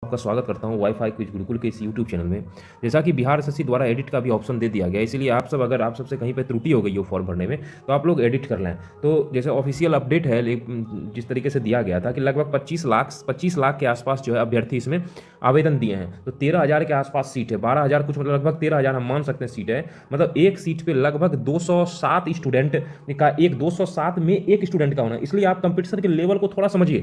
आपका स्वागत करता हूं वाईफाई क्विज गुरुकुल के इस यूट्यूब चैनल में। जैसा कि बिहार एसएससी द्वारा एडिट का भी ऑप्शन दे दिया गया है, इसलिए आप सब अगर आप सबसे कहीं पे त्रुटि हो गई हो फॉर्म भरने में तो आप लोग एडिट कर लें। तो जैसे ऑफिशियल अपडेट है जिस तरीके से दिया गया था कि लगभग 25 लाख के आसपास जो है अभ्यर्थी इसमें आवेदन दिए हैं। तो 13,000 के आसपास सीट है, 12,000 कुछ मतलब लगभग 13,000 हम मान सकते हैं सीट है। मतलब एक सीट पे लगभग 207 स्टूडेंट का, एक 207 में एक स्टूडेंट का होना, इसलिए आप कंपटीशन के लेवल को थोड़ा समझिए।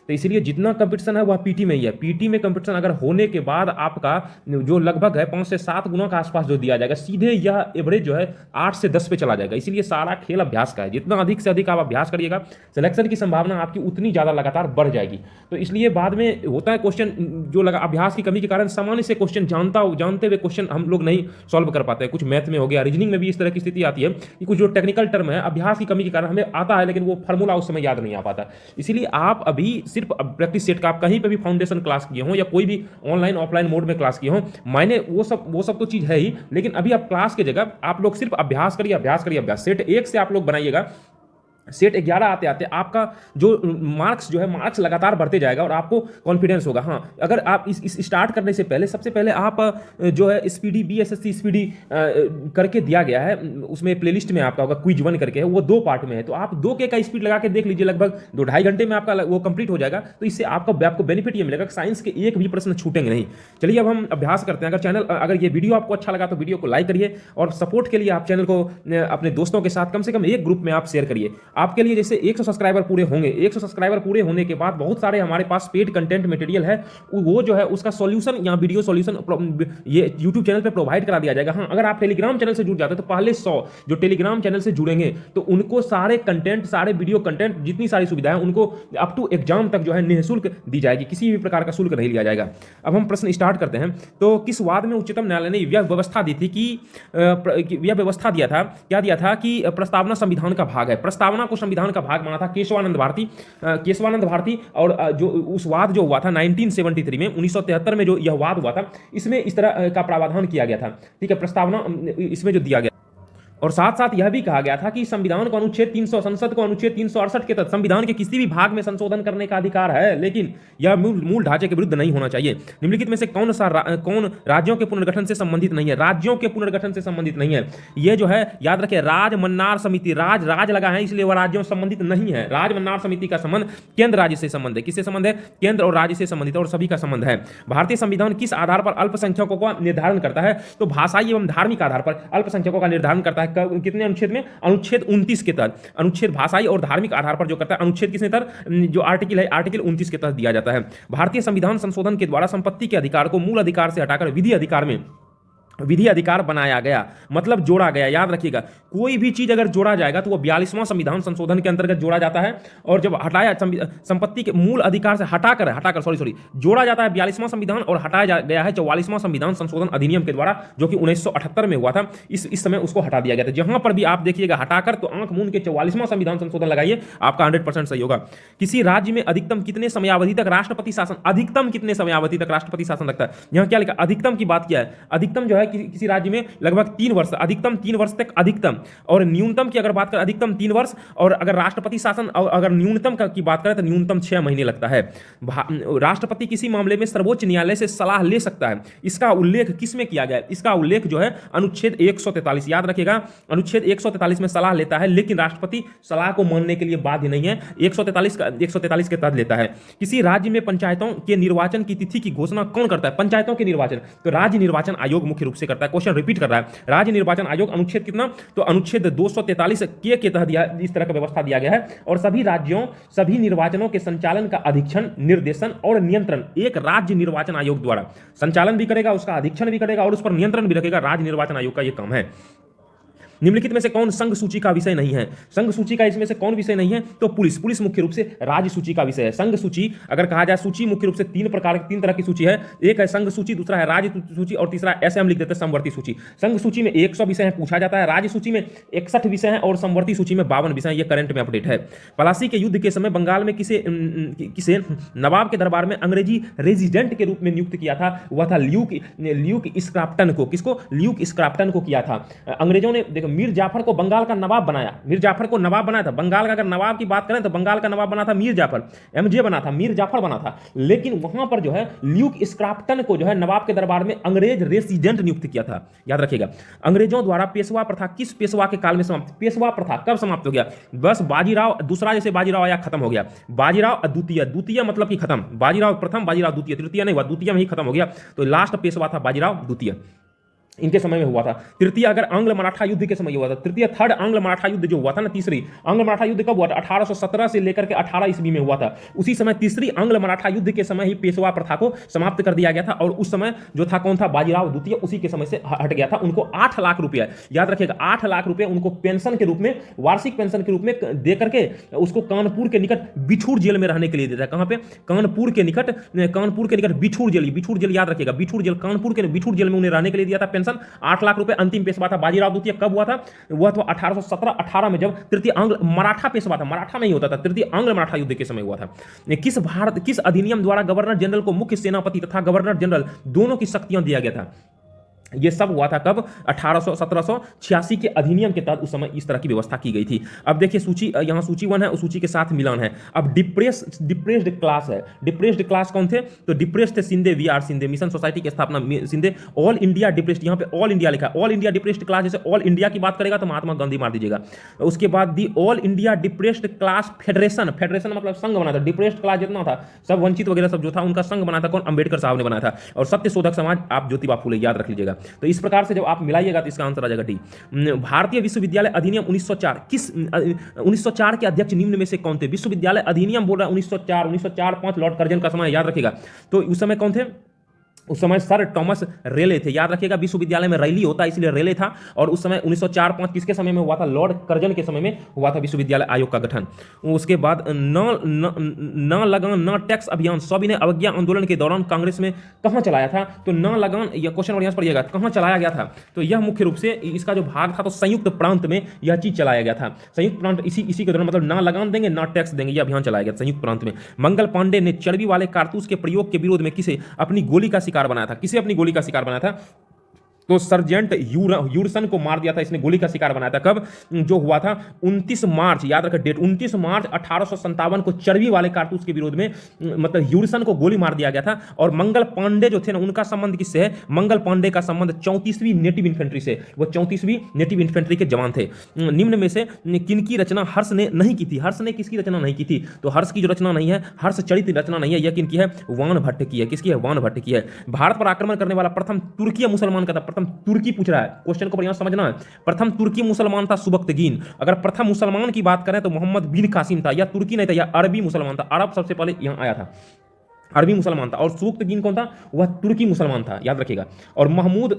तो इसलिए जितना कंपटीशन है वह पीटी में ही है। पीटी में कंपटीशन अगर होने के बाद आपका जो लगभग है 5 से 7 गुना का आसपास जो दिया जाएगा, सीधे यह एवरेज जो है 8 से 10 पे चला जाएगा। इसीलिए सारा खेल अभ्यास का है। जितना अधिक से अधिक आप अभ्यास करिएगा, सिलेक्शन की संभावना आपकी उतनी ज़्यादा लगातार बढ़ जाएगी। तो इसलिए बाद में होता है क्वेश्चन जो लगा अभ्यास की कमी के कारण सामान्य से क्वेश्चन जानते हुए क्वेश्चन हम लोग नहीं सॉल्व कर पाते हैं। कुछ मैथ में हो गया, रीजनिंग में भी इस तरह की स्थिति आती है कि कुछ जो टेक्निकल टर्म है अभ्यास की कमी के कारण हमें आता है, लेकिन वो फार्मूला उस समय याद नहीं आ पाता। इसीलिए आप अभी सिर्फ प्रैक्टिस सेट का, आप कहीं पर भी फाउंडेशन क्लास किए हो या कोई भी ऑनलाइन ऑफलाइन मोड में क्लास किए हो, मायने वो सब तो चीज़ है ही, लेकिन अभी आप क्लास की जगह आप लोग सिर्फ अभ्यास करिए, अभ्यास करिए, अभ्यास। सेट 1 से आप लोग बनाइएगा, सेट 11 आते आते आपका जो मार्क्स जो है मार्क्स लगातार बढ़ते जाएगा और आपको कॉन्फिडेंस होगा। हाँ, अगर आप इस स्टार्ट करने से पहले सबसे पहले आप जो है स्पीडी बीएसएससी स्पीडी करके दिया गया है, उसमें प्लेलिस्ट में आपका होगा क्विज 1 करके है, वो 2 पार्ट में है। तो आप 2 के का स्पीड लगा के देख लीजिए, लगभग 2-2.5 घंटे में आपका वो कंप्लीट हो जाएगा। तो इससे आपको बेनिफिट ये मिलेगा कि साइंस के एक भी प्रश्न छूटेंगे नहीं। चलिए अब हम अभ्यास करते हैं। अगर ये वीडियो आपको अच्छा लगा तो वीडियो को लाइक करिए और सपोर्ट के लिए आप चैनल को अपने दोस्तों के साथ कम से कम एक ग्रुप में आप शेयर करिए। आपके लिए जैसे 100 सब्सक्राइबर पूरे होंगे, 100 सब्सक्राइबर पूरे होने के बाद बहुत सारे हमारे पास पेड कंटेंट मटेरियल है, वो जो है उसका सॉल्यूशन या वीडियो सॉल्यूशन ये यूट्यूब चैनल पे प्रोवाइड करा दिया जाएगा। हाँ, अगर आप टेलीग्राम चैनल से जुड़ जाते हैं तो पहले 100 जो टेलीग्राम चैनल से जुड़ेंगे तो उनको सारे कंटेंट, सारे वीडियो कंटेंट, जितनी सारी सुविधाएं उनको अप टू एग्जाम तक जो है निःशुल्क दी जाएगी, किसी भी प्रकार का शुल्क नहीं लिया जाएगा। अब हम प्रश्न स्टार्ट करते हैं। तो किस वाद में उच्चतम न्यायालय ने यह व्यवस्था दी थी कि यह व्यवस्था दिया था, क्या दिया था कि प्रस्तावना संविधान का भाग है। प्रस्तावना को संविधान का भाग माना था केशवानंद भारती। और जो उस वाद जो हुआ था 1973 में, 1973 में जो यह वाद हुआ था, इसमें इस तरह का प्रावधान किया गया था। ठीक है, प्रस्तावना इसमें जो दिया गया और साथ साथ यह भी कहा गया था कि संविधान को अनुच्छेद 300, संसद को अनुच्छेद 368 के तहत संविधान के किसी भी भाग में संशोधन करने का अधिकार है, लेकिन यह मूल ढांचे के विरुद्ध नहीं होना चाहिए। निम्नलिखित में से कौन राज्यों के पुनर्गठन से संबंधित नहीं है? राज्यों के पुनर्गठन से संबंधित नहीं है। यह जो है याद रखिए, राज मन्नार समिति, राज लगा है इसलिए वह राज्यों से संबंधित नहीं है। राज मन्नार समिति का संबंध केंद्र राज्य से संबंध है। किससे संबंध है? केंद्र और राज्य से संबंधित और सभी का संबंध है। भारतीय संविधान किस आधार पर अल्पसंख्यकों का निर्धारण करता है? तो भाषाई एवं धार्मिक आधार पर अल्पसंख्यकों का निर्धारण करता है। कितने अनुच्छेद में? अनुच्छेद 29 के तहत। अनुच्छेद भाषाई और धार्मिक आधार पर जो करता है, अनुच्छेद किसके तहत? जो आर्टिकल है, आर्टिकल 29 के तहत दिया जाता है। भारतीय संविधान संशोधन के द्वारा संपत्ति के अधिकार को मूल अधिकार से हटाकर विधि अधिकार बनाया गया, मतलब जोड़ा गया। याद रखिएगा, कोई भी चीज अगर जोड़ा जाएगा तो वो 42वां संविधान संशोधन के अंतर्गत जोड़ा जाता है। और जब हटाया संपत्ति के मूल अधिकार से हटाकर जोड़ा जाता है 42वां संविधान और हटाया गया है 44वां संविधान संशोधन अधिनियम के द्वारा, जो कि 1978 में हुआ था। इस समय उसको हटा दिया गया था। जहां पर भी आप देखिएगा हटाकर, तो आंख मूंद के 44वां संविधान संशोधन लगाइए, आपका 100% सही होगा। किसी राज्य में अधिकतम कितने समयावधि तक राष्ट्रपति शासन, अधिकतम कितने समयावधि तक राष्ट्रपति शासन लगता है? यहां क्या लिखा? अधिकतम की बात किया है। अधिकतम जो है किसी राज्य में लगभग 3 वर्ष, अधिकतम 3 वर्ष तक अधिकतम। और न्यूनतम की अगर बात करें, अधिकतम 3 वर्ष, और अगर राष्ट्रपति शासन अगर न्यूनतम की बात करें तो न्यूनतम 6 महीने लगता है। राष्ट्रपति किसी मामले में सर्वोच्च न्यायालय से सलाह ले सकता है। इसका उल्लेख किस में किया गया है? इसका उल्लेख जो है अनुच्छेद 143, याद रखिएगा, अनुच्छेद 143 में सलाह लेता है, लेकिन राष्ट्रपति सलाह को मानने के लिए बाध्य नहीं है। 143 के तहत लेता है। किसी राज्य में पंचायतों के निर्वाचन की तिथि की घोषणा कौन करता है? पंचायतों के निर्वाचन तो राज्य निर्वाचन आयोग मुख्य रूप से करता है। क्वेश्चन रिपीट कर रहा है, राज्य निर्वाचन आयोग। अनुच्छेद कितना? तो अनुच्छेद 243 के तहत इस तरह का व्यवस्था दिया गया है। और सभी राज्यों, सभी निर्वाचनों के संचालन का अधीक्षण, निर्देशन और नियंत्रण एक राज्य निर्वाचन आयोग द्वारा संचालन भी करेगा, उसका अधीक्षण भी करेगा और उस पर नियंत्रण भी रखेगा। राज्य निर्वाचन आयोग का यह काम है। निम्नलिखित में से कौन संघ सूची का विषय नहीं है? संघ सूची का इसमें से कौन विषय नहीं है? तो पुलिस मुख्य रूप से राज्य सूची का विषय है। संघ सूची अगर कहा जाए, सूची मुख्य रूप से 3 तरह की सूची है। एक है संघ सूची, दूसरा है राज्य सूची और तीसरा ऐसे हम लिख देते हैं समवर्ती सूची। संघ सूची में 100 विषय है, पूछा जाता है। राज्य सूची में 61 विषय है और समवर्ती सूची में 52 विषय है। ये करंट में अपडेट है। प्लासी के युद्ध के समय बंगाल में किसे नवाब के दरबार में अंग्रेजी रेजिडेंट के रूप में नियुक्त किया था? वह था ल्यूक स्क्रैप्टन को। किसको? ल्यूक स्क्रैप्टन को किया था। अंग्रेजों ने, देखो मीर जाफर को बंगाल का नवाब बनाया, मीर जाफर को नवाब बनाया था। बंगाल का अगर नवाब की बात करें तो बंगाल का नवाब बना था मीर जाफर, एमजे बना था, मीर जाफर बना था। लेकिन वहां पर जो है ल्यूक स्क्रॉफ्टन को जो है नवाब के दरबार में अंग्रेज रेसिडेंट नियुक्त किया था। याद रखिएगा, अंग्रेजों द्वारा पेशवा प्रथा किस पेशवा के काल में समाप्त, पेशवा प्रथा कब समाप्त हो गया? बस बाजीराव दूसरा, जैसे बाजीराव आया खत्म हो गया, बाजीराव द्वितीय, द्वितीय मतलब कि खत्म, बाजीराव प्रथम, बाजीराव द्वितीय, तृतीय नहीं हुआ, द्वितीय में ही खत्म हो गया। तो लास्ट पेशवा था बाजीराव द्वितीय, इनके समय में हुआ था। तृतीय अगर आंग्ल मराठा युद्ध के समय हुआ था, तृतीय थर्ड आंग्ल मराठा युद्ध जो हुआ था ना, तीसरी आंग्ल मराठा युद्ध कब हुआ था? 1817 से लेकर के 18 ईस्वी में हुआ था। उसी समय तीसरी आंग्ल मराठा युद्ध के समय ही पेशवा प्रथा को समाप्त कर दिया गया था। और उस समय जो था कौन था? बाजीराव द्वितीय, उसी के समय से हट गया था। उनको 8 लाख रुपया, याद रखिएगा 8 लाख रुपये उनको पेंशन के रूप में, वार्षिक पेंशन के रूप में दे करके उसको कानपुर के निकट बिछूर जेल में रहने के लिए देता है। कहां पे? कानपुर के निकट, कानपुर के निकट बिछूर जेल, बिछूर जेल याद रखिएगा, बिछूर जेल, कानपुर के बिछूर जेल में उन्हें रहने के लिए दिया था पेंशन। 8 लाख रुपए। अंतिम पेशवा था बाजीराव द्वितीय, कब हुआ था? वह तो 1817-18 में, जब तृतीय आंग्ल मराठा पेशवा था, मराठा में ही होता था, तृतीय आंग्ल मराठा युद्ध के समय हुआ था। किस अधिनियम द्वारा गवर्नर जनरल को मुख्य सेनापति तथा गवर्नर जनरल दोनों की शक्तियां दिया गया था? ये सब हुआ था कब? 1786 के अधिनियम के तहत उस समय इस तरह की व्यवस्था की गई थी। अब देखिए सूची, यहाँ सूची 1 है, उस सूची के साथ मिलान है। अब डिप्रेस्ड क्लास है। डिप्रेस्ड क्लास कौन थे? तो डिप्रेस्ड थे Shinde, V R Shinde, mission society की स्थापना सिंधे। ऑल इंडिया डिप्रेस्ड, यहाँ पे ऑल इंडिया लिखा है, ऑल इंडिया डिप्रेस्ड क्लास, जैसे ऑल इंडिया की बात करेगा तो महात्मा गांधी मार दीजिएगा। उसके बाद the all India depressed class federation, federation मतलब संघ बना था। डिप्रेस्ड क्लास जितना था सब, वंचित वगैरह सब जो था, उनका संघ बना था कौन? अंबेडकर साहब ने बनाया था। और सत्य शोधक समाज आप ज्योतिबा फूले, याद रख लीजिएगा। तो इस प्रकार से जब आप मिलाइएगा तो इसका आंसर आ जाएगा डी। भारतीय विश्वविद्यालय अधिनियम 1904 किस 1904 के अध्यक्ष निम्न में से कौन थे? विश्वविद्यालय अधिनियम बोल रहा है 1904, 5 लॉर्ड कर्जन का समय, याद रखिएगा। तो उस समय कौन थे? उस समय सर टॉमस रेले थे, याद रखिएगा। विश्वविद्यालय में रैली होता है इसलिए रेले था। और उस समय 1904-5 किसके समय में हुआ था? लॉर्ड कर्जन के समय में हुआ था विश्वविद्यालय आयोग का गठन। उसके बाद न लगान न टैक्स अभियान सविनय अवज्ञा आंदोलन के दौरान कांग्रेस में कहां चलाया था? तो न लगान, यह क्वेश्चन और पड़िएगा, कहां चलाया गया था? तो यह मुख्य रूप से इसका जो भाग था तो संयुक्त प्रांत में यह चीज चलाया गया था। संयुक्त प्रांत इसी के दौरान, मतलब ना लगान देंगे ना टैक्स देंगे, यह अभियान चलाया गया संयुक्त प्रांत में। मंगल पांडे ने चर्बी वाले कारतूस के प्रयोग के विरोध में किसे अपनी गोली का शिकार बनाया था? किसे अपनी गोली का शिकार बनाया था? तो सर्जेंट यूरसन को मार दिया था, इसने गोली का शिकार बनाया था। कब जो हुआ था? 29 मार्च, याद रखें डेट, 29 मार्च 1857 को चर्बी वाले कारतूस के विरोध में मतलब यूरसन को गोली मार दिया गया था। और मंगल पांडे जो थे ना, उनका संबंध किससे है? मंगल पांडे का संबंध 34वीं नेटिव इन्फेंट्री से, वो 34वीं नेटिव इन्फेंट्री के जवान थे। निम्न में से किनकी रचना हर्ष ने नहीं की थी? हर्ष ने किसकी रचना नहीं की थी? तो हर्ष की जो रचना नहीं है, हर्ष चरित रचना नहीं है, यह किनकी है? वान भट्ट की है। किसकी है? वान भट्ट की है। भारत पर आक्रमण करने वाला प्रथम तुर्की मुसलमान का था? प्रथम तुर्की पूछ रहा है, क्वेश्चन को बढ़िया समझना है। प्रथम तुर्की मुसलमान था सुबक्तगीन। अगर प्रथम मुसलमान की बात करें तो मोहम्मद बिन कासिम था। या तुर्की नहीं था, या अरबी मुसलमान था। अरब सबसे पहले यहां आया था, अरबी मुसलमान था। और सुबक्तगीन कौन था? वह तुर्की मुसलमान था, याद रखिएगा। और महमूद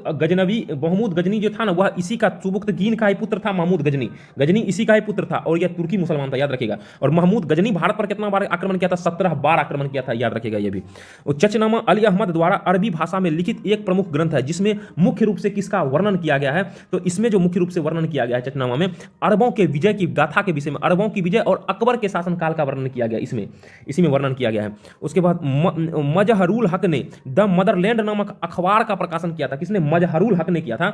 गजनी जो था ना, वह इसी का, सुबक्तगीन का ही पुत्र था महमूद गजनी। गजनी इसी का ही पुत्र था और यह तुर्की मुसलमान था, याद रखिएगा। और महमूद गजनी भारत पर कितना बार आक्रमण किया था? 17 बार आक्रमण किया था, याद रखिएगा ये भी। चचनामा अली अहमद द्वारा अरबी भाषा में लिखित एक प्रमुख ग्रंथ है जिसमें मुख्य रूप से किसका वर्णन किया गया है? तो इसमें जो मुख्य रूप से वर्णन किया गया है चचनामा में, अरबों के विजय की गाथा के विषय में, अरबों की विजय और अकबर के शासनकाल का वर्णन किया गया, इसी में वर्णन किया गया है। उसके बाद मजहरुल हक ने द मदरलैंड नामक अखबार का प्रकाशन किया था। किसने? मजहरुल हक ने किया था।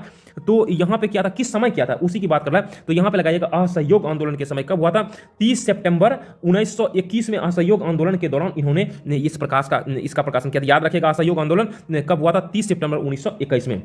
तो यहां पे किया था, किस समय किया था, उसी की बात कर रहा है। तो यहां पे लगाइएगा असहयोग आंदोलन के समय। कब हुआ था? 30 सितंबर 1921 में असहयोग आंदोलन के दौरान इन्होंने इसका प्रकाशन किया था। याद रखिएगा असहयोग आंदोलन कब हुआ था? 30 सितंबर 1921 में।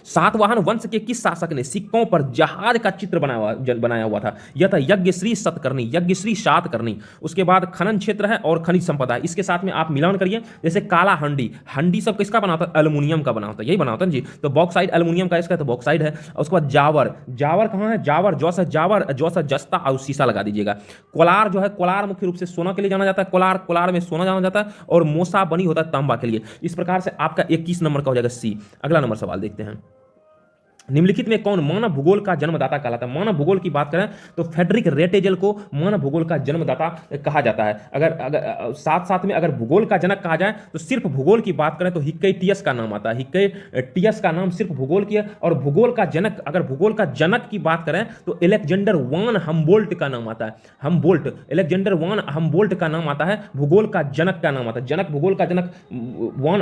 सातवाहन वंश के किस शासक ने सिक्कों पर जहाज का चित्र बनाया हुआ था? यह था यज्ञश्री सतकर्णी, यज्ञश्री सातकर्णी। उसके बाद खनन क्षेत्र है और खनिज संपदा है, इसके साथ में आप मिलान करिए। जैसे काला हंडी, हंडी सब किसका बना होता है? एल्युमिनियम का बना होता है, यही बना होता है जी। तो बॉक्साइड एल्युमिनियम का, इसका तो बॉक्साइड है। और उसके बाद जावर, जावर कहाँ है? जावर जो सा जस्ता और शीशा लगा दीजिएगा। कोलार जो है, कोलार मुख्य रूप से सोना के लिए जाना जाता है, कोलार में सोना जाना जाता है। और मोसा बनी होता है तांबा के लिए। इस प्रकार से आपका 21 नंबर का हो जाएगा सी। अगला नंबर सवाल देखते हैं। निम्नलिखित में कौन मानव भूगोल का जन्मदाता कहलाता है? मानव भूगोल की बात करें तो फ्रेडरिक रेटेजल को मानव भूगोल का जन्मदाता कहा जाता है। अगर साथ में अगर भूगोल का जनक कहा जाए तो सिर्फ भूगोल की बात करें तो हिक्केटियस का नाम आता है। हिक्केटियस का नाम सिर्फ भूगोल की है। और भूगोल का जनक, अगर भूगोल का जनक की बात करें तो एलेक्जेंडर वान हम्बोल्ट का नाम आता है। हम्बोल्ट, एलेक्जेंडर वान हम्बोल्ट का नाम आता है। भूगोल का जनक का नाम आता है। जनक, भूगोल का जनक, वान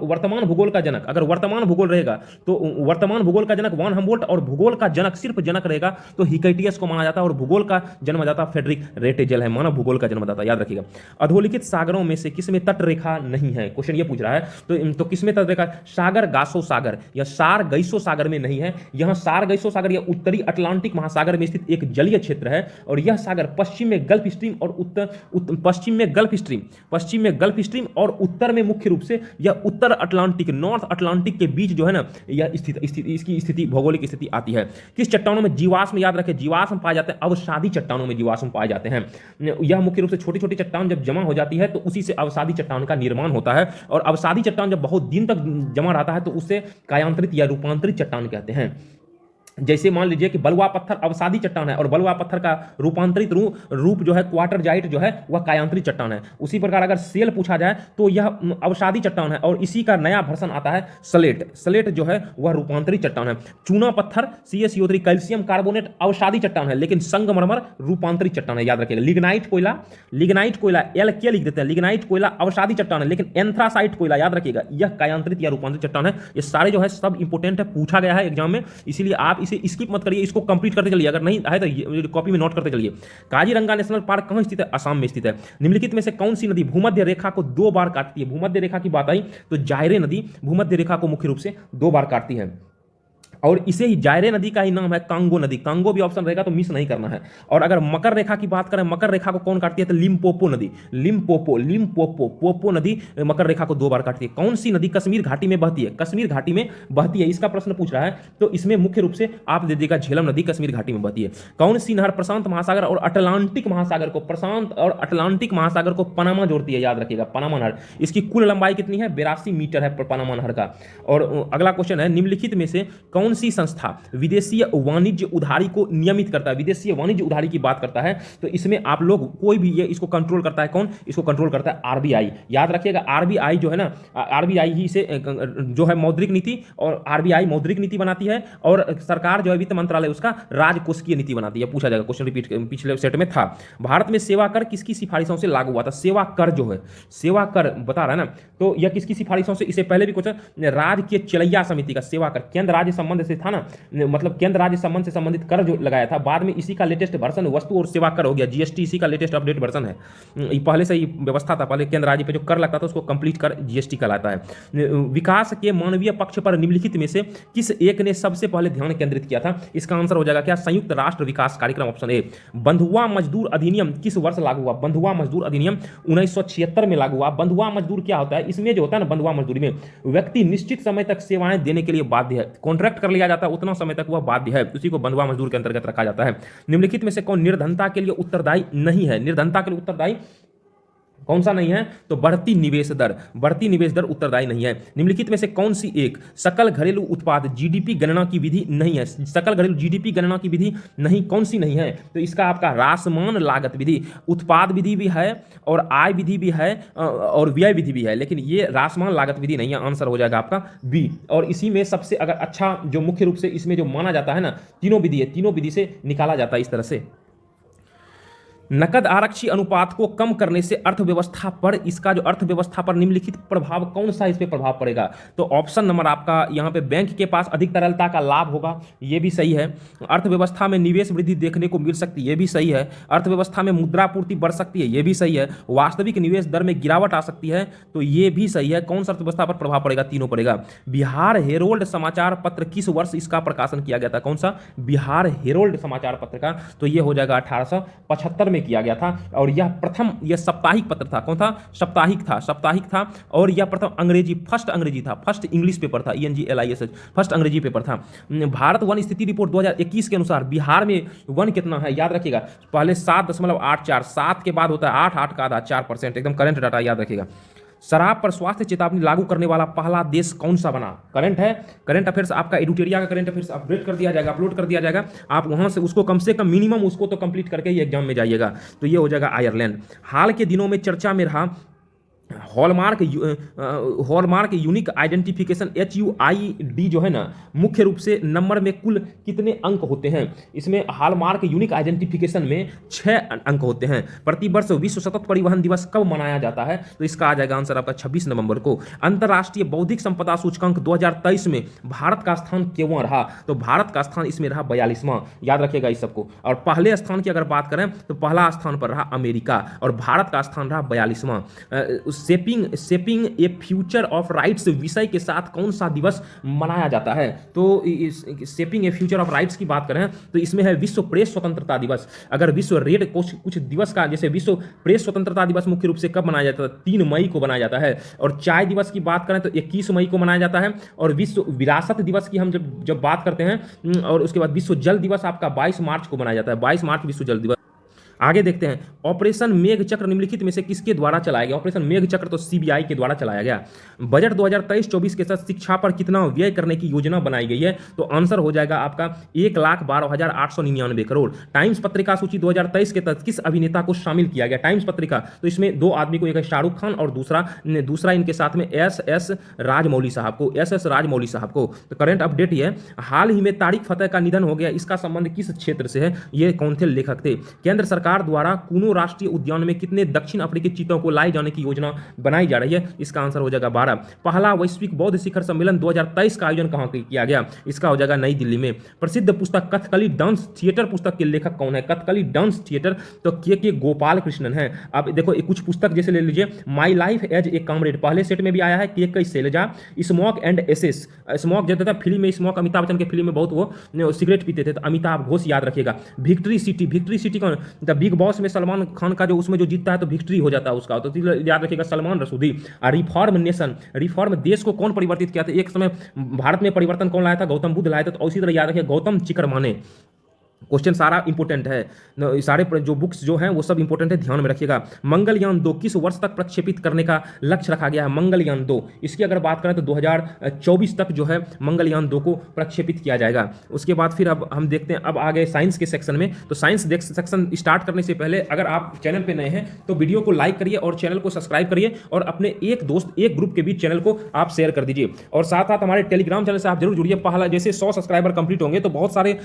वर्तमान भूगोल का जनक। अगर वर्तमान भूगोल रहेगा तो वर्तमान भूगोल का जनक वान हम्बोल्ट, और भूगोल का जनक सिर्फ जनक रहेगा तो हिकैटियस को माना जाता है, और भूगोल का जन्मदाता फ्रेडरिक रेटेजल है, मानव भूगोल का जन्मदाता, याद रखिएगा। अधोलिखित सागरों में से किसमें तट रेखा नहीं है, क्वेश्चन ये पूछ रहा है, तो किसमें तट रेखा, सागर गासो सागर या सारगैसो सागर में नहीं है। यहां सारगैसो सागर यह उत्तरी अटलांटिक महासागर में स्थित एक जलीय क्षेत्र है, और यह सागर पश्चिम में गल्फ स्ट्रीम और पश्चिम में गल्फ स्ट्रीम और उत्तर में मुख्य रूप से यह उत्तर अटलांटिक, नॉर्थ अटलांटिक के बीच जो है ना यह इसकी स्थिति, भौगोलिक स्थिति आती है। किस चट्टानों में जीवाश्म, याद रखें जीवाश्म पाए जाते हैं, अवसादी चट्टानों में जीवाश्म पाए जाते हैं। यह मुख्य रूप से छोटी छोटी चट्टान जब जमा हो जाती है तो उसी से अवसादी चट्टान का निर्माण होता है, और अवसादी चट्टान जब बहुत दिन तक जमा रहता है तो उससे कायांतरित या रूपांतरित चट्टान कहते हैं। जैसे मान लीजिए कि बलुआ पत्थर अवसादी चट्टान है, और बलुआ पत्थर का रूपांतरित रूप जो है क्वार्टरजाइट जो है वह कायांतरित चट्टान है। उसी प्रकार अगर सेल पूछा जाए तो यह अवसादी चट्टान है, और इसी का नया वर्जन आता है सलेट जो है वह रूपांतरित चट्टान है। चूना पत्थर CaCO3 कैल्शियम कार्बोनेट अवसादी चट्टान है, लेकिन संगमरमर रूपांतरित चट्टान है, याद रखिएगा। लिग्नाइट कोयला LK लिख देते हैं, लिग्नाइट कोयला अवसादी चट्टान है, लेकिन एंथ्रासाइट कोयला याद रखिएगा यह कायांतरित या रूपांतरित चट्टान है। ये सारे जो है सब इंपोर्टेंट है, पूछा गया है एग्जाम में, इसीलिए आप इसे स्किप मत करिए, इसको कंप्लीट करते चलिए, अगर नहीं आए तो कॉपी में नोट करते चलिए। काजीरंगा नेशनल पार्क कहां स्थित है, असम में स्थित है। निम्नलिखित में से कौन सी नदी भूमध्य रेखा को 2 बार काटती है, भूमध्य रेखा की बात आई तो जायरे नदी भूमध्य रेखा को मुख्य रूप से 2 बार काटती है, और इसे ही जायरे नदी का ही नाम है कांगो नदी। कांगो भी ऑप्शन रहेगा तो मिस नहीं करना है। और अगर मकर रेखा की बात करें, मकर रेखा को कौन काटती है तो लिम्पोपो नदी, लिम्पोपो नदी मकर रेखा को 2 बार काटती है। कौन सी नदी कश्मीर घाटी में बहती है, कश्मीर घाटी में बहती है, इसका प्रश्न पूछ रहा है, तो इसमें मुख्य रूप से आप दे देगा झेलम नदी कश्मीर घाटी में बहती है। कौन सी नहर प्रशांत महासागर और अटलांटिक महासागर को, प्रशांत और अटलांटिक महासागर को पनामा जोड़ती है, याद रखिएगा पनामा नहर। इसकी कुल लंबाई कितनी है, 82 मीटर है पनामा नहर का। और अगला क्वेश्चन है, निम्नलिखित में से कौन सी संस्था विदेशीय वाणिज्य उधारी को नियमित करता है, विदेशीय वाणिज्य उधारी की बात करता है, तो इसमें आप लोग कोई भी ये इसको कंट्रोल करता है, कौन इसको कंट्रोल करता है, RBI, याद रखिएगा। RBI जो है ना, RBI ही से जो है मौद्रिक नीति, और RBI मौद्रिक नीति बनाती है, और सरकार जो है वित्त मंत्रालय उसका राजकोषीय नीति बनाती है। पूछा जाएगा क्वेश्चन, रिपीट पिछले सेट में था। भारत में सेवा कर किसकी सिफारिशों से लागू हुआ था, सेवा कर जो है, सेवा कर बता रहा है ना, तो यह किसकी सिफारिशों से, इससे पहले भी क्वेश्चन राज्य के चलैया समिति का सेवा कर, केंद्र राज्य संबंध से था ना, मतलब केंद्र राज्य संबंध से संबंधित कर जो लगाया था, बाद में इसी का लेटेस्ट वर्जन वस्तु और सेवा कर हो गया, GST इसी का लेटेस्ट अपडेट वर्जन है। पहले से ही व्यवस्था था, पहले केंद्र राज्य पे जो कर लगता था उसको कंप्लीट कर GST कहलाता है। विकास के मानवीय पक्ष पर निम्नलिखित में से किस एक ने सबसे पहले ध्यान केंद्रित किया था, इसका आंसर हो जाएगा क्या, संयुक्त राष्ट्र विकास कार्यक्रम, ऑप्शन ए। बंधुआ मजदूर अधिनियम किस वर्ष लागू हुआ, बंधुआ मजदूर अधिनियम 1976 में लागू हुआ। बंधुआ मजदूर क्या होता है, इसमें जो होता है ना बंधुआ मजदूरी में व्यक्ति निश्चित समय तक सेवाएं देने के लिए बाध्य है, कॉन्ट्रैक्ट कर लिया जाता है उतना समय तक वह बाध्य है, उसी को बंधुआ मजदूर के अंतर्गत रखा जाता है। निम्नलिखित में से कौन निर्धनता के लिए उत्तरदायी नहीं है, निर्धनता के लिए उत्तरदायी कौन सा नहीं है, तो बढ़ती निवेश दर उत्तरदायी नहीं है। निम्नलिखित में से कौन सी एक सकल घरेलू उत्पाद GDP गणना की विधि नहीं है, सकल घरेलू GDP गणना की विधि नहीं, कौन सी नहीं है, तो इसका आपका रासमान लागत विधि, उत्पाद विधि भी है और आय विधि भी है और व्यय विधि भी है, लेकिन ये रासमान लागत विधि नहीं है, आंसर हो जाएगा आपका बी। और इसी में सबसे अगर अच्छा जो मुख्य रूप से इसमें जो माना जाता है ना, तीनों विधि है, तीनों विधि से निकाला जाता है इस तरह से। नकद आरक्षी अनुपात को कम करने से अर्थव्यवस्था पर, इसका जो अर्थव्यवस्था पर निम्नलिखित प्रभाव कौन सा इस पे प्रभाव पड़ेगा, तो ऑप्शन नंबर आपका यहाँ पे बैंक के पास अधिक तरलता का लाभ होगा, ये भी सही है। अर्थव्यवस्था में निवेश वृद्धि देखने को मिल सकती है, ये भी सही है। अर्थव्यवस्था में मुद्रापूर्ति बढ़ सकती है, ये भी सही है। वास्तविक निवेश दर में गिरावट आ सकती है, तो ये भी सही है। कौन सा अर्थव्यवस्था पर प्रभाव पड़ेगा, तीनों पड़ेगा। बिहार हेरोल्ड समाचार पत्र किस वर्ष इसका प्रकाशन किया गया था, कौन सा, बिहार हेरोल्ड समाचार पत्र का, तो ये हो जाएगा 1875 किया गया था। और यह साप्ताहिक पत्र था, कौन था, साप्ताहिक था। और यह प्रथम अंग्रेजी था, फर्स्ट इंग्लिश पेपर था, ENGLISH, फर्स्ट अंग्रेजी पेपर था। भारत वन स्थिति रिपोर्ट 2021 के अनुसार बिहार में वन कितना है, याद रखिएगा, पहले 7.84, 7 के बाद होता है 8, 8 का आधा 4%, एकदम करंट डाटा याद रखिएगा। शराब पर स्वास्थ्य चेतावनी लागू करने वाला पहला देश कौन सा बना, करंट है, करंट अफेयर्स आपका एडुटेरिया का करंट अफेयर्स अपडेट कर दिया जाएगा, अपलोड कर दिया जाएगा, आप वहां से उसको कम से कम मिनिमम उसको तो कंप्लीट करके ही एग्जाम में जाइएगा। तो ये हो जाएगा आयरलैंड। हाल के दिनों में चर्चा में रहा हॉलमार्क यूनिक आइडेंटिफिकेशन HUID जो है ना, मुख्य रूप से नंबर में कुल कितने अंक होते हैं? इसमें हॉलमार्क यूनिक आइडेंटिफिकेशन में 6 अंक होते हैं। प्रतिवर्ष विश्व सतत परिवहन दिवस कब मनाया जाता है? तो इसका आ जाएगा आंसर आपका 26 नवंबर को। अंतर्राष्ट्रीय बौद्धिक संपदा सूचकांक 2023 में भारत का स्थान क्यों रहा? तो भारत का स्थान इसमें रहा 42वां, याद रखिएगा इस सबको। और पहले स्थान की अगर बात करें तो पहला स्थान पर रहा अमेरिका और भारत का स्थान रहा 42वां। Shaping a future of rights विषय के साथ कौन सा दिवस मनाया जाता है? तो shaping a future of rights की बात करें तो इसमें है विश्व प्रेस स्वतंत्रता दिवस। अगर विश्व रेड कुछ दिवस का, जैसे विश्व प्रेस स्वतंत्रता दिवस मुख्य रूप से कब मनाया जाता है? 3 मई को मनाया जाता है। और चाय दिवस की बात करें तो 21 मई को मनाया जाता है। और विश्व विरासत दिवस की हम जब बात करते हैं, और उसके बाद विश्व जल दिवस आपका 22 मार्च को मनाया जाता है। 22 मार्च विश्व जल दिवस। आगे देखते हैं, ऑपरेशन मेघ चक्र निम्नलिखित में से किसके द्वारा चलाया गया? ऑपरेशन मेघ चक्र तो CBI के द्वारा चलाया गया। बजट 2023-24 के साथ शिक्षा पर कितना व्यय करने की योजना बनाई गई है? तो आंसर हो जाएगा आपका 1,12,899 करोड़। टाइम्स पत्रिका सूची 2023 के तहत किस अभिनेता को शामिल किया गया? टाइम्स पत्रिका तो इसमें 2 आदमी को, एक है शाहरुख खान और दूसरा इनके साथ में SS राजमौली साहब को, SS राजमौली साहब को। तो करंट अपडेट ये, हाल ही में तारिक फतेह का निधन हो गया, इसका संबंध किस क्षेत्र से है? ये कौन थे? लेखक थे। केंद्र सरकार द्वारा कुनो राष्ट्रीय उद्यान में कितने दक्षिण अफ्रीकी चीतों को लाए जाने की योजना बनाई जा रही है? इसका आंसर हो जाएगा 12। पहला वैश्विक बौद्ध शिखर सम्मेलन 2023 का आयोजन कहां किया गया? इसका हो जाएगा नई दिल्ली में। प्रसिद्ध पुस्तक कथकली डांस थिएटर पुस्तक के लेखक कौन है? कथकली डांस थिएटर तो के गोपाल कृष्णन है। अब देखो कुछ पुस्तक जैसे ले लीजिए, my life as a comrade पहले सेट में भी आया है, K Shailaja, smoke and ashes, smoke जब था फिल्म में, स्मोक अमिताभ बच्चन के फिल्म में बहुत वो सिगरेट पीते थे, तो अमिताभ घोष याद रखिएगा। विक्ट्री सिटी कौन? बिग बॉस में सलमान खान का जो उसमें जो जीतता है तो विक्ट्री हो जाता है उसका, तो याद रखिएगा सलमान रसूदी। रिफॉर्म नेशन, रिफॉर्म देश को कौन परिवर्तित किया था? एक समय भारत में परिवर्तन कौन लाया था? गौतम बुद्ध लाया था। तो उसी तरह याद रखिए गौतम चिकरमाने। क्वेश्चन सारा इंपोर्टेंट है, सारे जो बुक्स जो हैं वो सब इंपोर्टेंट है, ध्यान में रखिएगा। मंगलयान 2 किस वर्ष तक प्रक्षेपित करने का लक्ष्य रखा गया है? मंगलयान 2 इसकी अगर बात करें तो 2024 तक जो है मंगलयान 2 को प्रक्षेपित किया जाएगा। उसके बाद फिर अब हम देखते हैं, अब आ गए साइंस के सेक्शन में। तो साइंस सेक्शन स्टार्ट करने से पहले अगर आप चैनल पर नए हैं तो वीडियो को लाइक करिए और चैनल को सब्सक्राइब करिए और अपने एक दोस्त, एक ग्रुप के बीच चैनल को आप शेयर कर दीजिए। और साथ साथ हमारे टेलीग्राम चैनल से आप जरूर जुड़िए। पहला जैसे 100 सब्सक्राइबर कंप्लीट होंगे तो बहुत सारे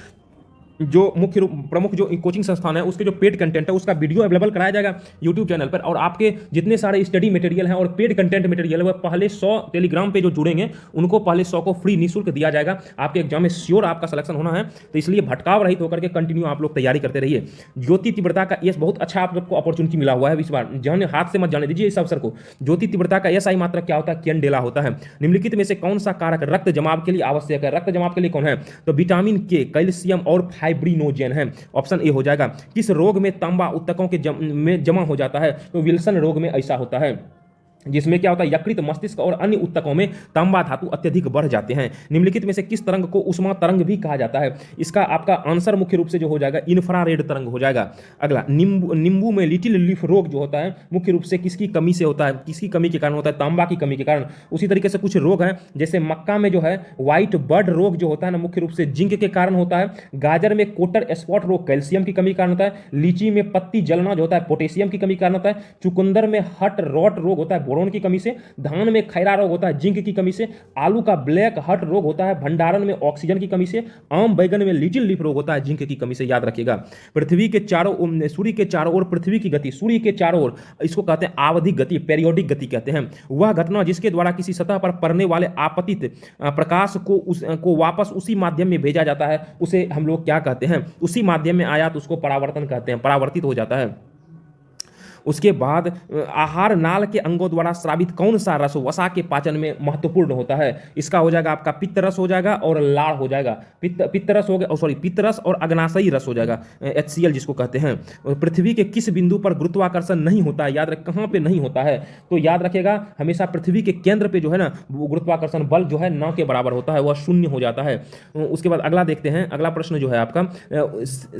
जो प्रमुख जो कोचिंग संस्थान है उसके जो पेड कंटेंट है उसका वीडियो अवेलेबल कराया जाएगा यूट्यूब चैनल पर। और आपके जितने सारे स्टडी मटेरियल हैं और पेड कंटेंट मटेरियल है वह पहले 100 टेलीग्राम पे जो जुड़ेंगे उनको पहले 100 को फ्री निःशुल्क दिया जाएगा। आपके एग्जाम में श्योर आपका सिलेक्शन होना है, तो इसलिए भटकाव रहित होकर के कंटिन्यू आप लोग तैयारी करते रहिए। ज्योति तीव्रता का यस बहुत अच्छा आप लोग को अपॉर्चुनिटी मिला हुआ है इस बार, जाने हाथ से मत जाने दीजिए इस अवसर को। ज्योति तीव्रता का SI मात्रक क्या होता है? कैंडेला होता है। निम्नलिखित में से कौन सा कारक रक्त जमाव के लिए आवश्यक है? रक्त जमाव के लिए कौन है? तो विटामिन K, कैल्शियम और फाइब्रिनोजेन है। ऑप्शन ए हो जाएगा। किस रोग में तांबा ऊतकों के में जमा हो जाता है? तो विल्सन रोग में ऐसा होता है, जिसमें क्या होता है यकृत, मस्तिष्क और अन्य ऊतकों में तांबा धातु अत्यधिक बढ़ जाते हैं। निम्नलिखित में से किस तरंग को उष्मा तरंग भी कहा जाता है? इसका आपका आंसर मुख्य रूप से जो हो जाएगा इंफ्रारेड तरंग हो जाएगा। अगला, नींबू में लिटिल लीफ रोग जो होता है मुख्य रूप से किसकी कमी से होता है? किसकी कमी के कारण होता है? तांबा की कमी के कारण। उसी तरीके से कुछ रोग हैं, जैसे मक्का में जो है व्हाइट बर्ड रोग जो होता है ना मुख्य रूप से जिंक के कारण होता है। गाजर में कोटर स्पॉट रोग कैल्शियम की कमी के कारण होता है। लीची में पत्ती जलना जो होता है पोटेशियम की कमी के कारण होता है। चुकंदर में हट रॉट रोग होता है बोरोन की कमी से। धान में खैरा रोग होता है जिंक की कमी से। आलू का ब्लैक हट रोग होता है भंडारण में ऑक्सीजन की कमी से। आम बैगन में लिटिल लीफ रोग होता है जिंक की कमी से, याद रखिएगा। पृथ्वी के चारों सूर्य के चारों ओर पृथ्वी की गति, सूर्य के चारों ओर, इसको कहते हैं आवधिक गति, पेरियोडिक गति कहते हैं। वह घटना जिसके द्वारा किसी सतह पर पड़ने वाले आपतित प्रकाश को वापस उसी माध्यम में भेजा जाता है उसे हम लोग क्या कहते हैं? उसी माध्यम में आया तो उसको परावर्तन कहते हैं, परावर्तित हो जाता है। उसके बाद आहार नाल के अंगों द्वारा स्रावित कौन सा रस वसा के पाचन में महत्वपूर्ण होता है? इसका हो जाएगा आपका पित्त रस हो जाएगा और लाड़ हो जाएगा। पित्त रस हो गया, सॉरी पित्त रस और अग्नाशयी रस हो जाएगा, HCl जिसको कहते हैं। पृथ्वी के किस बिंदु पर गुरुत्वाकर्षण नहीं होता है? याद रख, कहाँ पे नहीं होता है? तो याद रखेगा हमेशा पृथ्वी के केंद्र पे जो है ना वो गुरुत्वाकर्षण बल जो है न के बराबर होता है, वह शून्य हो जाता है। उसके बाद अगला देखते हैं, अगला प्रश्न जो है आपका,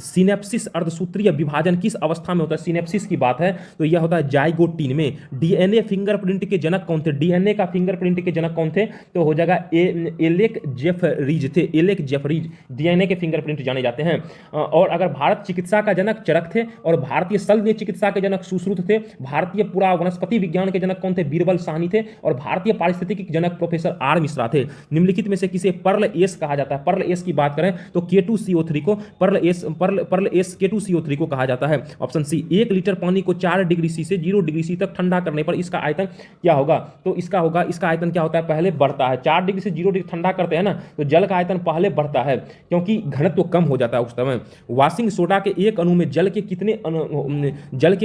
सिनेप्सिस अर्धसूत्रीय विभाजन किस अवस्था में होता है? सिनेप्सिस की बात है तो यह होता है जाइगोटीन में। डीएनए फिंगरप्रिंट के जनक कौन थे? डीएनए का फिंगरप्रिंट के जनक कौन थे? तो हो जाएगा एलेक जेफरीज थे। एलेक जेफरीज डीएनए के फिंगरप्रिंट जाने जाते हैं। और अगर भारत चिकित्सा का जनक चरक थे, और भारतीय शल्य चिकित्सा के जनक सुश्रुत थे। भारतीय पूरा वनस्पति विज्ञान के जनक कौन थे? बीरबल साहनी थे। और भारतीय पारिस्थितिकी के जनक प्रोफेसर आर मिश्रा थे। निम्नलिखित में से किसे पर्ल एस कहा जाता है? पर्ल एस की बात करें तो K2CO3 को पर्ल एस K2CO3 को कहा जाता है। ऑप्शन सी, 1 लीटर पानी को 4 डिग्री सी से 0 डिग्री सी तक ठंडा करने पर इसका आयतन क्या होगा? तो इसका आयतन क्या होता है? पहले बढ़ता है। 4 डिग्री से 0 डिग्री ठंडा करते हैं ना, तो जल का आयतन पहले बढ़ता है, क्योंकि घनत्व कम हो जाता है उस समय। वाशिंग सोडा के एक अणु में जल के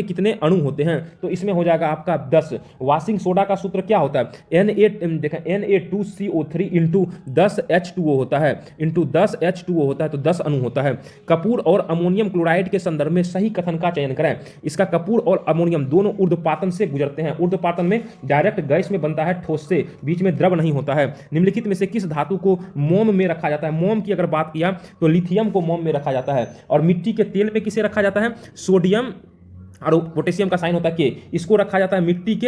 कितने अणु होते हैं? तो इसमें हो जाएगा आपका 10। वाशिंग सोडा का सूत्र क्या होता है? Na2CO3 इंटू 10 H2O होता है, इंटू 10 H2O होता है, तो 10 अणु होता है। कपूर और अमोनियम क्लोराइड के संदर्भ में सही कथन का चयन करें। इसका कपूर और अमोनियम दोनों ऊर्ध्वपातन से गुजरते हैं। ऊर्ध्वपातन में डायरेक्ट गैस में बनता है, ठोस से, बीच में द्रव नहीं होता है। निम्नलिखित में से किस धातु को मोम में रखा जाता है? मोम की अगर बात किया तो लिथियम को मोम में रखा जाता है। और मिट्टी के तेल में किसे रखा जाता है? सोडियम, और पोटेशियम का साइन होता है के, इसको रखा जाता है मिट्टी के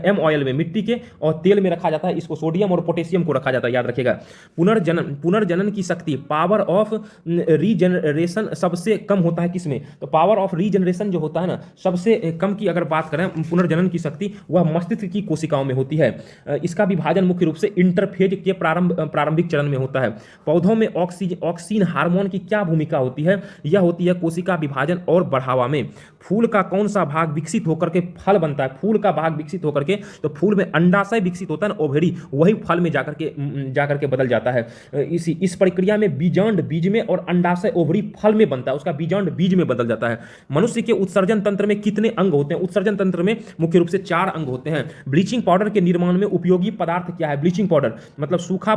एम ऑयल में, मिट्टी के और तेल में रखा जाता है, इसको सोडियम और पोटेशियम को रखा जाता है, याद रखिएगा। पुनर्जनन की शक्ति, पावर ऑफ रीजनरेशन सबसे कम होता है किसमें? तो पावर ऑफ रीजनरेशन जो होता है ना, सबसे कम की अगर बात करें पुनर्जनन की शक्ति, वह मस्तिष्क की कोशिकाओं में होती है। इसका विभाजन मुख्य रूप से इंटरफेज के प्रारंभिक चरण में होता है। पौधों में ऑक्सीन हार्मोन की क्या भूमिका होती है? यह होती है कोशिका विभाजन और बढ़ावा में। फूल का कौन सा भाग विकसित होकर के फल बनता है? फूल का भाग विकसित होकर के, तो फूल में अंडाशय विकसित होता है ना, ओवरी, वही फल में जाकर के बदल जाता है। इस प्रक्रिया में बीजांड बीज में और अंडाशय ओवरी फल में बनता है, उसका बीजांड बीज में बदल जाता है। मनुष्य के उत्सर्जन तंत्र में कितने अंग होते हैं? उत्सर्जन तंत्र में मुख्य रूप से 4 अंग होते हैं। ब्लीचिंग पाउडर के निर्माण में उपयोगी पदार्थ क्या है? ब्लीचिंग पाउडर मतलब सूखा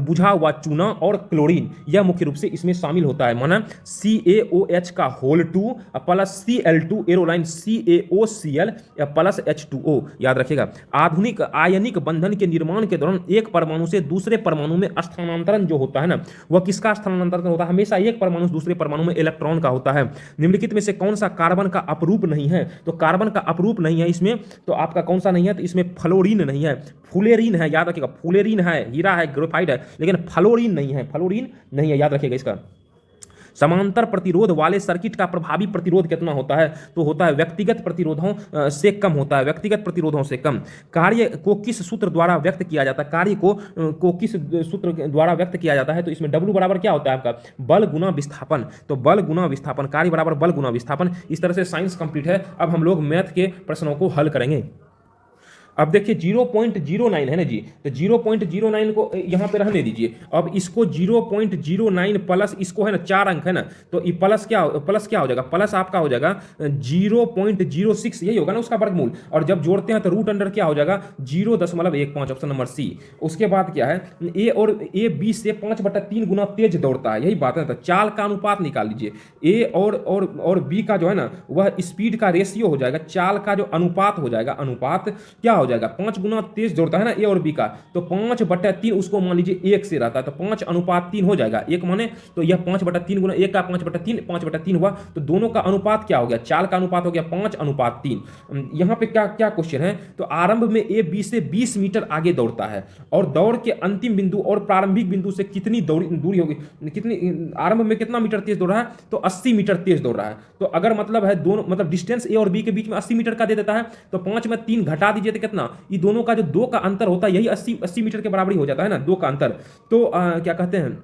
बुझा हुआ चूना और क्लोरीन, यह मुख्य रूप से इसमें शामिल होता है। माना CaOH का होल 2 प्लस Cl2 एरोलाइन CaOCl प्लस H2O, याद रखिएगा। आधुनिक आयनिक बंधन के निर्माण के दौरान एक परमाणु से दूसरे परमाणु में स्थानांतरण जो होता है ना, वह किसका स्थानांतरण होता है? हमेशा एक परमाणु से दूसरे परमाणु में इलेक्ट्रॉन का होता है। निम्नलिखित में से कौन सा कार्बन का अपरूप नहीं है? तो कार्बन का अपरूप नहीं है इसमें, तो आपका कौन सा नहीं है? तो इसमें फ्लोरीन नहीं है, फुलेरीन है, याद रखिएगा। फुलेरीन है, हीरा है, ग्रेफाइट है, लेकिन फ्लोरीन नहीं है, फ्लोरीन नहीं है, याद रखिएगा इसका। समांतर प्रतिरोध वाले सर्किट का प्रभावी प्रतिरोध कितना होता है? तो होता है व्यक्तिगत प्रतिरोधों से कम होता है, व्यक्तिगत प्रतिरोधों से कम। कार्य को किस सूत्र द्वारा व्यक्त किया जाता है? कार्य को किस सूत्र द्वारा व्यक्त किया जाता है? तो इसमें W बराबर क्या होता है आपका? बल गुना विस्थापन। तो बल गुना विस्थापन, कार्य बराबर बल गुना विस्थापन। इस तरह से साइंस कंप्लीट है। अब हम लोग मैथ के प्रश्नों को हल करेंगे। अब देखिए 0.09 है ना जी, तो 0.09 को यहाँ पे रहने दीजिए। अब इसको 0.09 प्लस इसको है ना 4 अंक है ना, तो ये प्लस क्या हो जाएगा? प्लस आपका हो जाएगा 0.06, यही होगा ना उसका वर्गमूल। और जब जोड़ते हैं तो रूट अंडर क्या हो जाएगा? 0.15, ऑप्शन नंबर सी। उसके बाद क्या है? ए बी से 5/3 गुना तेज दौड़ता है, यही बात है। तो चाल का अनुपात निकाल लीजिए। ए और बी का जो है ना, वह स्पीड का रेशियो हो जाएगा, चाल का जो अनुपात हो जाएगा, अनुपात क्या हो जाएगा? 5 गुना तेज दौड़ता है ना ए और बी का, तो 5/3 उसको मान लीजिए 1 से रहता है, तो 5:3 हो जाएगा। 1 माने तो यह 5/3 गुना 1 का 5/3 हुआ, तो दोनों का अनुपात क्या हो गया? चाल का अनुपात हो गया 5:3। यहां पे क्या क्या क्वेश्चन है? तो आरंभ में ए बी से 20 मीटर आगे दौड़ता है, और दौड़ के अंतिम बिंदु और प्रारंभिक बिंदु से कितनी दूरी होगी? कितनी आरंभ में कितना मीटर तेज दौड़ रहा है? तो 80 मीटर तेज दौड़ रहा है। तो अगर मतलब है दोनों, मतलब डिस्टेंस ए और बी के बीच में 80 मीटर का दे देता है, तो 5 में 3 घटा दीजिए तो कितना? ये दोनों का जो 2 का अंतर होता है, यही 80 मीटर के बराबर ही हो जाता है ना, 2 का अंतर। तो क्या कहते हैं,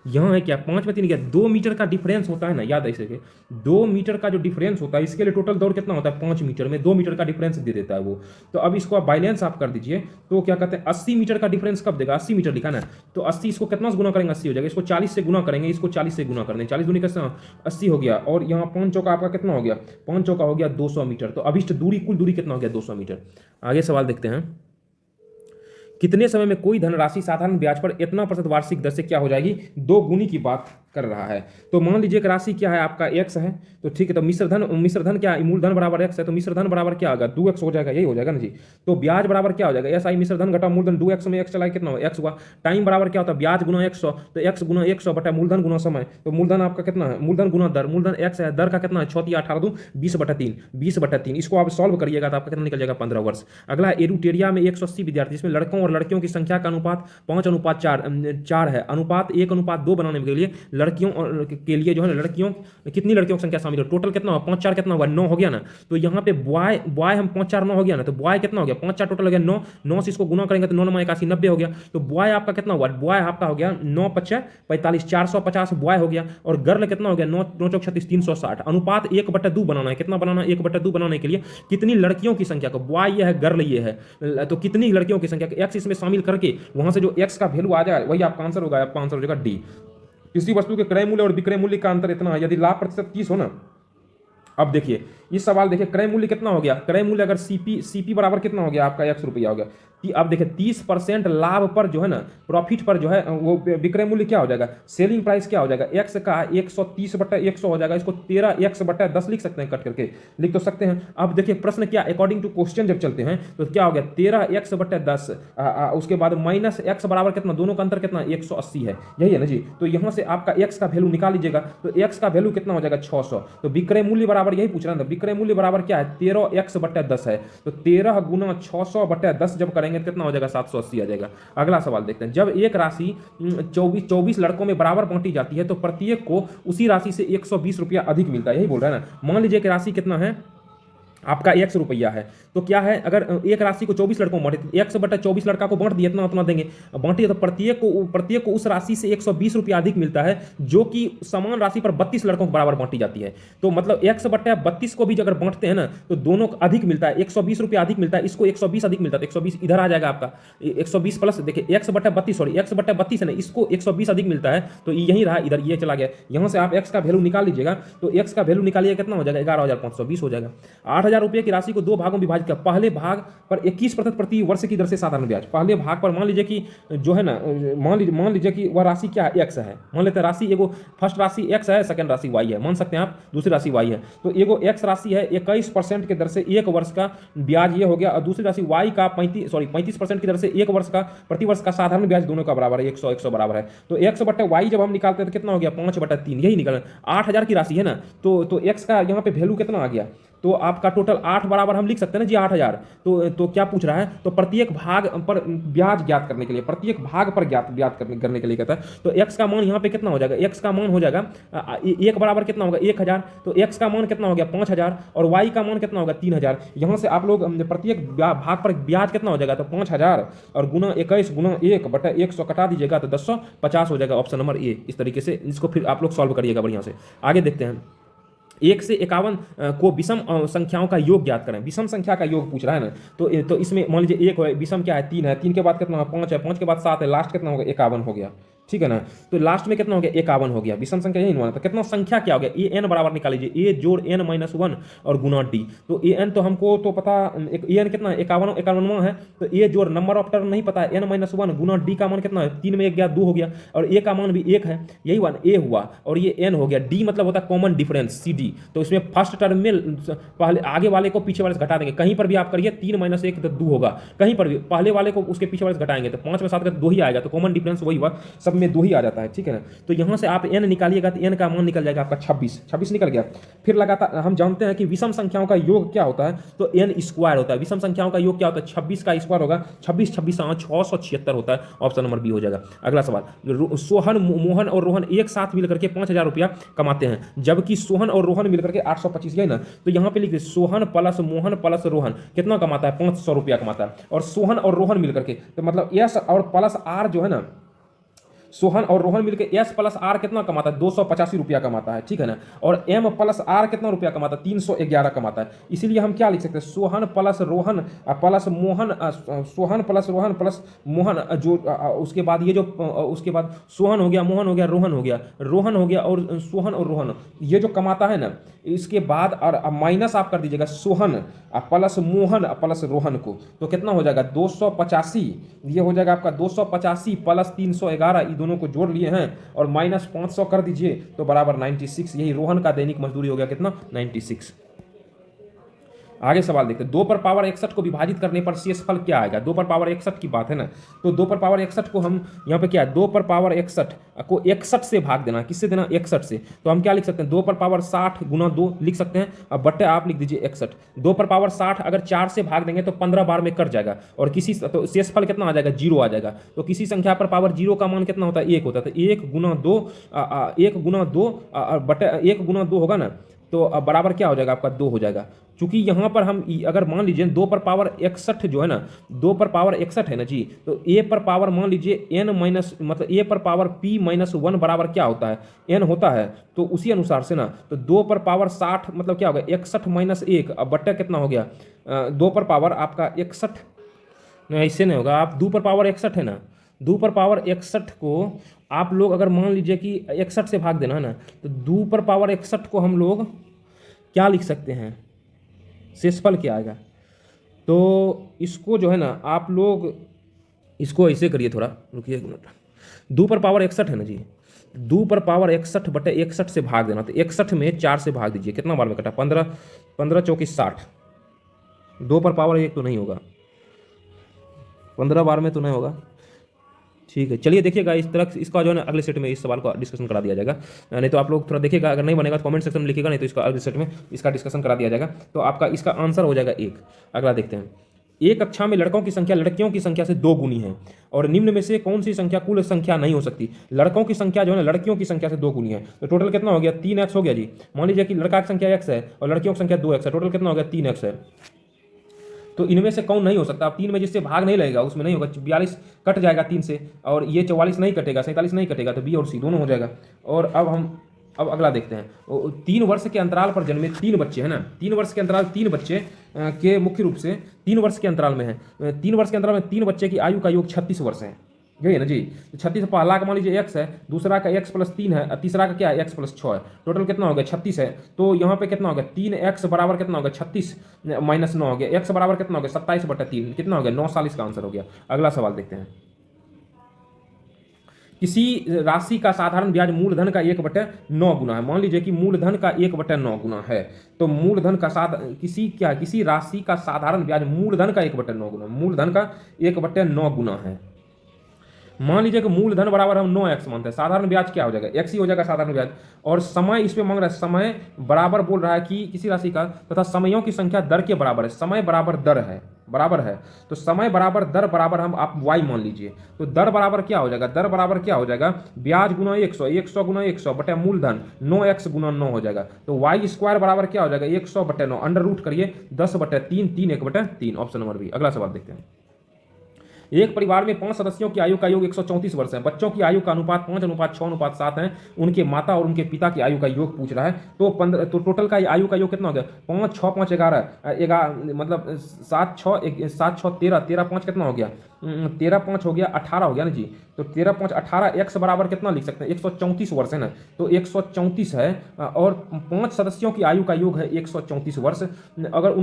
यहाँ है क्या 5 में 3 क्या 2 मीटर का डिफरेंस होता है ना, याद है इसे। 2 मीटर का जो डिफरेंस होता है, इसके लिए टोटल दौड़ कितना होता है? 5 मीटर में 2 मीटर का डिफरेंस दे देता है वो। तो अब इसको आप बैलेंस आप कर दीजिए, तो क्या कहते हैं 80 मीटर का डिफरेंस कब देगा? 80 मीटर लिखा ना, तो 80 इसको कितना से गुना करेंगे? 80 हो जाएगा। इसको 40 से गुना करेंगे, इसको 40 से गुना कर देंगे, 40 दूनी कितना? 80 हो गया। और यहाँ 5 चौका आपका कितना हो गया? 5 चौका हो गया 200 मीटर। तो अभिष्ट दूरी, कुल दूरी कितना हो गया? 200 मीटर। आगे सवाल देखते हैं। कितने समय में कोई धनराशि साधारण ब्याज पर इतना % वार्षिक दर से क्या हो जाएगी? 2 गुनी की बात कर रहा है। तो मान लीजिए कि राशि क्या है आपका x है, तो ठीक है, तो मिश्रधन क्या है, मूलधन बराबर x है, तो मिश्रधन बराबर क्या होगा 2x हो जाएगा, यही हो जाएगा ना जी। तो ब्याज बराबर क्या हो जाएगा, SI मिश्रधन घटा मूलधन 2x में x चला कितना हुआ x हुआ। टाइम बराबर क्या होता है ब्याज गुना 100, तो x गुना 100 बटा मूलधन गुना समय, तो मूलधन आपका कितना है, मूलधन गुना दर, मूलधन x है, दर का कितना है 6×18 दूं 20/3, 20/3। इसको आप सॉल्व करिएगा तो आपका कितना निकल जाएगा 15 वर्ष। अगला एरुटेरिया में 180 विद्यार्थी, इसमें लड़कों और लड़कियों की संख्या का अनुपात 5:4 है। अनुपात 1:2 बनाने के लिए लड़कियों के लिए जो है ना, लड़कियों कितनी लड़कियों की संख्या शामिल है, टोटल कितना हुआ 5×4 कितना हुआ 9 हो गया ना। तो यहाँ पे बॉय हम 5×4 9 हो गया ना, तो बॉय कितना हो गया 5×4 टोटल हो गया 9, 9 से इसको गुना करेंगे तो 9×9 = 81 90 हो गया। तो बॉय आपका कितना हुआ, बॉय आपका हो गया 9×5 45 450 बॉय हो गया, और गर्ल कितना हो गया 9×4 36 360। अनुपात 1/2 बनाना है, कितना बनाना है 1/2 बनाने के लिए कितनी लड़कियों की संख्या को, बॉय ये है गर्ल ये है, तो कितनी लड़कियों की संख्या एक्स इसमें शामिल करके वहां से जो एक्स का वैल्यू आ जाए वही आपका आंसर होगा, आपका आंसर हो जाएगा डी। किसी वस्तु के क्रय मूल्य और विक्रय मूल्य का अंतर इतना है, यदि लाभ प्रतिशत 30 हो ना। अब देखिए इस सवाल देखिए क्रय मूल्य कितना हो गया, क्रय मूल्य अगर सीपी बराबर कितना हो गया आपका ₹100 हो गया। अब देखिए 30% लाभ पर जो है ना, प्रॉफिट पर जो है वो विक्रय मूल्य क्या हो जाएगा, सेलिंग प्राइस क्या हो जाएगा, एक्स का 130/100 हो जाएगा। इसको 13x/10 लिख सकते हैं, कट करके लिख तो सकते हैं। अब देखिए प्रश्न क्या, अकॉर्डिंग टू क्वेश्चन जब चलते हैं तो क्या हो गया 13x/10, उसके बाद माइनस एक्स बराबर कितना, दोनों का अंतर कितना 180 है, यही है ना जी। तो यहां से आपका एक्स का वैल्यू निकाल लीजिएगा, तो एक्स का वैल्यू कितना हो जाएगा 600। तो विक्रय मूल्य बराबर यही पूछ रहा था, विक्रय मूल्य बराबर क्या है 13x/10 है, तो 13 गुना 600/10 जब करेंगे तो कितना हो जाएगा 780 आ जाएगा। अगला सवाल देखते हैं, जब एक राशि 24 लड़कों में बराबर बांटी जाती है तो प्रत्येक को उसी राशि से ₹120 अधिक मिलता है, यही बोल रहा है ना। मान लीजिए कि राशि कितना है आपका ₹100 है, तो क्या है अगर एक राशि को 24 लड़कों में बांटे, 100/24 लड़का को बांट दिए इतना उतना देंगे, बांटिए तो प्रत्येक को उस राशि से ₹120 अधिक मिलता है, जो कि समान राशि पर 32 लड़कों को बराबर बांटी जाती है। तो मतलब 100/32 को भी अगर बांटते हैं ना तो दोनों को अधिक मिलता है, ₹120 अधिक मिलता है, इसको 120 अधिक मिलता है, 120 इधर आ जाएगा आपका 120 प्लस, देखिए 1/32 है ना, इसको 120 अधिक मिलता है, तो यही रहा, इधर ये चला गया। यहां से आप एक्स का वैल्यू निकाल लीजिएगा, तो एक्स का वैल्यू निकालिएगा कितना हो जाएगा 11,520 हो जाएगा। 8,000 रुपये की राशि को 2 भागों में विभाजित किया, पहले भाग पर 21% प्रति वर्ष की दर से साधारण ब्याज। पहले भाग पर मान लीजिए कि जो है ना, मान लीजिए कि वह राशि क्या है एक्स है, मान लेते हैं राशि एगो फर्स्ट राशि एक्स है, सेकंड राशि वाई है, मान सकते हैं आप दूसरी राशि वाई है। तो एगो एक्स राशि है 21% की दर से 1 वर्ष का ब्याज ये हो गया, और दूसरी राशि वाई का 35% की दर से 1 वर्ष का प्रति वर्ष का साधारण ब्याज, दोनों का बराबर है 100 बराबर है। तो x/y जब हम निकालते हैं तो कितना हो गया 5/3, यही निकल 8,000 की राशि है ना, तो एक्स का यहाँ पे वैल्यू कितना आ गया, तो आपका टोटल 8 बराबर हम लिख सकते हैं ना जी 8,000। तो क्या पूछ रहा है, तो प्रत्येक भाग पर ब्याज ज्ञात करने के लिए, प्रत्येक भाग पर ज्ञात करने के लिए कहता है। तो x का मान यहाँ पे कितना हो जाएगा, x का मान हो जाएगा 1 बराबर कितना होगा 1,000, तो x का मान कितना हो गया 5,000, और y का मान कितना होगा 3,000। यहाँ से आप लोग प्रत्येक भाग पर ब्याज कितना हो जाएगा, तो 5,000 और गुना 21 गुना 1/100 कटा दीजिएगा तो 1050 हो जाएगा, ऑप्शन नंबर ए। इस तरीके से इसको फिर आप लोग सॉल्व करिएगा बढ़िया से। आगे देखते हैं, 1 से 51 को विषम संख्याओं का योग ज्ञात करें। विषम संख्या का योग पूछ रहा है ना, तो इसमें मान लीजिए 1 है, विषम क्या है 3 है, 3 के बाद कितना 5 है, 5 के बाद 7 है, लास्ट कितना होगा 51 हो गया, ठीक है ना। तो लास्ट में कितना हो गया 51 हो गया, विषम संख्या यही होना था। कितना संख्या क्या हो गया, ए एन बराबर निकाल लीजिए, a जोड़ n - 1 और गुना d। तो ए एन तो हमको तो पता, ए एन कितना 51वां है, तो a जोड़ नंबर ऑफ टर्म नहीं पता है, n - 1 गुना d का मान कितना है, 3 में 1 गया 2 हो गया, और a का मान भी 1 है, यही हुआ a हुआ, और ये n हो गया। d मतलब होता है कॉमन डिफरेंस CD, तो इसमें फर्स्ट टर्म में पहले आगे वाले को पीछे वाले से घटा देंगे, कहीं पर भी आप करिए 3 - 1 तो 2 होगा, कहीं पर भी पहले वाले को उसके पीछे वाले से घटाएंगे तो 5 में 7 का 2 ही आएगा, तो कॉमन डिफरेंस वही हुआ, सब में 2 ही आ जाता है, ठीक है ना। तो यहां से आप n निकालिएगा तो n का मान निकल जाएगा आपका 26 निकल गया। फिर लगातार हम जानते हैं कि विषम संख्याओं का योग क्या होता है, तो n स्क्वायर होता है। विषम संख्याओं का योग क्या होता है, 26 का स्क्वायर होगा, 26 676 होता है, ऑप्शन नंबर बी हो जाएगा। अगला सवाल, सोहन मोहन और रोहन एक साथ मिलकर के 5,000 रुपया कमाते हैं, जबकि सोहन और रोहन मिलकर के 825, है ना। तो यहां पे लिखिए सोहन प्लस मोहन प्लस रोहन कितना कमाता है, 500 रुपया कमाता है, और सोहन और रोहन मिलकर के, तो मतलब एस और प्लस आर जो है ना, सोहन और रोहन मिलकर एस प्लस आर कितना कमाता है, 285 रुपया कमाता है, ठीक है ना। और एम प्लस आर कितना रुपया कमाता है, 311 कमाता है। इसीलिए हम क्या लिख सकते हैं, Sohan plus Rohan plus Mohan, Sohan plus Rohan plus Mohan, जो उसके बाद ये जो उसके बाद सोहन हो गया, मोहन हो गया, रोहन हो गया, रोहन हो गया, और सोहन और रोहन ये जो कमाता है ना, इसके बाद और माइनस आप कर दीजिएगा सोहन प्लस मोहन प्लस रोहन को, तो कितना हो जाएगा 285, ये हो जाएगा आपका 285 प्लस 311, दोनों को जोड़ लिए हैं और -500 कर दीजिए तो बराबर 96। यही रोहन का दैनिक मजदूरी हो गया कितना, 96। आगे सवाल देखते हैं, 2 पर पावर 61 को विभाजित करने पर शेषफल क्या आएगा। 2 पर पावर 61 की बात है ना, तो 2 पर पावर 61 को हम यहाँ पे क्या है, 2 पर पावर 61 को 61 से भाग देना, किससे देना, 61 से। तो हम क्या लिख सकते हैं, 2 पर पावर 60 गुना 2 लिख सकते हैं। अब बट्टे आप लिख दीजिए 61। 2 पर पावर 60 अगर 4 से भाग देंगे तो 15 बार में कट जाएगा और किसी तो शेषफल कितना आ जाएगा, 0 आ जाएगा। तो किसी संख्या पर पावर 0 का मान कितना होता है, 1 होता है। तो 1 गुना 2 1 गुना 2 बटे 1 गुना 2 होगा ना, तो अब बराबर क्या हो जाएगा आपका, 2 हो जाएगा। चूंकि यहाँ पर हम अगर मान लीजिए 2 पर पावर 61 जो है ना, 2 पर पावर 61 है ना जी, तो a पर पावर मान लीजिए n माइनस मतलब a पर पावर p माइनस 1 बराबर क्या होता है, n होता है। तो उसी अनुसार से ना, तो 2 पर पावर 60 मतलब क्या होगा, 61 माइनस 1, अब बट्टा कितना हो गया, 2 पर पावर आपका 61, नहीं ऐसे नहीं होगा, आप 2 पर पावर 61 है ना, 2 पर पावर 61 को आप लोग अगर मान लीजिए कि 61 से भाग देना है ना, तो 2 पर पावर 61 को हम लोग क्या लिख सकते हैं, शेषफल क्या आएगा। तो इसको जो है ना आप लोग इसको ऐसे करिए, थोड़ा रुकिए एक मिनट। 2 पर पावर 61 है ना जी, 2 पर पावर 61 बटे 61 से भाग देना, तो 61 में 4 से भाग दीजिए, कितना बार में कटा, 15, 15 चौकी 60। 2 पर पावर 1 तो नहीं होगा, 15 बार में तो नहीं होगा। ठीक है, चलिए देखिएगा इस तरह इसका जो है ना अगले सेट में इस सवाल का डिस्कशन करा दिया जाएगा। नहीं तो आप लोग थोड़ा देखिएगा, अगर नहीं बनेगा तो कमेंट सेक्शन में लिखिएगा, नहीं तो इसका अगले सेट में इसका डिस्कशन करा दिया जाएगा। तो आपका इसका आंसर हो जाएगा 1। अगला देखते हैं, एक कक्षा में लड़कों की संख्या लड़कियों की संख्या से 2 गुनी है और निम्न में से कौन सी संख्या कुल संख्या नहीं हो सकती। लड़कों की संख्या जो है ना लड़कियों की संख्या से 2 गुनी है, तो टोटल कितना हो गया, 3x हो गया जी। मान लीजिए कि लड़का की संख्या x है और लड़कियों की संख्या 2x है, टोटल कितना हो गया, 3x है। तो इनमें से कौन नहीं हो सकता, अब 3 में जिससे भाग नहीं लगेगा उसमें नहीं होगा, 42 कट जाएगा 3 से, और ये 44 नहीं कटेगा, 47 नहीं कटेगा, तो बी और सी दोनों हो जाएगा। और अब अगला देखते हैं, 3 वर्ष के अंतराल पर जन्मे 3 बच्चे है ना, 3 वर्ष के अंतराल 3 बच्चे के मुख्य रूप से 3 वर्ष के अंतराल में है, 3 वर्ष के अंतराल में 3 बच्चे की आयु का योग 36 वर्ष है, यही है ना जी। तो 36 पहला का मान लीजिए x है, दूसरा का x प्लस 3 है, तीसरा का क्या है, x प्लस 6 है, टोटल कितना हो गया, 36 है। तो यहाँ पे कितना हो गया, 3x बराबर कितना हो गया, 36 माइनस 9 हो गया, x बराबर कितना हो गया, 27 बटा 3, कितना हो गया, 9 साल इसका आंसर हो गया। अगला सवाल देखते हैं, किसी राशि का साधारण ब्याज मूलधन का 1/9 गुना है। मान लीजिए कि मूलधन का 1/9 गुना है, तो मूलधन का किसी राशि का साधारण ब्याज मूलधन का 1/9 गुना, मूलधन का 1/9 गुना है। मान लीजिए कि मूलधन बराबर हम 9x मानते हैं, साधारण ब्याज क्या हो जाएगा, x ही हो जाएगा साधारण ब्याज। और समय इसमें मांग रहा है, समय बराबर बोल रहा है कि किसी राशि का तथा समयों की संख्या दर के बराबर है, समय बराबर दर है, बराबर है। तो समय बराबर दर बराबर हम आप y मान लीजिए, तो दर बराबर क्या हो जाएगा, दर बराबर क्या हो जाएगा, ब्याज गुना 100, 100 गुना 100 बटे मूलधन 9x गुना 9 हो जाएगा। तो y स्क्वायर बराबर क्या हो जाएगा, 100 बटे 9, अंडर रूट करिए 10 बटे 3, 3 1 बटे 3, ऑप्शन नंबर बी। अगला सवाल देखते हैं, एक परिवार में 5 सदस्यों की आयु का योग 134 वर्ष है। बच्चों की आयु का अनुपात 5:6:7 है। उनके माता और उनके पिता की आयु का योग पूछ रहा है। तो टोटल का आयु का योग कितना हो गया, 5 6 5 11 मतलब 7 6 13, 13 5 कितना हो गया, 13 5 हो गया 18 हो गया ना जी। तो 13 5 18, x बराबर कितना लिख सकते हैं, 134 वर्ष है ना, तो 134 है और 5 सदस्यों की आयु का योग है 134 वर्ष। अगर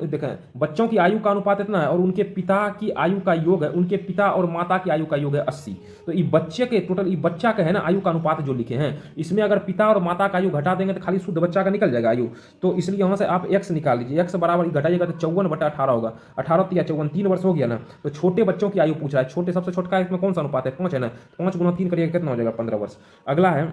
देखें बच्चों की आयु का अनुपात इतना है और उनके पिता की आयु का योग है, उनके पिता और माता की आयु का योग है 80। तो ये बच्चे के टोटल, ये बच्चा का है ना आयु का अनुपात जो लिखे हैं, इसमें अगर पिता और माता का आयु घटा देंगे तो खाली शुद्ध बच्चा का निकल जाएगा आयु। तो इसलिए यहाँ से आप x निकाल लीजिए, x बराबर घटाइएगा तो 54/18 होगा, 18 या 54, 3 वर्ष हो गया ना। तो छोटे बच्चों की आयु पूछ रहा है, छोटे सबसे छोटा इसमें कौन सा अनुपात है, 5 है ना, 5 गुना 3 करिएगा कितना हो जाएगा, 15 वर्ष। अगला है,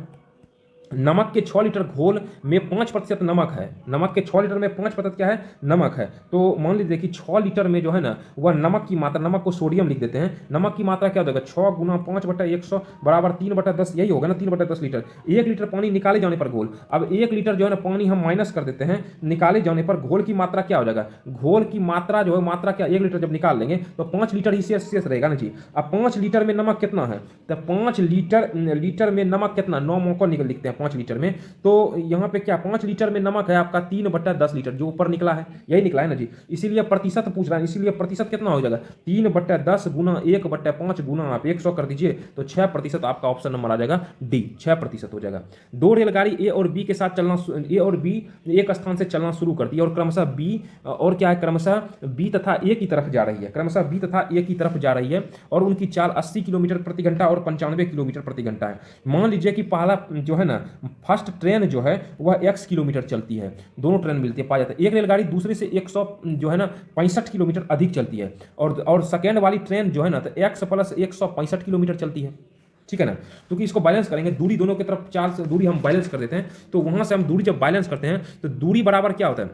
नमक के 6 लीटर घोल में 5% नमक है। नमक के 6 लीटर में 5% क्या है, नमक है। तो मान लीजिए कि 6 लीटर में जो है ना वह नमक की मात्रा, नमक को सोडियम लिख देते हैं, नमक की मात्रा क्या हो जाएगा, 6 गुना 5/100 बराबर 3/10, यही होगा ना, 3/10 लीटर। 1 लीटर पानी निकाले जाने पर घोल, अब 1 लीटर जो है ना पानी हम माइनस कर देते हैं, निकाले जाने पर घोल की मात्रा क्या हो जाएगा, घोल की मात्रा जो है, मात्रा क्या, 1 लीटर जब निकाल लेंगे तो 5 लीटर ही शेष रहेगा ना जी। अब 5 लीटर में नमक कितना है, तो 5 लीटर में नमक कितना, 9 मौका निकल लिखते हैं, 5 लीटर में, तो यहाँ पे क्या 5 लीटर में नमक है आपका 3/10 लीटर, जो ऊपर निकला है यही निकला है ना जी, इसीलिए प्रतिशत पूछ रहा है, इसीलिए प्रतिशत कितना हो जाएगा 3/10 गुना 1/5 गुना आप 100 कर दीजिए, तो 6% आपका ऑप्शन नंबर आ जाएगा डी, 6% हो जाएगा। दो रेलगाड़ी ए और बी के साथ चलना, ए और बी एक स्थान से चलना शुरू करती है और क्रमशः बी और क्या है, क्रमशः बी तथा ए की तरफ जा रही है, क्रमशः बी तथा ए की तरफ जा रही है और उनकी चाल 80 किलोमीटर प्रति घंटा और 95 किलोमीटर प्रति घंटा है। मान लीजिए कि पहला जो है ना फर्स्ट ट्रेन जो है वह x किलोमीटर चलती है, दोनों ट्रेन मिलती है, पाया जाता है। एक रेलगाड़ी दूसरे से 100 जो है ना 65 किलोमीटर अधिक चलती है और सेकेंड वाली ट्रेन जो है ना तो x + 165 किलोमीटर चलती है, ठीक है ना। क्योंकि इसको बैलेंस करेंगे, दूरी दोनों की तरफ चाल से दूरी हम बैलेंस कर देते हैं, तो वहां से हम दूरी जब बैलेंस करते हैं तो दूरी बराबर क्या होता है,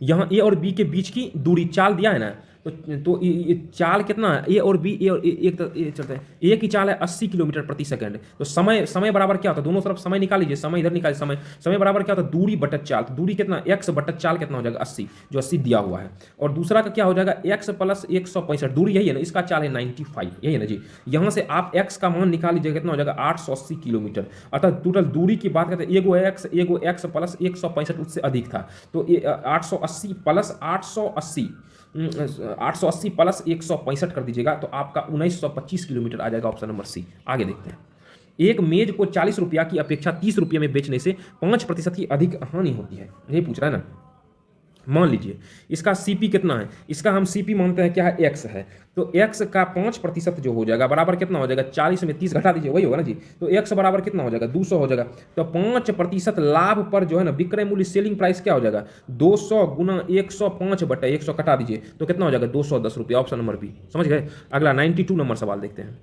यहाँ ए और बी के बीच की दूरी चाल दिया है ना, तो ये चाल कितना है, ए और बी, ए और एक चलते हैं, ए की चाल है 80 किलोमीटर प्रति सेकंड, तो समय बराबर क्या होता है, दोनों तरफ समय निकाल लीजिए, समय इधर निकालिए, समय बराबर क्या होता है दूरी बटा चाल, तो दूरी कितना x बटा चाल कितना हो जाएगा 80, जो 80 दिया हुआ है, और दूसरा का क्या हो जाएगा x + 165, दूरी यही है ना, इसका चाल है 95, यही है ना जी। यहाँ से आप x का मान निकाल लीजिए, कितना हो जाएगा 880 किलोमीटर, अर्थात टोटल दूरी की बात करते हैं, एगो x + 165 उससे अधिक था, तो 880 + 880 + 165 कर दीजिएगा, तो आपका 1925 किलोमीटर आ जाएगा, ऑप्शन नंबर सी। आगे देखते हैं। एक मेज को 40 रुपया की अपेक्षा 30 रुपये में बेचने से 5% की अधिक हानि होती है, ये पूछ रहा है ना। मान लीजिए इसका सीपी कितना है, इसका हम सीपी मानते हैं क्या है x है, तो x का 5% जो हो जाएगा बराबर कितना हो जाएगा 40 में 30 घटा दीजिए, वही होगा ना जी, तो x बराबर कितना हो जाएगा 200 हो जाएगा, तो 5% लाभ पर जो है ना विक्रय मूल्य सेलिंग प्राइस क्या हो जाएगा 200 गुना 105/100 कटा दीजिए, तो कितना हो जाएगा 210 रुपये, ऑप्शन नंबर बी। समझ गए। अगला 92 नंबर सवाल देखते हैं।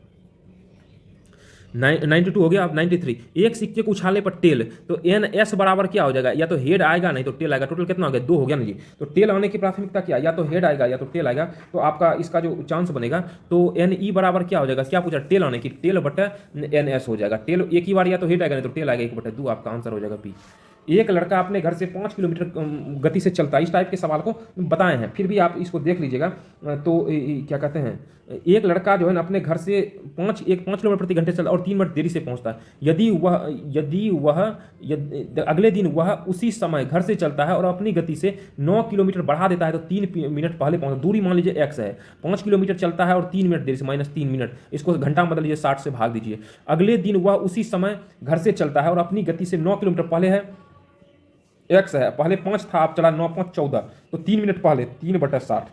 92 हो गया। अब 93, एक सिक्के को उछालने पर टेल, तो एन एस बराबर क्या हो जाएगा, या तो हेड आएगा नहीं तो टेल आएगा, टोटल कितना हो गया 2 हो गया ना जी, तो टेल आने की प्राथमिकता क्या, या तो हेड आएगा या तो टेल आएगा, तो आपका इसका जो चांस बनेगा तो एन ई बराबर क्या हो जाएगा, क्या पूछा टेल आने की, टेल बटा एन एस हो जाएगा, टेल एक ही बार या तो हेड आएगा नहीं तो टेल आएगा 1/2, आपका आंसर हो जाएगा बी। एक लड़का अपने घर से 5 किलोमीटर गति से चलता है, इस टाइप के सवाल को बताए हैं, फिर भी आप इसको देख लीजिएगा। तो क्या कहते हैं, एक लड़का जो है ना अपने घर से 5 किलोमीटर प्रति घंटे चलता है और 3 मिनट देरी से पहुंचता है, यदि वह अगले दिन वह उसी समय घर से चलता है और अपनी गति से 9 किलोमीटर बढ़ा देता है तो 3 मिनट पहले पहुंचता, दूरी मान लीजिए x है, 5 किलोमीटर चलता है और 3 मिनट देरी से -3 मिनट, इसको घंटा बदल लीजिए 60 से भाग दीजिए, अगले दिन वह उसी समय घर से चलता है और अपनी गति से 9 किलोमीटर पहले है x है, पहले 5 था, आप चला 9 × 5 = 14, तो 3 मिनट पहले 3/60,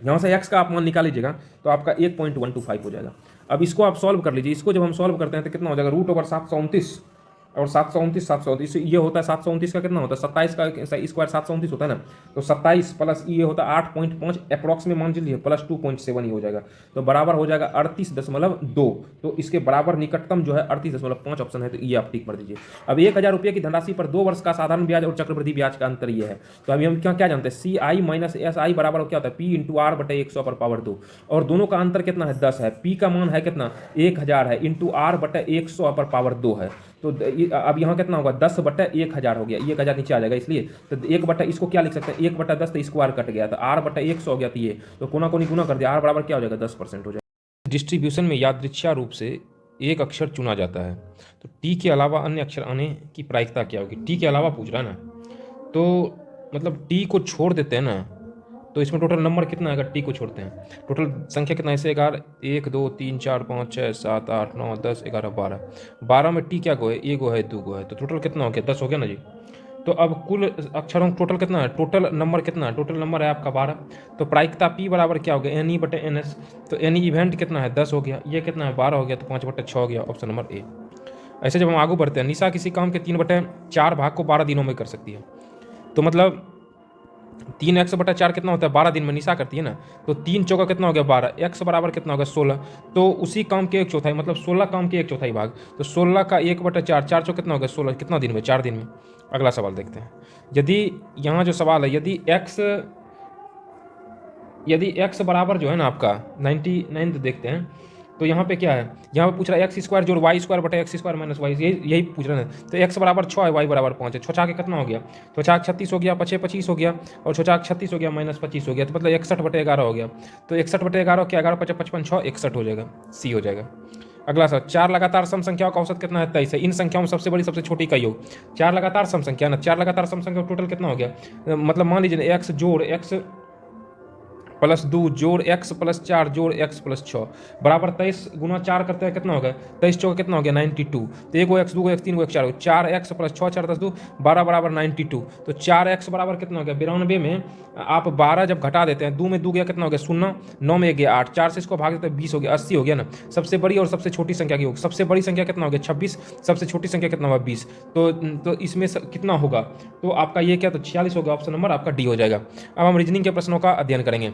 यहाँ से x का आप मान निकाल लीजिएगा तो आपका 1.125 हो जाएगा। अब इसको आप सॉल्व कर लीजिए, इसको जब हम सॉल्व करते हैं तो कितना हो जाएगा √729 और 729 ये होता है 729 का कितना होता है 27 का स्क्वायर 729 होता है ना, तो 27 प्लस ये होता है 8.5 अप्रॉक्स में मान लीजिए प्लस 2.7 ही हो जाएगा, तो बराबर हो जाएगा 38.2, तो इसके बराबर निकटतम जो है 38.5 ऑप्शन है, तो ये आप टिक कर दीजिए। अब 1000 रुपये की धनराशि पर 2 वर्ष का साधारण ब्याज और चक्रवृद्धि ब्याज का अंतर ये है, तो अभी हम क्या जानते हैं CI - SI बराबर क्या होता है P × R/100/2, और दोनों का अंतर कितना है 10 है, P का मान है कितना 1000 है इंटू R/100/2 है, तो अब यहाँ कितना होगा 10/1000 हो गया, 1000 नीचे आ जाएगा, इसलिए तो 1 इसको क्या लिख सकते हैं 1/10 तो स्क्वायर कट गया, तो R/100 हो गया, तो ये तो कोना कोनी गुना कर दिया, R बराबर क्या हो जाएगा 10% हो जाएगा। डिस्ट्रीब्यूशन में यादृच्छा रूप से एक अक्षर चुना जाता है, तो टी के अलावा अन्य अक्षर आने की प्रायिकता क्या होगी, टी के अलावा पूछ रहा है ना, तो मतलब टी को छोड़ देते हैं ना, तो इसमें टोटल नंबर कितना आएगा टी को छोड़ते हैं, टोटल संख्या कितना ऐसे 11 1 2 3 4 5 6 7 8 9 10 11 12 में टी क्या गो है, ए गो है 2 गो है, तो टोटल कितना हो गया 10 हो गया ना जी। तो अब कुल अक्षरों टोटल कितना है, टोटल नंबर कितना है, टोटल नंबर है आपका 12, तो प्रायिकता पी बराबर क्या हो गया NE/NS, तो NE इवेंट कितना है 10 हो गया, ये कितना है 12 हो गया, तो 5/6 हो गया, ऑप्शन नंबर ए। ऐसे जब हम आगे बढ़ते हैं, निशा किसी काम के 3/4 भाग को 12 दिनों में कर सकती है, तो मतलब 3x/4 कितना होता है 12 दिन में निशा करती है ना, तो 3 चौका कितना हो गया 12, x बराबर कितना होगा 16, तो उसी काम के 1/4 मतलब 16 काम के 1/4 भाग, तो 16 का 1/4 4 चौका कितना होगा 16, कितना दिन में 4 दिन में। अगला सवाल देखते हैं, यदि यहाँ जो सवाल है यदि x बराबर जो है ना आपका 99 देखते हैं, तो यहाँ पे क्या है, यहाँ पे पूछ रहा है x² जोड़ y² - y, यही पूछ रहा है, तो x बराबर 6 है, y बराबर 5 है, 6 के कितना हो गया, तो 6 36 हो गया, 5 25 हो गया, और 6 36 हो गया -25 हो गया, तो मतलब 61/11 हो गया, तो 61/11 क्या 11 5 55 6 61 हो जाएगा, सी हो जाएगा। अगला सवाल, 4 लगातार सम संख्याओं का औसत कितना है? 23 है। इन संख्याओं में सबसे बड़ी सबसे छोटी का योग। 4 लगातार सम संख्या ना, 4 लगातार सम संख्या टोटल कितना हो गया? मतलब मान लीजिए एक्स जोड़ एक्स प्लस 2 जोड़ एक्स प्लस 4 जोड़ एक्स प्लस 6 बराबर 23 गुना 4 करते हैं कितना हो गया? 23 चौका कितना हो गया? 92। तो एक गो एक्स, दो गो एक्स, तीन गो एक्स, 4 4 एक्स प्लस 6 4 10 2 12 बराबर 92। तो 4 एक्स बराबर कितना हो गया? 92 में आप 12 जब घटा देते हैं, 2 में 2 गया कितना हो गया? 0, 9 में 1 गया 8, 4 से इसको भाग देते हैं 20 हो गया, 80 हो गया ना। सबसे बड़ी और सबसे छोटी संख्या की योग। सबसे बड़ी संख्या कितना हो गया? 26। सबसे छोटी संख्या कितना हुआ? 20। तो इसमें कितना होगा? तो आपका ये क्या? तो 46 हो गया। ऑप्शन नंबर आपका डी हो जाएगा। अब हम रीजनिंग के प्रश्नों का अध्ययन करेंगे।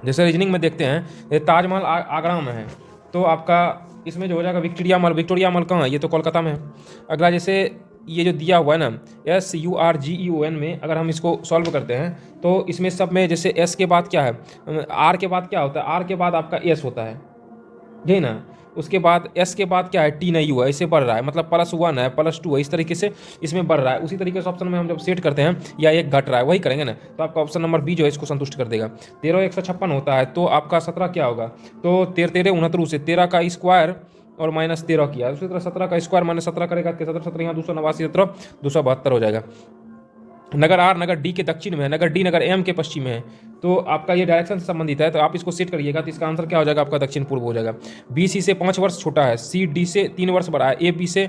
जैसे रीजनिंग में देखते हैं, ये ताजमहल आगरा में है, तो आपका इसमें जो हो जाएगा विक्टोरिया महल। विक्टोरिया महल कहाँ है? ये तो कोलकाता में है। अगला जैसे ये जो दिया हुआ है ना SURGEON में, अगर हम इसको सॉल्व करते हैं तो इसमें सब में जैसे S के बाद क्या है? R के बाद क्या होता है? R के बाद आपका S होता है, यही ना। उसके बाद S के बाद क्या है? T नहीं हुआ, इसे बढ़ रहा है, मतलब +1 है +2 है, इस तरीके से इसमें बढ़ रहा है। उसी तरीके से ऑप्शन में हम जब सेट करते हैं या एक घट रहा है, वही करेंगे ना, तो आपका ऑप्शन नंबर बी जो है इसको संतुष्ट कर देगा। 13 156 होता है, तो आपका 17 क्या होगा? तो 13 13 69 से 13 का स्क्वायर और -13 किया, उसी तरह 17 का स्क्वायर -17 करेगा, 17 17 यहाँ 289, 17 272 हो जाएगा। नगर आर नगर डी के दक्षिण में है, नगर डी नगर एम के पश्चिम में है, तो आपका ये डायरेक्शन से संबंधित है, तो आप इसको सेट करिएगा, तो इसका आंसर क्या हो जाएगा? आपका दक्षिण पूर्व हो जाएगा। बी सी से 5 वर्ष छोटा है, सी डी से 3 वर्ष बड़ा है, ए बी से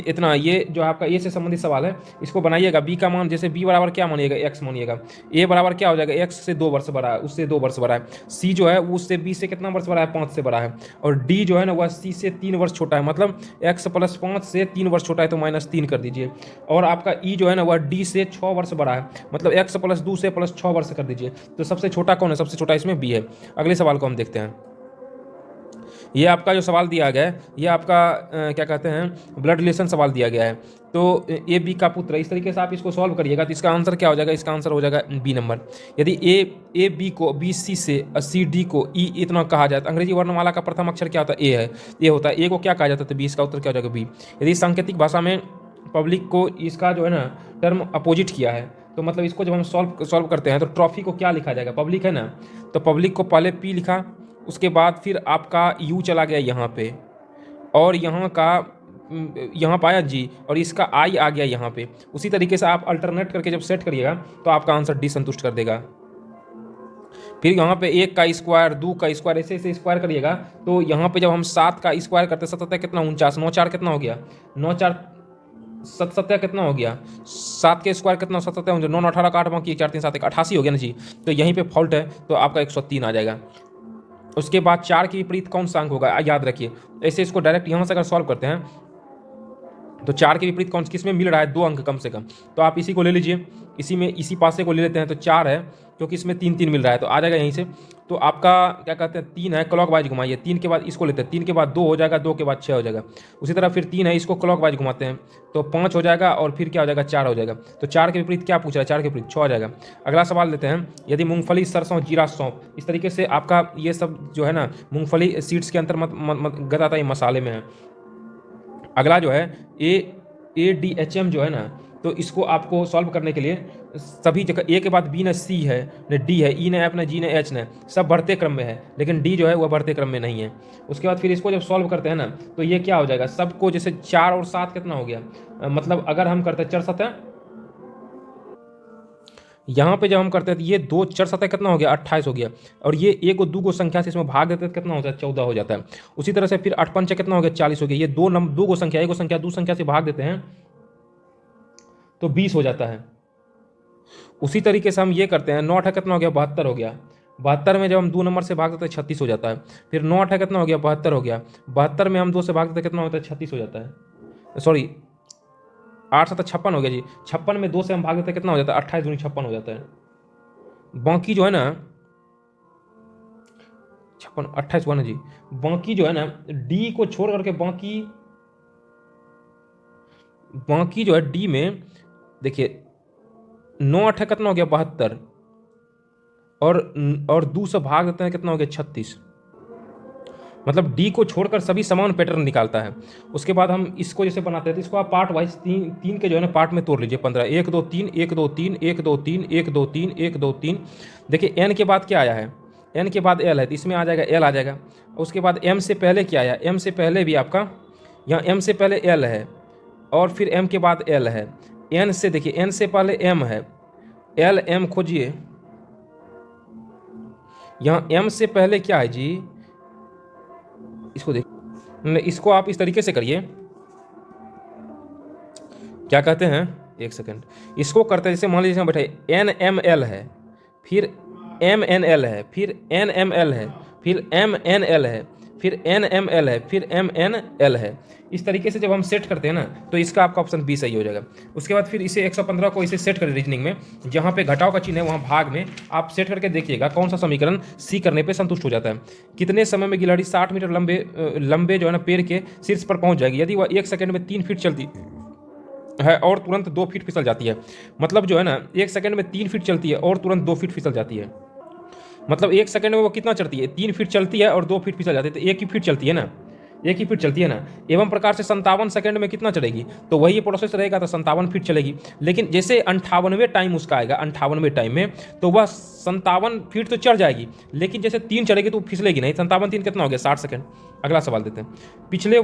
इतना। ये जो आपका ए से संबंधित सवाल है, इसको बनाइएगा। बी का मान जैसे बी बराबर क्या मानिएगा? एक्स मानिएगा। ए बराबर क्या हो जाएगा? एक्स से 2 वर्ष बड़ा है, उससे 2 वर्ष बड़ा है। सी जो है वो उससे बी से कितना वर्ष बड़ा है? 5 से बड़ा है। और डी जो है ना वह सी से 3 वर्ष छोटा है, मतलब एक्स प्लस 5 से 3 वर्ष छोटा है, तो -3 कर दीजिए। और आपका ई जो है ना वह डी से 6 वर्ष बड़ा है, मतलब एक्स प्लस 2 से प्लस 6 वर्ष कर दीजिए। तो सबसे छोटा कौन है? सबसे छोटा इसमें बी है। अगले सवाल को हम देखते हैं। ये आपका जो सवाल दिया गया है, ये आपका क्या कहते हैं, ब्लड रिलेशन सवाल दिया गया है। तो ए बी का पुत्र, इस तरीके से आप इसको सॉल्व करिएगा, तो इसका आंसर क्या हो जाएगा? इसका आंसर हो जाएगा बी नंबर। यदि ए बी को बी सी से सी डी को ई इतना कहा जाए, तो अंग्रेजी वर्णमाला का प्रथम अक्षर क्या होता है? ए है, ए होता है। ए को क्या कहा जाता है? तो बी। इसका उत्तर क्या हो जाएगा? बी। यदि सांकेतिक भाषा में पब्लिक को इसका जो है ना टर्म अपोजिट किया है, तो मतलब इसको जब हम सॉल्व करते हैं तो ट्रॉफी को क्या लिखा जाएगा? पब्लिक है ना, तो पब्लिक को पहले पी लिखा, उसके बाद फिर आपका यू चला गया यहाँ पे, और यहाँ का यहाँ पाया जी, और इसका आई आ गया यहाँ पे। उसी तरीके से आप अल्टरनेट करके जब सेट करिएगा तो आपका आंसर डी संतुष्ट कर देगा। फिर यहाँ पे 1 का स्क्वायर, 2 का स्क्वायर, ऐसे ऐसे स्क्वायर करिएगा, तो यहाँ पे जब हम 7 का स्क्वायर करते 7 कितना 49, 9 4 कितना हो गया? 9 4 7 कितना हो गया? 7 के स्क्वायर कितना? 7 9 9 18 का 8 बाकी 4 3 7 1 88 हो गया ना जी। तो यहीं पे फॉल्ट है, तो आपका 103 आ जाएगा। उसके बाद 4 के विपरीत कौन सा अंक होगा? याद रखिए, ऐसे इसको डायरेक्ट यहाँ से अगर सॉल्व करते हैं तो 4 के विपरीत कौन किस में मिल रहा है? 2 अंक कम से कम, तो आप इसी को ले लीजिए, इसी में इसी पासे को ले लेते हैं, तो 4 है, क्योंकि इसमें 3 3 मिल रहा है, तो आ जाएगा यहीं से। तो आपका क्या कहते हैं, 3 है, क्लॉक वाइज घुमाइए, 3 के बाद इसको लेते हैं, 3 के बाद 2 हो जाएगा, 2 के बाद 6 हो जाएगा। उसी तरह फिर 3 है, इसको क्लॉक वाइज घुमाते हैं, तो 5 हो जाएगा, और फिर क्या हो जाएगा? 4 हो जाएगा। तो 4 के विपरीत क्या पूछ रहा है? 4 के विपरीत 6 हो जाएगा। अगला सवाल लेते हैं। यदि मूंगफली, सरसों, जीरा, सौंफ, इस तरीके से आपका ये सब जो है ना मूंगफली सीड्स के अंतर गत आता है, मसाले में है। अगला जो है ADHM जो है ना, तो इसको आपको सॉल्व करने के लिए सभी जगह ए के बाद बी न सी है, न डी है, ई न एफ न जी न एच न, सब बढ़ते क्रम में है, लेकिन डी जो है वह बढ़ते क्रम में नहीं है। उसके बाद फिर इसको जब सॉल्व करते हैं ना, तो ये क्या हो जाएगा? सबको जैसे 4 और 7 कितना हो गया? मतलब अगर हम करते हैं 4 7, यहाँ पे जब हम करते हैं तो ये 2 4 7 कितना हो गया? 28 हो गया। और ये 1 और 2 को संख्या से इसमें भाग देते हैं, कितना होता है? 14 हो जाता है। उसी तरह से फिर 8 5 कितना हो गया? 40 हो गया। ये 2 को संख्या, 1 को संख्या 2 संख्या से भाग देते हैं तो 20 हो जाता है। उसी तरीके से हम ये करते हैं, 9 8 कितना हो गया? 72 हो गया। 72 में जब हम 2 नंबर से भाग देते हैं 36 हो जाता है। फिर 9 8 कितना हो गया? 72 हो गया। 72 में हम 2 से भाग देते हैं, कितना होता है? 36 हो जाता है। सॉरी, 8 7 56 हो गया जी। 56 में 2 से हम भाग देते हैं, कितना हो जाता है? 28 दूनी 56 हो जाता है। बाकी जो है ना 56 28 हुआ ना जी। बाकी जो है ना डी को छोड़ करके बाकी जो है डी में देखिए 9 8 कितना हो गया? 72, और 2 से भाग देते हैं, कितना हो गया? 36। मतलब डी को छोड़कर सभी समान पैटर्न निकालता है। उसके बाद हम इसको जैसे बनाते हैं, तो इसको आप पार्ट वाइज तीन के जो है ना पार्ट में तोड़ लीजिए। 15 1 2 3 1 2 3 1 2 3 1 2 3 1 2 3। देखिए एन के बाद क्या आया है? एन के बाद एल है तो इसमें आ जाएगा एल आ जाएगा। उसके बाद एम से पहले क्या आया, एम से पहले भी आपका यहाँ एम से पहले एल है और फिर एम के बाद एल है। एन से देखिए, एन से पहले एम है, एल एम खोजिए। यहाँ एम से पहले क्या है जी, इसको देख, इसको आप इस तरीके से करिए, क्या कहते हैं, एक सेकंड, इसको करते हैं जैसे मान लीजिए बैठे एन एम एल है, फिर एम एन एल है, फिर एन एम एल है, फिर एम एन एल है, फिर एन एम एल है, फिर एम एन एल है। इस तरीके से जब हम सेट करते हैं ना तो इसका आपका ऑप्शन बी सही हो जाएगा। उसके बाद फिर इसे 115 को इसे सेट करें रीजनिंग में, जहाँ पे घटाव का चिन्ह है वहाँ भाग में आप सेट करके देखिएगा कौन सा समीकरण सी करने पे संतुष्ट हो जाता है। कितने समय में गिलहरी 60 मीटर लंबे जो है ना पेड़ के शीर्ष पर पहुँच जाएगी यदि वह 1 सेकंड में 3 फीट चलती है और तुरंत 2 फीट फिसल जाती है। मतलब जो है ना 1 सेकंड में 3 फीट चलती है और तुरंत 2 फीट फिसल जाती है। मतलब 1 सेकंड में वो कितना चलती है, 3 फीट चलती है और 2 फीट फिसल जाती है, तो 1 ही फीट चलती है ना, 1 ही फीट चलती है ना। एवं प्रकार से 57 सेकंड में कितना चलेगी, तो वही प्रोसेस रहेगा तो 57 फीट चलेगी। लेकिन जैसे 58वें टाइम उसका आएगा, 58वें टाइम में तो वह 57 फीट तो चढ़ जाएगी, लेकिन जैसे 3 चढ़ेगी तो फिसलेगी नहीं। 57 3 कितना हो गया, 60 सेकंड। अगला सवाल देते हैं। पिछले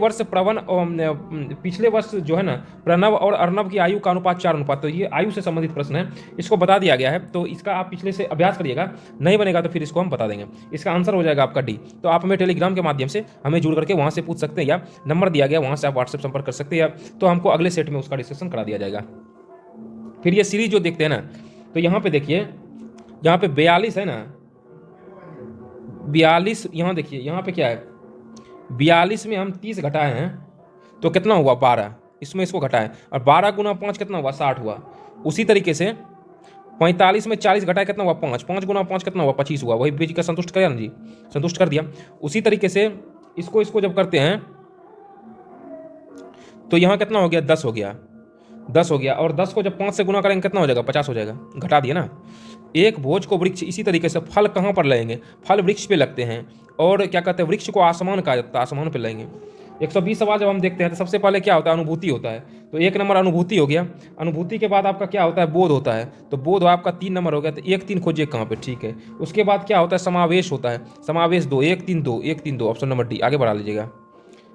वर्ष जो है ना प्रणव और अर्णव की आयु का अनुपात 4 तो ये आयु से संबंधित प्रश्न है, इसको बता दिया गया है। तो इसका आप पिछले से अभ्यास करिएगा, नहीं बनेगा तो फिर इसको हम बता देंगे। इसका आंसर हो जाएगा आपका डी। तो आप हमें टेलीग्राम के माध्यम से हमें जुड़ करके वहाँ से पूछ सकते हैं, या नंबर दिया गया वहाँ से आप व्हाट्सएप संपर्क कर सकते हैं, या तो हमको अगले सेट में उसका डिस्कशन करा दिया जाएगा। फिर ये सीरीज जो देखते हैं ना, तो यहाँ पे देखिए, यहाँ पे 42 है ना, 42 यहाँ देखिए, यहाँ पे क्या है, 42 में हम 30 घटाए हैं तो कितना हुआ 12, इसमें इसको घटाएं और 12 गुना 5 कितना हुआ 60 हुआ। उसी तरीके से 45 में 40 घटाए कितना हुआ 5, 5 गुना 5 कितना हुआ 25 हुआ। वही बीच का संतुष्ट किया ना जी, संतुष्ट कर दिया। उसी तरीके से इसको जब करते हैं तो यहाँ कितना हो गया 10 हो गया, 10 हो गया। और 10 को जब 5 से गुना करेंगे कितना हो जाएगा 50 हो जाएगा, घटा दिया ना। एक भोज को वृक्ष, इसी तरीके से फल कहाँ पर लगेंगे, फल वृक्ष पे लगते हैं। और क्या कहते हैं, वृक्ष को आसमान कहा जाता है, आसमान पे लगेंगे। 120 सवाल जब हम देखते हैं तो सबसे पहले क्या होता है, अनुभूति होता है। तो 1 नंबर अनुभूति हो गया। अनुभूति के बाद आपका क्या होता है, बोध होता है। तो बोध आपका 3 नंबर हो गया। तो 1 3 खोजिए कहाँ पे, ठीक है। उसके बाद क्या होता है, समावेश होता है। समावेश 2, 1 3 2, 1 3 2, ऑप्शन नंबर डी। आगे बढ़ा लीजिएगा।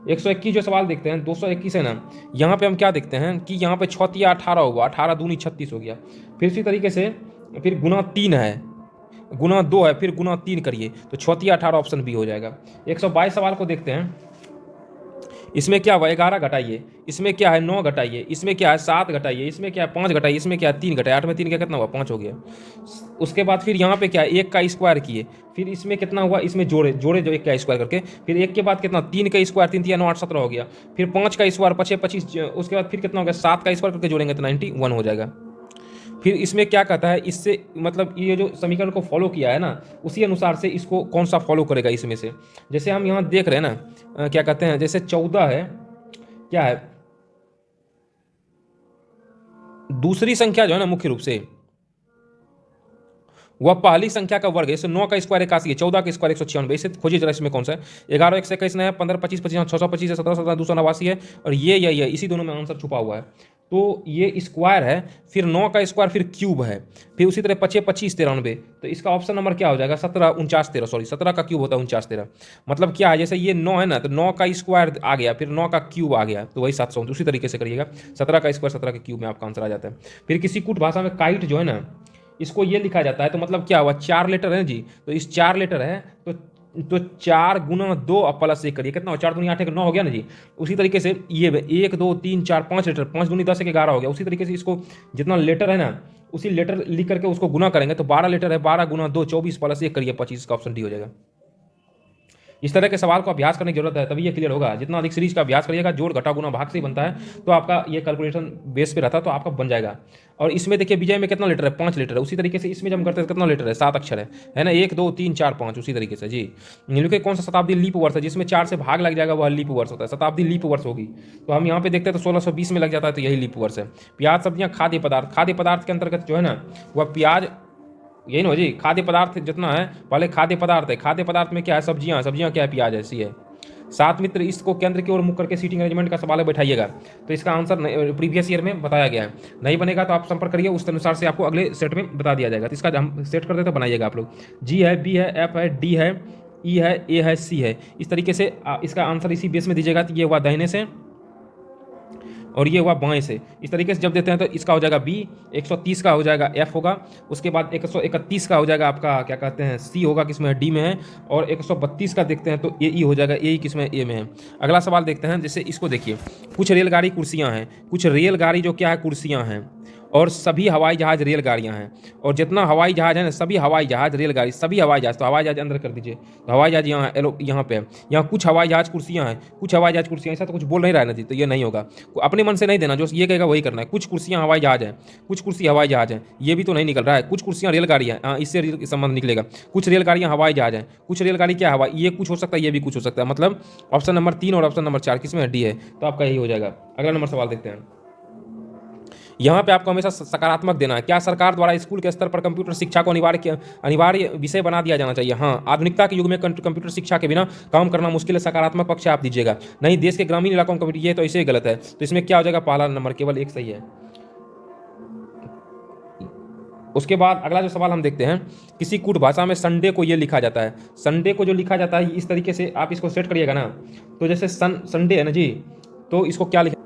121 जो सवाल देखते हैं, 221 है ना, यहाँ पे हम क्या देखते हैं कि यहाँ पे 6 तिया 18 होगा, 18 दूनी 36 हो गया। फिर इसी तरीके से फिर गुना 3 है, गुना 2 है, फिर गुना 3 करिए तो 6 तिया 18, ऑप्शन बी हो जाएगा। 122 सवाल को देखते हैं। इसमें क्या हुआ 11 घटाइए, इसमें क्या है 9 घटाइए, इसमें क्या है 7 घटाइए, इसमें क्या है 5 घटाइए, इसमें क्या है 3 घटाइए। 8 में 3 क्या कितना हुआ 5 हो गया। उसके बाद फिर यहाँ पे क्या है 1 का स्क्वायर किए, फिर इसमें कितना हुआ, इसमें जोड़े जो 1 का स्क्वायर करके, फिर 1 के बाद कितना 3 का स्क्वायर, 3 3 9 8 17 हो गया। फिर 5 का स्क्वायर 5 25, उसके बाद फिर कितना हो गया 7 का स्क्वायर करके जोड़ेंगे तो 91 हो जाएगा। फिर इसमें क्या कहता है, इससे मतलब ये जो समीकरण को फॉलो किया है ना, उसी अनुसार से इसको कौन सा फॉलो करेगा इसमें से। जैसे हम यहाँ देख रहे हैं ना, क्या कहते हैं, जैसे 14 है, क्या है दूसरी संख्या जो है ना मुख्य रूप से वह पहली संख्या का वर्ग है। जैसे 9 का स्क्वायर 81 है, 14 का स्क्वायर 196। इसे खोजिए जरा, इसमें कौन सा है। 11 1 21 है, 15 25 25 625 है, 17 17 289 है, और ये इसी दोनों में आंसर छुपा हुआ है। तो ये स्क्वायर है, फिर 9 का स्क्वायर, फिर क्यूब है, फिर उसी तरह 25 25 93। तो इसका ऑप्शन नंबर क्या हो जाएगा 17 49 13, सॉरी 17 का क्यूब होता है 49 13। मतलब क्या है, जैसे ये 9 है ना, तो 9 का स्क्वायर आ गया, फिर 9 का क्यूब आ गया, तो वही 700। उसी तरीके से करिएगा, 17 का स्क्वायर 17 के क्यूब में आपका आंसर आ जाता है। फिर किसी कुट भाषा में काइट जो है ना, इसको ये लिखा जाता है। तो मतलब क्या हुआ 4 लेटर है जी, तो इस 4 लेटर है तो 4 गुना 2 अब प्लस 1 करिए, कितना हो 4 दूनी 8 9 हो गया ना जी। उसी तरीके से ये 1 2 3 4 5 लेटर, 5 दूनी 10 11 हो गया। उसी तरीके से इसको जितना लेटर है ना, उसी लेटर लिख करके उसको गुना करेंगे तो 12 लेटर है, 12 गुना 2 24 प्लस 1 करिए 25, का ऑप्शन डी हो जाएगा। इस तरह के सवाल को अभ्यास करने की जरूरत है, तभी ये क्लियर होगा। जितना अधिक सीरीज का अभ्यास करिएगा, जोड़ घटा गुना भाग से ही बनता है, तो आपका ये कैलकुलेशन बेस पे रहता है, तो आपका बन जाएगा। और इसमें देखिए विजय में कितना लेटर है 5 लेटर है। उसी तरीके से इसमें जब हम करते हैं कितना लेटर है 7 अक्षर है ना, 1 2 3 4 5। उसी तरीके से जी क्योंकि कौन सा शताब्दी लीप वर्ष है, जिसमें 4 से भाग लग जाएगा वह लीप वर्ष होता है, शताब्दी लीप वर्ष होगी। तो हम यहाँ पे देखते हैं तो 1620 में लग जाता है, तो यही लीप वर्ष है। प्याज सब्जियाँ खाद्य पदार्थ, खाद्य पदार्थ के अंतर्गत जो है ना वह प्याज, यही ना जी, खाद्य पदार्थ जितना है पहले खाद्य पदार्थ है। खाद्य पदार्थ में क्या है, सब्जियाँ, सब्जियाँ क्या है, प्याज ऐसी है। सात मित्र इसको केंद्र की ओर मुख करके सीटिंग अरेंजमेंट का सवाल बैठाइएगा। तो इसका आंसर प्रीवियस ईयर में बताया गया है। नहीं बनेगा तो आप संपर्क करिए, उस अनुसार से आपको अगले सेट में बता दिया जाएगा। तो इसका हम सेट कर देते हैं, बनाइएगा आप लोग। जी है, बी है, एफ है, डी है, ई है, ए है, सी है। इस तरीके से इसका आंसर इसी बेस में दीजिएगा। तो ये हुआ दाहिने से और ये हुआ बाएं से। इस तरीके से जब देते हैं तो इसका हो जाएगा बी, 130 का हो जाएगा एफ होगा, उसके बाद 131 का हो जाएगा आपका क्या कहते हैं सी होगा, किसमें है डी में है, और 132 का देखते हैं तो ए ई हो जाएगा, ए ई किसमें ए में है। अगला सवाल देखते हैं, जैसे इसको देखिए, कुछ रेलगाड़ी कुर्सियाँ हैं, कुछ रेलगाड़ी जो क्या है कुर्सियाँ हैं, और सभी हवाई जहाज रेलगाड़ियाँ हैं, और जितना हवाई जहाज है ना सभी हवाई जहाज रेलगाड़ी सभी हवाई जहाज, तो हवाई जहाज अंदर कर दीजिए। तो हवाई जहाज यहाँ पे है, यहाँ कुछ हवाई जहाज कुर्सियाँ हैं, कुछ हवाई जहाज कुर्सियाँ, ऐसा तो कुछ बोल नहीं रहा है ना जी, तो ये नहीं होगा। अपने मन से नहीं देना, जो ये कहेगा वही करना है। कुछ कुर्सियाँ हवाई जहाज हैं, कुछ कुर्सी हवाई जहाज हैं, ये भी तो नहीं निकल रहा है। कुछ कुर्सियाँ रेलगाड़ी हैं, इससे संबंध निकलेगा। कुछ रेलगाड़ियाँ हवाई जहाज हैं, कुछ रेलगाड़ी क्या हवाई, ये कुछ हो सकता है, ये भी कुछ हो सकता है। मतलब ऑप्शन नंबर 3 और ऑप्शन नंबर 4 किसमें डी है, तो आपका यही हो जाएगा। अगला नंबर सवाल देखते हैं। यहाँ पे आपको हमेशा सकारात्मक देना है। क्या सरकार द्वारा स्कूल के स्तर पर कंप्यूटर शिक्षा को अनिवार्य विषय बना दिया जाना चाहिए? हाँ, आधुनिकता के युग में कंप्यूटर शिक्षा के बिना काम करना मुश्किल है, सकारात्मक पक्ष आप दीजिएगा। नहीं, देश के ग्रामीण इलाकों में कंप्यूटर, ये तो इसे गलत है। तो इसमें क्या हो जाएगा, पहला नंबर, केवल एक सही है। उसके बाद अगला जो सवाल हम देखते हैं, किसी कूट भाषा में संडे को ये लिखा जाता है। संडे को जो लिखा जाता है इस तरीके से आप इसको सेट करिएगा ना। तो जैसे संडे है ना जी, तो इसको क्या लिखा,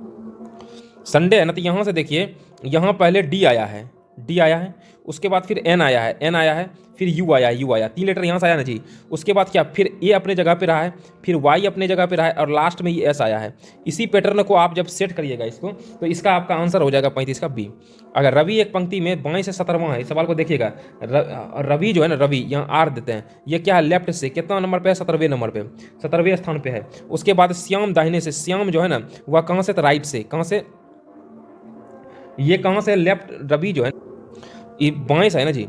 संडे है ना, तो यहाँ से देखिए, यहाँ पहले डी आया है, डी आया है, उसके बाद फिर एन आया है, एन आया है, फिर यू आया, यू आया, 3 लेटर यहाँ से आया ना जी। उसके बाद क्या, फिर ए अपने जगह पे रहा है, फिर वाई अपने जगह पे रहा है, और लास्ट में ये एस आया है। इसी पैटर्न को आप जब सेट करिएगा इसको, तो इसका आपका आंसर हो जाएगा 35 का बी। अगर रवि एक पंक्ति में बाएं से 17वां है, इस सवाल को देखिएगा। रवि जो है ना, रवि यहाँ आर देते हैं, ये क्या है लेफ्ट से, कितना नंबर पे है, 17वें नंबर पे, 17वें स्थान पे है। उसके बाद श्याम दाहिने से, श्याम जो है ना वह कहाँ से, तो राइट से, कहाँ से, ये कहाँ से, लेफ्ट, रवि जो है ये बाएं से है ना जी,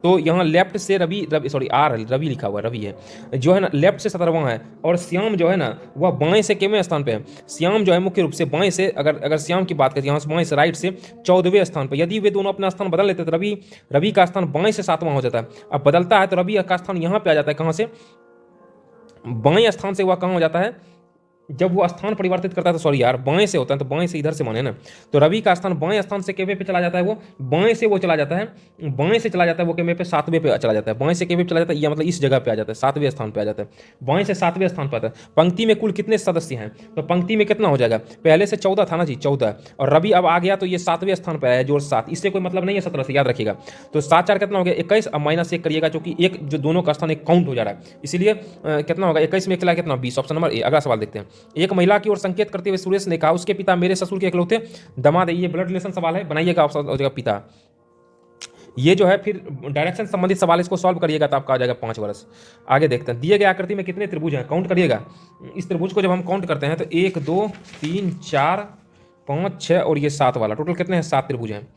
तो यहाँ लेफ्ट से रवि, सॉरी आर रवि लिखा हुआ, रवि है जो है ना लेफ्ट से 17वां है, और श्याम जो है ना वह बाएं से कितवें स्थान पे है। श्याम जो है मुख्य रूप से बाएं से, अगर श्याम की बात करें यहाँ से बाएं से राइट से 14वें स्थान पे। यदि वे दोनों अपना स्थान बदल लेते तो रवि का स्थान बाएं से 7वां हो जाता है। अब बदलता है तो रवि का स्थान यहाँ पे आ जाता है, कहाँ से, बाएं स्थान से वह कहाँ हो जाता है, जब वो स्थान परिवर्तित करता है, तो सॉरी यार बाएं से होता है, तो बाएं से इधर से माने ना, तो रवि का स्थान बाएं स्थान से केवे पे चला जाता है, वो बाएं से वो चला जाता है, बाएं से चला जाता है वो केवे पे 7वें पे चला जाता है, बाएं से केवे पे चला जाता है, या मतलब इस जगह पे आ जाता है, 7वें स्थान पे आ जाता है, बाएं से 7वें स्थान पर आता है। पंक्ति में कुल कितने सदस्य हैं, तो पंक्ति में कितना हो जाएगा, पहले से 14 था ना जी, 14, और रवि अब आ गया तो ये 7वें स्थान पर आया, जोड़ 7, इससे कोई मतलब नहीं है 17 से, याद रखिएगा। तो 7 4 कितना हो गया, 21, अब -1 करिएगा, क्योंकि एक जो दोनों का स्थान एक काउंट हो जा रहा है, इसीलिए कितना होगा, 21 में चला कितना, 20, ऑप्शन नंबर ए। अगला सवाल देखते हैं। एक महिला की संकेत करते हुए सुरेश ने कहा, उसके पिता मेरे ससुर के इकलौते दामाद है। ये ब्लड रिलेशन सवाल है, बनाइएगा ऑप्शन हो जाएगा पिता। ये जो है फिर डायरेक्शन संबंधित सवाल, इसको सॉल्व करिएगा तो आपका आ जाएगा 5 वर्ष। आगे देखते हैं, दिए गए आकृति में कितने त्रिभुज हैं, काउंट करिएगा। इस त्रिभुज को जब हम काउंट करते हैं तो 1 2 3 4 5 6 और ये 7 वाला, टोटल कितने हैं, 7 त्रिभुज हैं।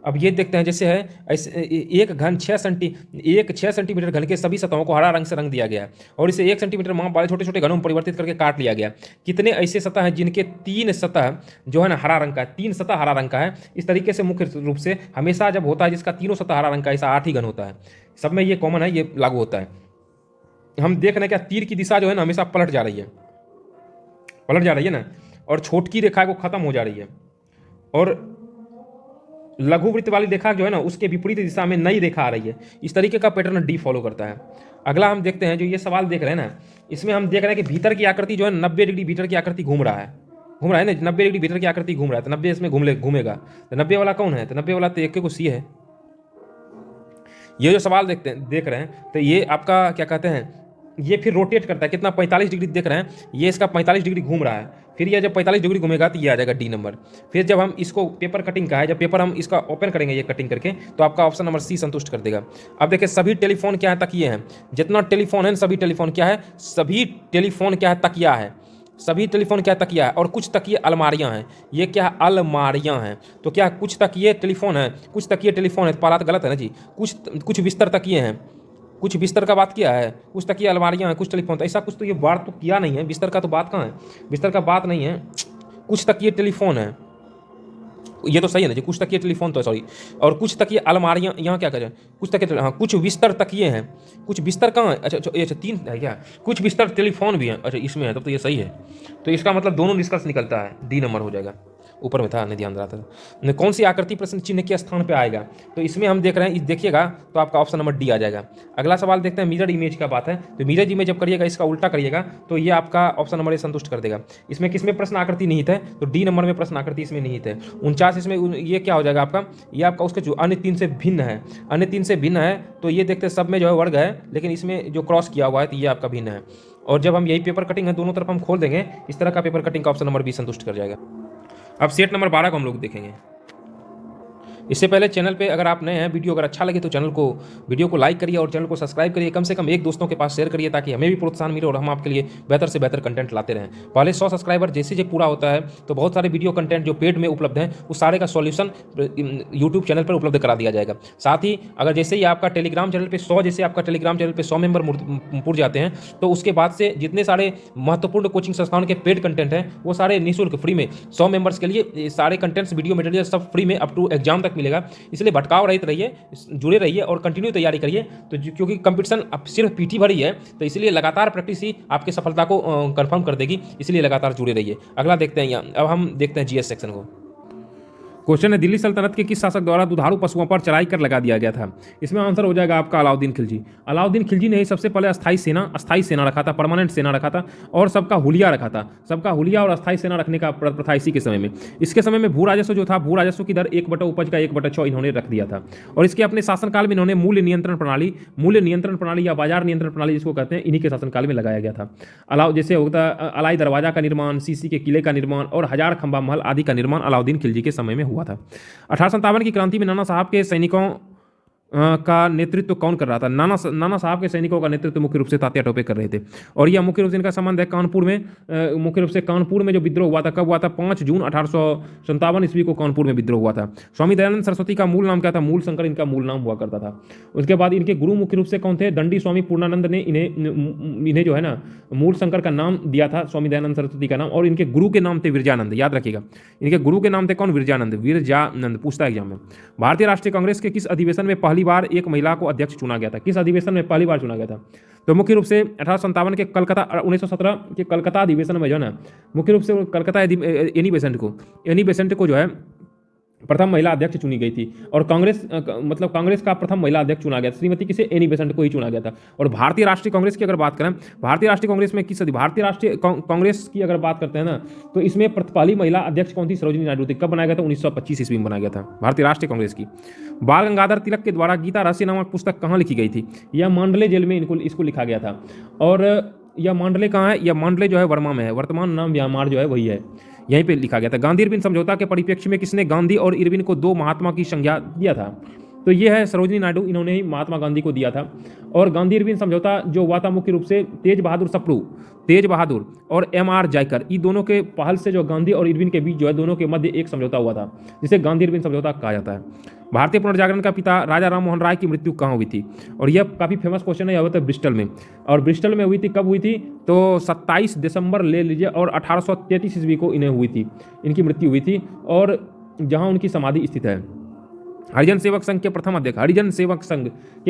अब ये देखते हैं, जैसे है ऐसे एक घन 6 सेंटीमीटर घन के सभी सतहों को हरा रंग से रंग दिया गया है, और इसे 1 सेंटीमीटर माप वाले छोटे छोटे घनों में परिवर्तित करके काट लिया गया। कितने ऐसे सतह हैं जिनके 3 सतह जो है ना हरा रंग का है, 3 सतह हरा रंग का है। इस तरीके से मुख्य रूप से हमेशा जब होता है जिसका तीनों सतह हरा रंग का, ऐसा 8 ही घन होता है। सब में ये कॉमन है, ये लागू होता है। हम देख रहे हैं क्या, तीर की दिशा जो है ना हमेशा पलट जा रही है ना, और छोटकी रेखा को खत्म हो जा रही है, और लघु वृत्त वाली रेखा जो है ना उसके विपरीत दिशा में नई रेखा आ रही है। इस तरीके का पैटर्न डी फॉलो करता है। अगला हम देखते हैं, जो ये सवाल देख रहे हैं ना, इसमें हम देख रहे हैं कि भीतर की आकृति जो है 90 डिग्री भीतर की आकृति घूम रहा है ना, 90 डिग्री भीतर की आकृति घूम रहा है, तो 90 इसमें घूमेगा। तो 90 वाला कौन है, तो 90 वाला तो एक को सी है। ये जो सवाल देख रहे हैं, तो ये आपका क्या कहते हैं, ये फिर रोटेट करता है, कितना 45 डिग्री देख रहे हैं, ये इसका 45 डिग्री घूम रहा है। फिर ये जब 45 डिग्री घूमेगा तो ये आ जाएगा डी नंबर। फिर जब हम इसको पेपर कटिंग का है, जब पेपर हम इसका ओपन करेंगे ये कटिंग करके, तो आपका ऑप्शन नंबर सी संतुष्ट कर देगा। अब देखिए, सभी टेलीफोन क्या है, तकिए हैं। जितना टेलीफोन है सभी टेलीफोन क्या है, सभी टेलीफोन क्या है, तकिया है। सभी टेलीफोन क्या तकिया है, और कुछ तकिए अलमारियां हैं। ये क्या है, अलमारियां हैं। तो क्या कुछ तकिए टेलीफोन है, कुछ तकिए टेलीफोन है, तो पाला तो गलत है ना जी। कुछ बिस्तर तकिए हैं, कुछ बिस्तर का बात किया है, कुछ तकिए अलमारियां हैं, कुछ टेलीफोन, तो ऐसा कुछ तो ये बात तो किया नहीं है। बिस्तर का तो बात कहाँ है, बिस्तर का बात नहीं है, कुछ तकिए टेलीफोन है। ये तो सही है ना जी, कुछ तकिए टेलीफोन तो सॉरी, और कुछ तकिए अलमारियाँ, यहाँ क्या करें, कुछ तकिए हाँ, कुछ बिस्तर तकिए हैं, कुछ बिस्तर कहाँ है, अच्छा अच्छा ये अच्छा 3 है क्या, कुछ बिस्तर टेलीफोन भी हैं, अच्छा इसमें है, तब तो ये सही है। तो इसका मतलब दोनों निष्कर्ष निकलता है, डी नंबर हो जाएगा। ऊपर में था, नहीं ध्यान रहा था। कौन सी आकृति प्रश्न चिन्ह के स्थान पे आएगा, तो इसमें हम देख रहे हैं, देखिएगा तो आपका ऑप्शन नंबर डी आ जाएगा। अगला सवाल देखते हैं, मिरर इमेज का बात है, तो मिरर इमेज जब करिएगा इसका उल्टा करिएगा तो ये आपका ऑप्शन नंबर ए संतुष्ट कर देगा। इसमें किसमें प्रश्न आकृति निहित है, तो डी नंबर में प्रश्न आकृति इसमें निहित है। 49 इसमें ये क्या हो जाएगा आपका, ये आपका उसके जो अन्य 3 से भिन्न है, अन्य 3 से भिन्न है, तो ये देखते हैं सब में जो है वर्ग है, लेकिन इसमें जो क्रॉस किया हुआ है तो ये आपका भिन्न है। और जब हम यही पेपर कटिंग है दोनों तरफ हम खोल देंगे, इस तरह का पेपर कटिंग का ऑप्शन नंबर बी संतुष्ट कर जाएगा। अब सेट नंबर 12 को हम लोग देखेंगे। इससे पहले चैनल पे अगर आप नए हैं, वीडियो अगर अच्छा लगे तो वीडियो को लाइक करिए और चैनल को सब्सक्राइब करिए, कम से कम एक दोस्तों के पास शेयर करिए ताकि हमें भी प्रोत्साहन मिले और हम आपके लिए बेहतर से बेहतर कंटेंट लाते रहें। पहले 100 सब्सक्राइबर जैसे पूरा होता है तो बहुत सारे वीडियो कंटेंट जो पेड में उपलब्ध हैं उस सारे का सॉल्यूशन यूट्यूब चैनल पर उपलब्ध करा दिया जाएगा। साथ ही अगर जैसे ही आपका टेलीग्राम चैनल पर 100 जैसे आपका टेलीग्राम चैनल पर 100 मेंबर पुर जाते हैं तो उसके बाद से जितने सारे महत्वपूर्ण कोचिंग संस्थानों के पेड कंटेंट हैं वो सारे निःशुल्क फ्री में 100 मेंबर्स के लिए सारे कंटेंट्स वीडियो मटेरियल सब फ्री में अप टू एग्जाम तक मिलेगा। इसलिए भटकाव रहित रहिए, जुड़े रहिए और कंटिन्यू तैयारी करिए। तो क्योंकि कंपटीशन अब सिर्फ पीटी भर ही है, तो इसलिए लगातार प्रैक्टिस ही आपकी सफलता को कंफर्म कर देगी, इसलिए लगातार जुड़े रहिए। अगला देखते हैं, यहाँ अब हम देखते हैं जीएस सेक्शन को। क्वेश्चन है, दिल्ली सल्तनत के किस शासक द्वारा दुधारू पशुओं पर चढ़ाई कर लगा दिया गया था। इसमें आंसर हो जाएगा आपका अलाउद्दीन खिलजी। अलाउद्दीन खिलजी ने ही सबसे पहले अस्थाई सेना रखा था, परमानेंट सेना रखा था और सबका हुलिया रखा था। सबका हुलिया और अस्थाई सेना रखने का प्रथा इसी के समय में, इसके समय में भू राजस्व जो था, भू राजस्व की दर 1/, उपज का 1/6 इन्होंने रख दिया था। और इसके अपने शासनकाल में इन्होंने मूल्य नियंत्रण प्रणाली या बाजार नियंत्रण प्रणाली जिसको कहते हैं, इन्हीं के शासनकाल में लगाया गया था। जैसे होता अलाई दरवाजा का निर्माण, सीसी के किले का निर्माण और 1000 खंबा महल आदि का निर्माण अलाउद्दीन खिलजी के समय में हुआ था। 1857 की क्रांति में नाना साहब के सैनिकों का नेतृत्व कौन कर रहा था। नाना साहब के सैनिकों का नेतृत्व मुख्य रूप से तात्या टोपे कर रहे थे। और यह मुख्य रूप से इनका संबंध है कानपुर में, मुख्य रूप से कानपुर में जो विद्रोह हुआ था, कब हुआ था, 5 जून 1857 ईस्वी को कानपुर में विद्रोह हुआ था। स्वामी दयानंद सरस्वती का मूल नाम क्या था, मूल शंकर इनका मूल नाम हुआ करता था। उसके बाद इनके गुरु मुख्य रूप से कौन थे, दंडी स्वामी पूर्णानंद ने इन्हें जो है ना मूल शंकर का नाम दिया था, स्वामी दयानंद सरस्वती का नाम। और इनके गुरु के नाम थे विरजानंद, याद रखिएगा, इनके गुरु के नाम थे कौन, विरजानंद पूछता है एग्जाम में। भारतीय राष्ट्रीय कांग्रेस के किस अधिवेशन में पहली बार एक महिला को अध्यक्ष चुना गया था, किस अधिवेशन में पहली बार चुना गया था, तो मुख्य रूप से 1857 के कलकत्ता, 1917 के कलकत्ता अधिवेशन में जो है ना, मुख्य रूप से कलकत्ता एनी बेसेंट को जो है प्रथम महिला अध्यक्ष चुनी गई थी। और कांग्रेस का प्रथम महिला अध्यक्ष चुना गया था, श्रीमती किसे, एनी बेसेंट को ही चुना गया था। और भारतीय राष्ट्रीय कांग्रेस की अगर बात करें, भारतीय राष्ट्रीय कांग्रेस में भारतीय राष्ट्रीय कांग्रेस की अगर बात करते हैं ना, तो इसमें पहली महिला अध्यक्ष कौन थी, सरोजिनी नायडू थी। कब बनाया गया था, 1925 ईस्वी में बनाया गया था भारतीय राष्ट्रीय कांग्रेस की। बाल गंगाधर तिलक के द्वारा गीता रहस्य नामक पुस्तक कहाँ लिखी गई थी, यह मांडले जेल में इसको लिखा गया था। और यह मांडले कहाँ है, यह मांडले जो है वर्मा में है, वर्तमान नाम म्यांमार जो है वही है, यहीं पे लिखा गया था। गांधी इरविन समझौता के परिप्रेक्ष्य में किसने गांधी और इरविन को 2 महात्मा की संज्ञा दिया था, तो ये है सरोजिनी नायडू, इन्होंने ही महात्मा गांधी को दिया था। और गांधी इरविन समझौता जो हुआ था मुख्य रूप से तेज बहादुर और MR जायकर, इन दोनों के पहल से जो गांधी और इरविन के बीच जो है दोनों के मध्य एक समझौता हुआ था, जिसे गांधी इरविन समझौता कहा जाता है। भारतीय पुनर्जागरण का पिता राजा राम मोहन राय की मृत्यु कहाँ हुई थी, और यह काफ़ी फेमस क्वेश्चन है, यह हुआ था ब्रिस्टल में। और ब्रिस्टल में हुई थी, कब हुई थी, तो 27 दिसंबर ले लीजिए, और 1833 ईस्वी को इन्हें हुई थी, इनकी मृत्यु हुई थी, और जहाँ उनकी समाधि स्थित है। हरिजन सेवक संघ के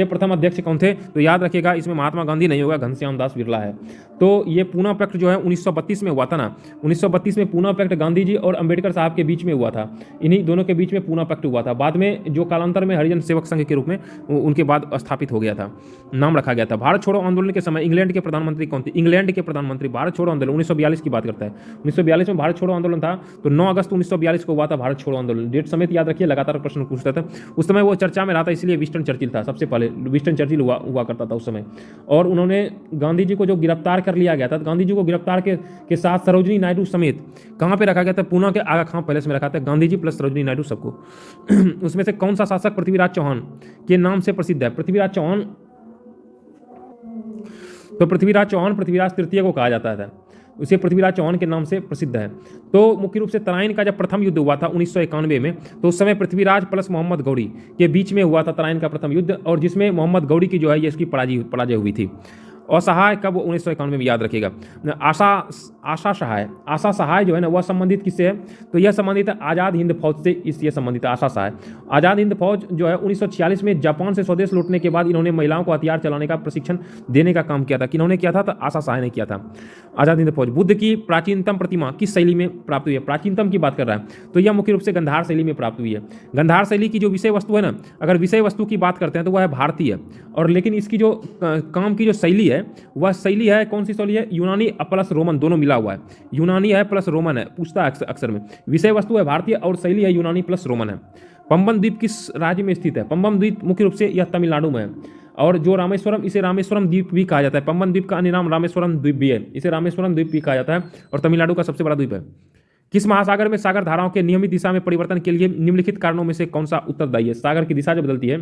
प्रथम अध्यक्ष कौन थे, तो याद रखिएगा इसमें महात्मा गांधी नहीं होगा, घनश्याम दास बिरला है। तो ये पूना पैक्ट जो है 1932 में हुआ था ना, 1932 में पूना पैक्ट गांधी जी और अंबेडकर साहब के बीच में हुआ था, इन्हीं दोनों के बीच में पूना पैक्ट हुआ था। बाद में जो कालांतर में हरिजन सेवक संघ के रूप में उनके बाद स्थापित हो गया था, नाम रखा गया था। भारत छोड़ो आंदोलन के समय इंग्लैंड के प्रधानमंत्री कौन थे, इंग्लैंड के प्रधानमंत्री, भारत छोड़ो आंदोलन 1942 की बात करता है, 1942 में भारत छोड़ो आंदोलन था, तो 9 अगस्त 1942 को हुआ था भारत छोड़ो आंदोलन। डेट समेत याद रखिए, लगातार प्रश्न पूछता था। उस समय वो चर्चा में रहा था, इसलिए विंस्टन चर्चिल था, सबसे पहले विंस्टन चर्चिल हुआ करता था उस समय। और उन्होंने गांधी जी को जो गिरफ्तार कर लिया गया था, गांधी जी को गिरफ्तार के साथ सरोजिनी नायडू समेत कहां पे रखा गया था, पूना के आगा खां पैलेस में रखा था, गांधी जी प्लस सरोजिनी नायडू सबको। उसमें से कौन सा शासक पृथ्वीराज चौहान के नाम से प्रसिद्ध है, पृथ्वीराज चौहान, तो पृथ्वीराज तृतीय को कहा जाता था, उसे पृथ्वीराज चौहान के नाम से प्रसिद्ध है। तो मुख्य रूप से तराइन का जब प्रथम युद्ध हुआ था 1991 में, तो उस समय पृथ्वीराज प्लस मोहम्मद गौरी के बीच में हुआ था तराइन का प्रथम युद्ध, और जिसमें मोहम्मद गौरी की जो है ये इसकी पराजय हुई थी। असहाय कब 1991 में, याद रखिएगा। आशा आशा सहाय जो है ना वह संबंधित किससे है, तो यह संबंधित है आज़ाद हिंद फौज से, इससे संबंधित है आशा सहाय। आज़ाद हिंद फौज जो है 1946 में जापान से स्वदेश लौटने के बाद इन्होंने महिलाओं को हथियार चलाने का प्रशिक्षण देने का काम किया था। किन्होंने किया था, तो आशा सहाय ने किया था, आज़ाद हिंद फौज। बुद्ध की प्राचीनतम प्रतिमा किस शैली में प्राप्त हुई है, प्राचीनतम की बात कर रहा है, तो यह मुख्य रूप से गंधार शैली में प्राप्त हुई है। गंधार शैली की जो विषय वस्तु है ना, अगर विषय वस्तु की बात करते हैं तो वह है भारतीय, और लेकिन इसकी जो काम की जो शैली है वह शैली है, कौन सी शैली है, यूनानी प्लस रोमन दोनों मिला हुआ है, यूनानी है प्लस रोमन है, पूछता है अक्सर में। विषय वस्तु है भारतीय और शैली है यूनानी प्लस रोमन है। पंबन द्वीप किस राज्य में स्थित है, पंबन द्वीप मुख्य रूप से यह तमिलनाडु में है। और जो रामेश्वरम, इसे रामेश्वरम द्वीप भी कहा जाता है, पंबन द्वीप का अन्य नाम रामेश्वरम द्वीप भी है, इसे रामेश्वरम द्वीप भी कहा जाता है, और तमिलनाडु का सबसे बड़ा द्वीप है। किस महासागर में सागर धाराओं के नियमित दिशा में परिवर्तन के लिए निम्नलिखित कारणों में से कौन सा उत्तरदायी है, सागर की दिशा जब बदलती है,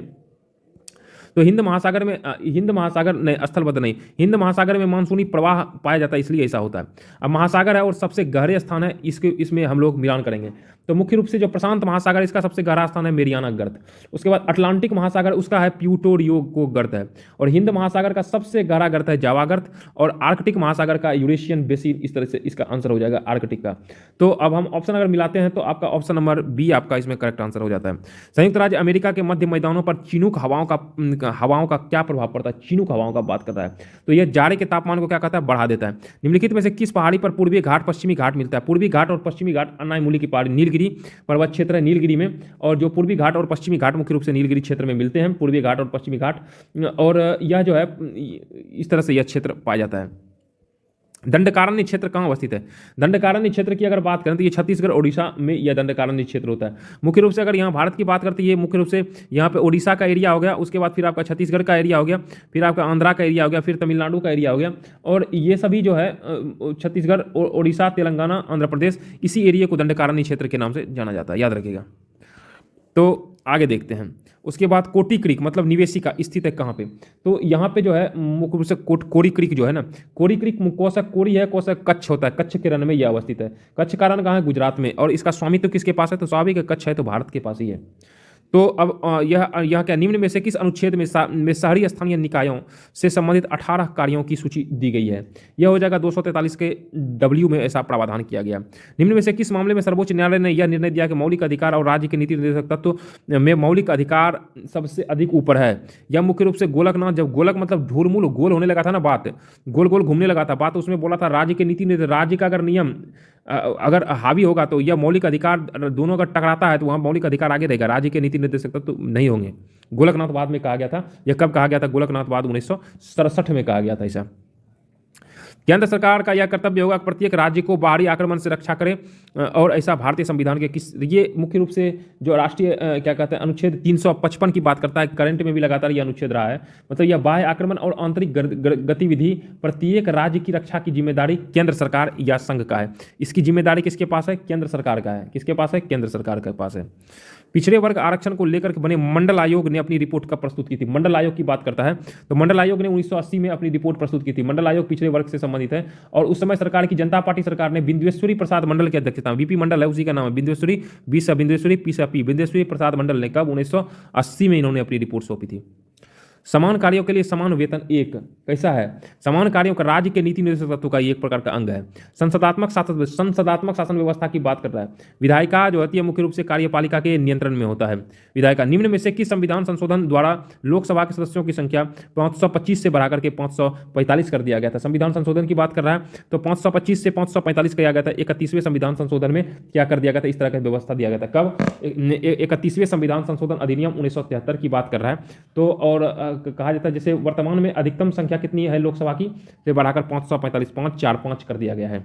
तो हिंद महासागर में, हिंद महासागर नहीं, स्थलबद्ध नहीं, हिंद महासागर में मानसूनी प्रवाह पाया जाता है, इसलिए ऐसा होता है। अब महासागर है और सबसे गहरे स्थान है, इसमें हम लोग मिलान करेंगे, तो मुख्य रूप से जो प्रशांत महासागर, इसका सबसे गहरा स्थान है मेरियाना गर्त। उसके बाद अटलांटिक महासागर, उसका है प्यूर्टो रिको गर्त है, और हिंद महासागर का सबसे गहरा गर्त है जावा गर्त, और आर्कटिक महासागर का यूरेशियन बेसिन, इस तरह से इसका आंसर हो जाएगा आर्कटिक का। तो अब हम ऑप्शन अगर मिलाते हैं तो आपका ऑप्शन नंबर बी आपका इसमें करेक्ट आंसर हो जाता है। संयुक्त राज्य अमेरिका के मध्य मैदानों पर चिनूक हवाओं का क्या प्रभाव पड़ता है, चिनूक हवाओं का बात करता है, तो यह जाड़े के तापमान को क्या कहता है, बढ़ा देता है। निम्नलिखित में से किस पहाड़ी पर पूर्वी घाट पश्चिमी घाट मिलता है, पूर्वी घाट और पश्चिमी घाट अन्नायमुली की पहाड़ी, नीलगिरी पर्वत क्षेत्र है नीलगिरी में, और जो पूर्वी घाट और पश्चिमी घाट मुख्य रूप से नीलगिरी क्षेत्र में मिलते हैं, पूर्वी घाट और पश्चिमी घाट, और यह जो है इस तरह से यह क्षेत्र पाया जाता है। दंडकारण्य क्षेत्र कहाँ अवस्थित है, दंडकारण्य क्षेत्र की अगर बात करें तो ये छत्तीसगढ़ ओडिशा में यह दंडकारण्य क्षेत्र होता है। मुख्य रूप से अगर यहाँ भारत की बात करते हैं, ये मुख्य रूप से यहाँ पे ओडिशा का एरिया हो गया, उसके बाद फिर आपका छत्तीसगढ़ का एरिया हो गया, फिर आपका आंध्रा का एरिया हो गया, फिर तमिलनाडु का एरिया हो गया, और ये सभी जो है छत्तीसगढ़, ओडिशा, तेलंगाना, आंध्र प्रदेश, इसी एरिया को दंडकारण्य क्षेत्र के नाम से जाना जाता है, याद रखिएगा। तो आगे देखते हैं। उसके बाद कोटी क्रीक मतलब निवेशिका स्थित है कहाँ पे, तो यहाँ पे जो है मुख्य रूप से कोरी क्रीक जो है ना, कोरी क्रीक कोसक कोरी है, कोसक कच्छ होता है, कच्छ के रन में यह अवस्थित है। कच्छ का रन कहाँ है, गुजरात में, और इसका स्वामित्व किसके पास है, तो स्वाभाविक है कच्छ है तो भारत के पास ही है। तो अब यह क्या, निम्न में से किस अनुच्छेद में शहरी स्थानीय निकायों से संबंधित 18 कार्यों की सूची दी गई है, यह हो जाएगा 243 के डब्ल्यू में ऐसा प्रावधान किया गया। निम्न में से किस मामले में सर्वोच्च न्यायालय ने यह निर्णय दिया कि मौलिक अधिकार और राज्य के नीति निर्देशक तत्व में मौलिक अधिकार सबसे अधिक ऊपर है। यह मुख्य रूप से गोलकनाथ, जब गोलक मतलब धूलमूल गोल होने लगा था ना, बात गोल गोल घूमने लगा था बात, उसमें बोला था राज्य के नीति निर्देशक, राज्य का अगर नियम अगर हावी होगा तो यह मौलिक अधिकार दोनों अगर टकराता है तो वहाँ मौलिक अधिकार आगे रहेगा, राज्य के नीति निर्देशक तो नहीं होंगे। गोलकनाथवाद में कहा गया था, यह कब कहा गया था, गोलकनाथवाद 1967 में कहा गया था ऐसा। केंद्र सरकार का यह कर्तव्य होगा प्रत्येक राज्य को बाहरी आक्रमण से रक्षा करे, और ऐसा भारतीय संविधान के किस, ये मुख्य रूप से जो राष्ट्रीय क्या कहते हैं अनुच्छेद 355 की बात करता है, करंट में भी लगातार यह अनुच्छेद रहा है, मतलब यह बाह्य आक्रमण और आंतरिक गतिविधि प्रत्येक राज्य की रक्षा की जिम्मेदारी केंद्र सरकार या संघ का है। इसकी जिम्मेदारी किसके पास है, केंद्र सरकार का है, किसके पास है, केंद्र सरकार के पास है। पिछड़े वर्ग आरक्षण को लेकर के बने मंडल आयोग ने अपनी रिपोर्ट कब प्रस्तुत की थी, मंडल आयोग की बात करता है तो मंडल आयोग ने 1980 में अपनी रिपोर्ट प्रस्तुत की थी। मंडल आयोग पिछड़े वर्ग से संबंधित है, और उस समय सरकार की जनता पार्टी सरकार ने बिंदेश्वरी प्रसाद मंडल की अध्यक्षता में, बीपी मंडल है उसी का नाम है बिंदेश्वरी, बिंदेश्वरी पी बिंदेश्वरी प्रसाद मंडल ने कब 1980 में इन्होंने अपनी रिपोर्ट सौंपी थी। समान कार्यों के लिए समान वेतन एक कैसा है, समान कार्यों का राज्य के नीति निर्देशक तत्व का एक प्रकार का अंग है। संसदात्मक शासन व्यवस्था की बात कर रहा है। विधायिका जो होती है मुख्य रूप से कार्यपालिका के नियंत्रण में होता है विधायिका। निम्न में से किस संविधान संशोधन द्वारा लोकसभा के सदस्यों की संख्या 525 से बढ़ाकर के 545 कर दिया गया था। संविधान संशोधन की बात कर रहा है तो 525 से 545 किया गया था। 31वें संविधान संशोधन में क्या कर दिया गया था, इस तरह की व्यवस्था दिया गया था। कब, 31वें संविधान संशोधन अधिनियम 1973 की बात कर रहा है। तो और कहा जाता है जैसे वर्तमान में अधिकतम संख्या कितनी है लोकसभा की, से बढ़ाकर 545 545 कर दिया गया है।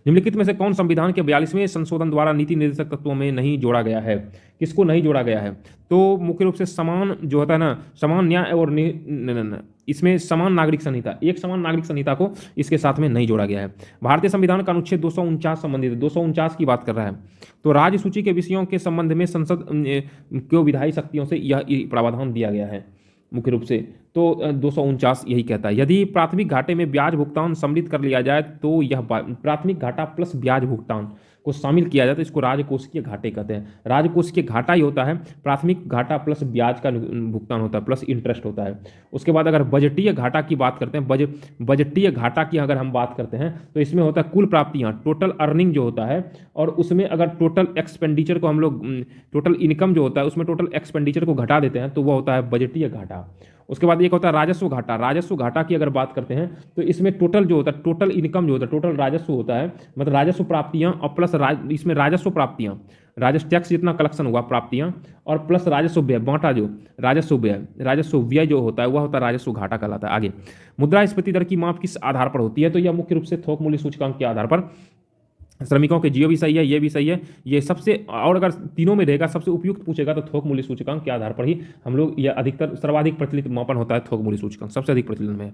निम्नलिखित में से कौन संविधान के 42वें संशोधन द्वारा नीति निर्देशक तत्वों में नहीं जोड़ा गया है, किसको नहीं जोड़ा गया है, तो मुख्य रूप से समान जो होता है ना, समान न्याय और इसमें समान नागरिक संहिता, एक समान नागरिक संहिता को इसके साथ में नहीं जोड़ा गया है। भारतीय संविधान का अनुच्छेद 249 संबंधित है, 249 की बात कर रहा है। तो राज्य सूची के विषयों के संबंध में संसद को विधायी शक्तियों से यह प्रावधान दिया गया है मुख्य रूप से। तो 249 यही कहता है, यदि प्राथमिक घाटे में ब्याज भुगतान सम्मिलित कर लिया जाए तो यह प्राथमिक घाटा प्लस ब्याज भुगतान, को शामिल किया जाता है, इसको राजकोषीय घाटे कहते हैं। राजकोषीय घाटा ही होता है प्राथमिक घाटा प्लस ब्याज का भुगतान होता है प्लस इंटरेस्ट होता है। उसके बाद अगर बजटीय घाटा की बात करते हैं, बजटीय घाटा की अगर हम बात करते हैं तो इसमें होता है कुल प्राप्तियां, टोटल अर्निंग जो होता है, और उसमें अगर टोटल एक्सपेंडिचर को हम लोग, टोटल इनकम जो होता है उसमें टोटल एक्सपेंडिचर को घटा देते हैं तो वह होता है बजटीय घाटा। उसके बाद एक होता है राजस्व घाटा। राजस्व घाटा की अगर बात करते हैं तो इसमें टोटल जो होता है, टोटल इनकम जो होता है, टोटल राजस्व होता है, मतलब राजस्व प्राप्तियां और प्लस इसमें राजस्व प्राप्तियां, राजस्व टैक्स जितना कलेक्शन हुआ प्राप्तियां, और प्लस राजस्व व्यय बांटा जो राजस्व व्यय जो होता है वह होता है राजस्व घाटा कहलाता है। आगे मुद्रास्फीति दर की माप किस आधार पर होती है, तो यह मुख्य रूप से थोक मूल्य सूचकांक के आधार पर। श्रमिकों के जियो भी सही है, ये भी सही है, ये सबसे, और अगर तीनों में रहेगा सबसे उपयुक्त पूछेगा तो थोक मूल्य सूचकांक के आधार पर ही हम लोग, यह अधिकतर सर्वाधिक प्रचलित मापन होता है थोक मूल्य सूचकांक, सबसे अधिक प्रचलन में है।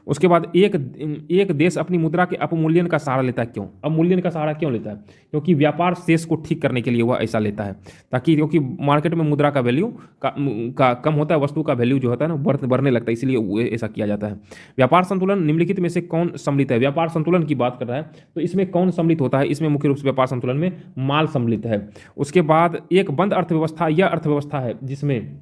उसके बाद एक देश अपनी मुद्रा के अपमूल्यन का सहारा लेता है, क्यों? अवमूल्यन का सहारा क्यों लेता है? क्योंकि व्यापार शेष को ठीक करने के लिए वह ऐसा लेता है, ताकि, क्योंकि मार्केट में मुद्रा का वैल्यू का कम होता है, वस्तु का वैल्यू जो होता है ना बढ़ने लगता है, इसलिए ऐसा किया जाता है। व्यापार संतुलन निम्नलिखित में से कौन सम्मिलित है? व्यापार संतुलन की बात कर रहा है तो इसमें कौन सम्मिलित होता है? इसमें मुख्य रूप से व्यापार संतुलन में माल सम्मिलित है। उसके बाद एक बंद अर्थव्यवस्था यह अर्थव्यवस्था है जिसमें,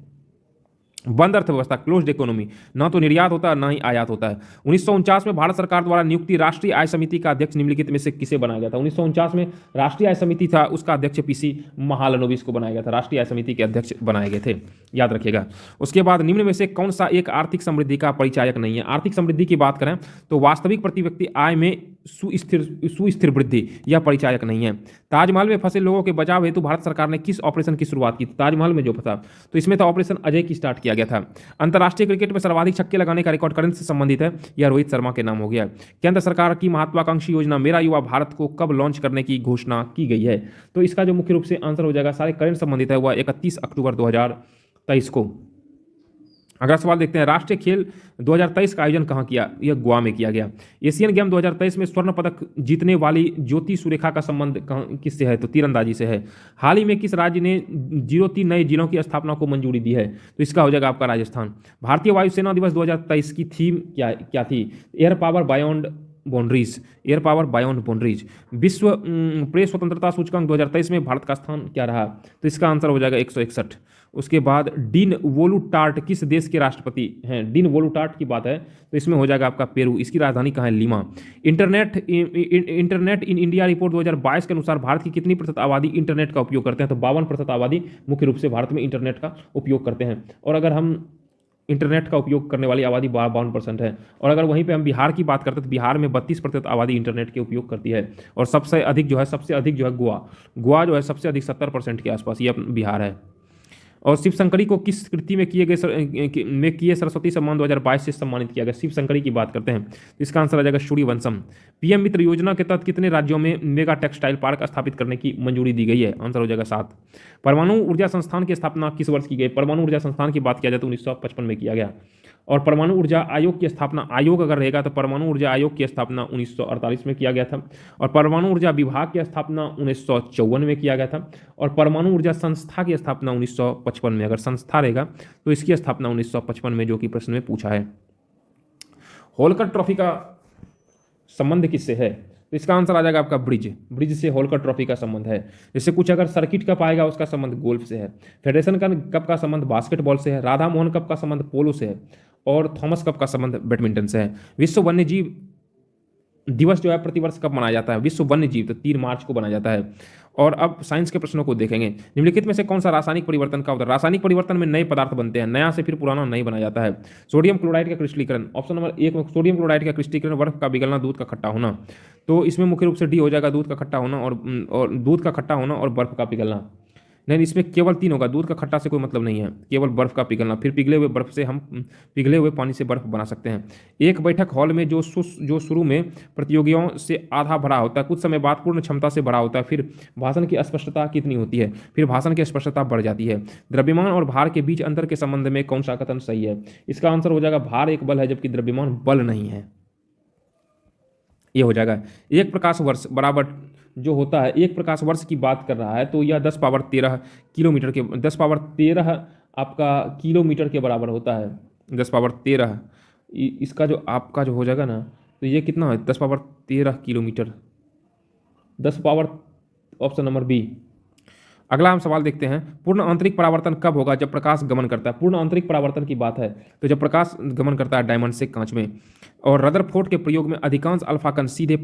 बंद अर्थव्यवस्था क्लोज्ड इकोनॉमी, ना तो निर्यात होता है ना ही आयात होता है। 1949 में भारत सरकार द्वारा नियुक्ति राष्ट्रीय आय समिति का अध्यक्ष निम्नलिखित में से किसे बनाया गया था? 1949 में राष्ट्रीय आय समिति था, उसका अध्यक्ष पीसी महालनोबिस को बनाया गया था, राष्ट्रीय आय समिति के अध्यक्ष बनाए गए थे, याद रखिएगा। उसके बाद निम्न में से कौन सा एक आर्थिक समृद्धि का परिचायक नहीं है? आर्थिक समृद्धि की बात करें तो वास्तविक प्रति व्यक्ति आय में सुस्थिर वृद्धि यह परिचायक नहीं है। ताजमहल में फंसे लोगों के बचाव हेतु भारत सरकार ने किस ऑपरेशन की शुरुआत की? ताजमहल में जो फंसा तो इसमें तो ऑपरेशन अजय की स्टार्ट किया गया था। अंतर्राष्ट्रीय क्रिकेट में सर्वाधिक छक्के लगाने का रिकॉर्ड करें से संबंधित है, यह रोहित शर्मा के नाम हो गया। केंद्र सरकार की महत्वाकांक्षी योजना मेरा युवा भारत को कब लॉन्च करने की घोषणा की गई है? तो इसका जो मुख्य रूप से आंसर हो जाएगा, सारे करंट संबंधित है, वह 31 अक्टूबर 2023 को। अगला सवाल देखते हैं, राष्ट्रीय खेल 2023 का आयोजन कहाँ किया? यह गोवा में किया गया। एशियन गेम 2023 में स्वर्ण पदक जीतने वाली ज्योति सुरेखा का संबंध किससे है? तो तीरंदाजी से है। हाल ही में किस राज्य ने 03 नए जिलों की स्थापना को मंजूरी दी है? तो इसका हो जाएगा आपका राजस्थान। भारतीय वायुसेना दिवस 2023 की थीम क्या थी? Air power beyond boundaries, air power beyond boundaries. विश्व प्रेस स्वतंत्रता सूचकांक 2023 में भारत का स्थान क्या रहा? तो इसका आंसर हो जाएगा 161। उसके बाद डीन वोलुटार्ट किस देश के राष्ट्रपति हैं? डीन वोलुटार्ट की बात है तो इसमें हो जाएगा आपका पेरू, इसकी राजधानी कहाँ है? Lima. Internet in India report 2022 के अनुसार भारत की कितनी प्रतिशत आबादी इंटरनेट का उपयोग करते हैं? तो 52% आबादी मुख्य रूप से भारत में इंटरनेट का उपयोग करते हैं। और अगर हम इंटरनेट का उपयोग करने वाली आबादी 52% है, और अगर वहीं पे हम बिहार की बात करते हैं तो बिहार में 32% आबादी इंटरनेट के उपयोग करती है। और सबसे अधिक जो है गोवा जो है सबसे अधिक 70% के आसपास ये बिहार है। और शिव शंकरी को किस कृति में किए सरस्वती सम्मान 2022 से सम्मानित किया गया? शिव शंकरी की बात करते हैं तो इसका आंसर आ जाएगा सूर्यवंशम। पीएम मित्र योजना के तहत कितने राज्यों में मेगा टेक्सटाइल पार्क स्थापित करने की मंजूरी दी गई है? आंसर हो जाएगा 7। परमाणु ऊर्जा संस्थान की स्थापना किस वर्ष की गई? परमाणु ऊर्जा संस्थान की बात किया जाए तो 1955 में किया गया। और परमाणु ऊर्जा आयोग की स्थापना, आयोग अगर रहेगा तो परमाणु ऊर्जा आयोग की स्थापना 1948 में किया गया था। और परमाणु ऊर्जा विभाग की स्थापना 1954 में किया गया था। और परमाणु ऊर्जा संस्था की स्थापना 1955 में, अगर संस्था रहेगा तो इसकी स्थापना 1955 में, जो कि प्रश्न में पूछा है। होलकर ट्रॉफी का संबंध किससे है? तो इसका आंसर आ जाएगा आपका ब्रिज से होलकर ट्रॉफी का संबंध है। जैसे कुछ अगर सर्किट कप आएगा उसका संबंध गोल्फ से है। फेडरेशन कप का संबंध बास्केटबॉल से है। राधा मोहन कप का संबंध पोलो से है। और थॉमस कप का संबंध बैडमिंटन से है। विश्व वन्य जीव दिवस जो है प्रतिवर्ष कब मनाया जाता है? विश्व वन्य जीव तो 3 मार्च को मनाया जाता है। और अब साइंस के प्रश्नों को देखेंगे। निम्नलिखित में से कौन सा रासायनिक परिवर्तन का होता है? रासायनिक परिवर्तन में नए पदार्थ बनते हैं, नया से फिर पुराना नहीं बनाया जाता है। सोडियम क्लोराइड का क्रिस्टलीकरण, ऑप्शन नंबर 1 में सोडियम क्लोराइड का क्रिस्टलीकरण, बर्फ का पिघलना, दूध का खट्टा होना। तो इसमें मुख्य रूप से डी हो जाएगा, दूध का खट्टा होना और दूध का खट्टा होना और बर्फ का पिघलना। नहीं, इसमें केवल 3 होगा। दूध का खट्टा से कोई मतलब नहीं है, केवल बर्फ का पिघलना। फिर पिघले हुए बर्फ से हम पिघले हुए पानी से बर्फ बना सकते हैं। एक बैठक हॉल में जो शुरू में प्रतियोगियों से आधा भरा होता है, कुछ समय बाद पूर्ण क्षमता से भरा होता है, फिर भाषण की स्पष्टता कितनी होती है? फिर भाषण की स्पष्टता बढ़ जाती है। द्रव्यमान और भार के बीच अंतर के संबंध में कौन सा कथन सही है? इसका आंसर हो जाएगा भार एक बल है जबकि द्रव्यमान बल नहीं है। ये हो जाएगा। एक प्रकाश वर्ष बराबर जो होता है, एक प्रकाश वर्ष की बात कर रहा है तो यह 10 पावर 13 किलोमीटर के 10 पावर 13 आपका किलोमीटर के बराबर होता है। 10 पावर 13 इसका जो आपका जो हो जाएगा ना, तो ये कितना है? 10 पावर 13 किलोमीटर। 10 पावर ऑप्शन नंबर बी। अगला हम सवाल देखते हैं, पूर्ण आंतरिक परावर्तन कब होगा? जब प्रकाश गमन करता है। पूर्ण आंतरिक परावर्तन की बात है तो जब प्रकाश गमन करता है डायमंड से कांच में। और रदरफोर्ड के प्रयोग में अधिकांश अल्फा कण सीधे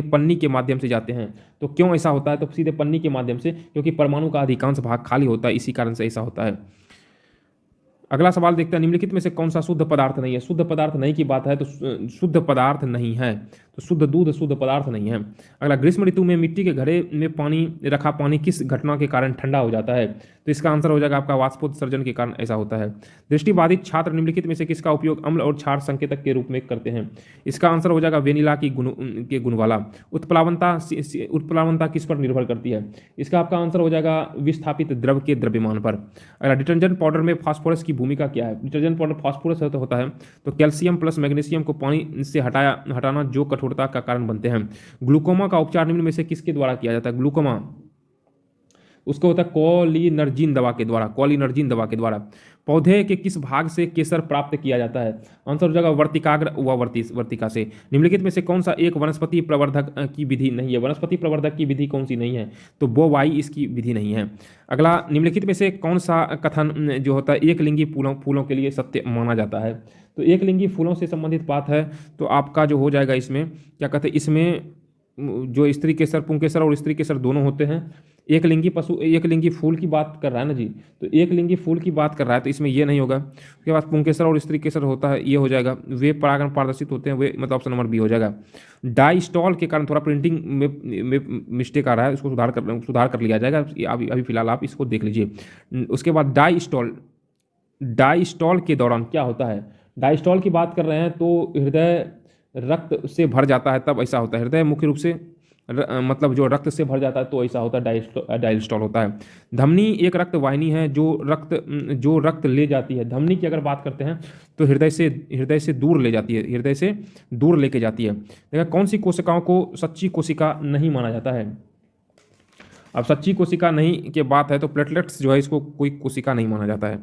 पन्नी के माध्यम से जाते हैं। तो क्यों ऐसा होता है? तो सीधे पन्नी के माध्यम से, क्योंकि परमाणु का अधिकांश भाग खाली होता है, इसी कारण से ऐसा होता है। अगला सवाल देखते हैं, निम्नलिखित में से कौन सा शुद्ध पदार्थ नहीं है? शुद्ध पदार्थ नहीं की बात है तो शुद्ध पदार्थ नहीं है तो शुद्ध दूध शुद्ध पदार्थ नहीं है। अगला, ग्रीष्म ऋतु में मिट्टी के घड़े में रखा पानी किस घटना के कारण ठंडा हो जाता है? तो इसका आंसर हो जाएगा आपका वाष्पोत्सर्जन के कारण ऐसा होता है। दृष्टिबाधित छात्र निम्नलिखित में से किसका उपयोग अम्ल और क्षार संकेतक के रूप में करते हैं? इसका आंसर हो जाएगा वेनिला की गुण वाला। उत्प्लावनता किस पर निर्भर करती है? इसका आपका आंसर हो जाएगा विस्थापित द्रव के द्रव्यमान पर। अगला, डिटर्जेंट पाउडर में फास्फोरस की भूमिका क्या है? डिटर्जेंट पाउडर फास्फोरस होता है तो कैल्शियम प्लस मैग्नीशियम को पानी से हटाना जो कठोरता का कारण बनते हैं। ग्लूकोमा का उपचार निम्न में से किसके द्वारा किया जाता है? ग्लूकोमा उसको होता है कोलिनर्जिन दवा के द्वारा। पौधे के किस भाग से केसर प्राप्त किया जाता है? आंसर हो जाएगा वर्तिकाग्र व वर्तिका से। निम्नलिखित में से कौन सा एक वनस्पति प्रवर्धक की विधि नहीं है? वनस्पति प्रवर्धक की विधि कौन सी नहीं है? तो बोवाई इसकी विधि नहीं है। अगला, निम्नलिखित में से कौन सा कथन जो होता है एक लिंगी फूलों के लिए सत्य माना जाता है? तो एक लिंगी फूलों से संबंधित बात है तो आपका जो हो जाएगा इसमें क्या कहते हैं, इसमें जो स्त्री केसर पुंकेसर और स्त्री केसर दोनों होते हैं। एक लिंगी फूल की बात कर रहा है ना जी, तो एक लिंगी फूल की बात कर रहा है तो इसमें ये नहीं होगा। उसके बाद पुंकेसर और स्त्री केसर होता है, ये हो जाएगा। वे परागण पारदर्शित होते हैं, वे मतलब ऑप्शन नंबर बी हो जाएगा। डाइस्टॉल के कारण थोड़ा प्रिंटिंग में मिस्टेक आ रहा है, उसको सुधार कर लिया जाएगा। अभी फिलहाल आप इसको देख लीजिए। उसके बाद डाइस्टॉल के दौरान क्या होता है? डाइस्टॉल की बात कर रहे हैं तो हृदय रक्त से भर जाता है तब ऐसा होता है। हृदय मुख्य रूप से मतलब जो रक्त से भर जाता है तो ऐसा होता है, डायस्टॉल होता है। धमनी एक रक्त वाहिनी है जो रक्त ले जाती है। धमनी की अगर बात करते हैं तो हृदय से दूर ले जाती है, हृदय से दूर लेके जाती है। देखा, कौन सी कोशिकाओं को सच्ची कोशिका नहीं माना जाता है? अब सच्ची कोशिका नहीं के बात है तो प्लेटलेट्स जो है इसको कोई कोशिका नहीं माना जाता है।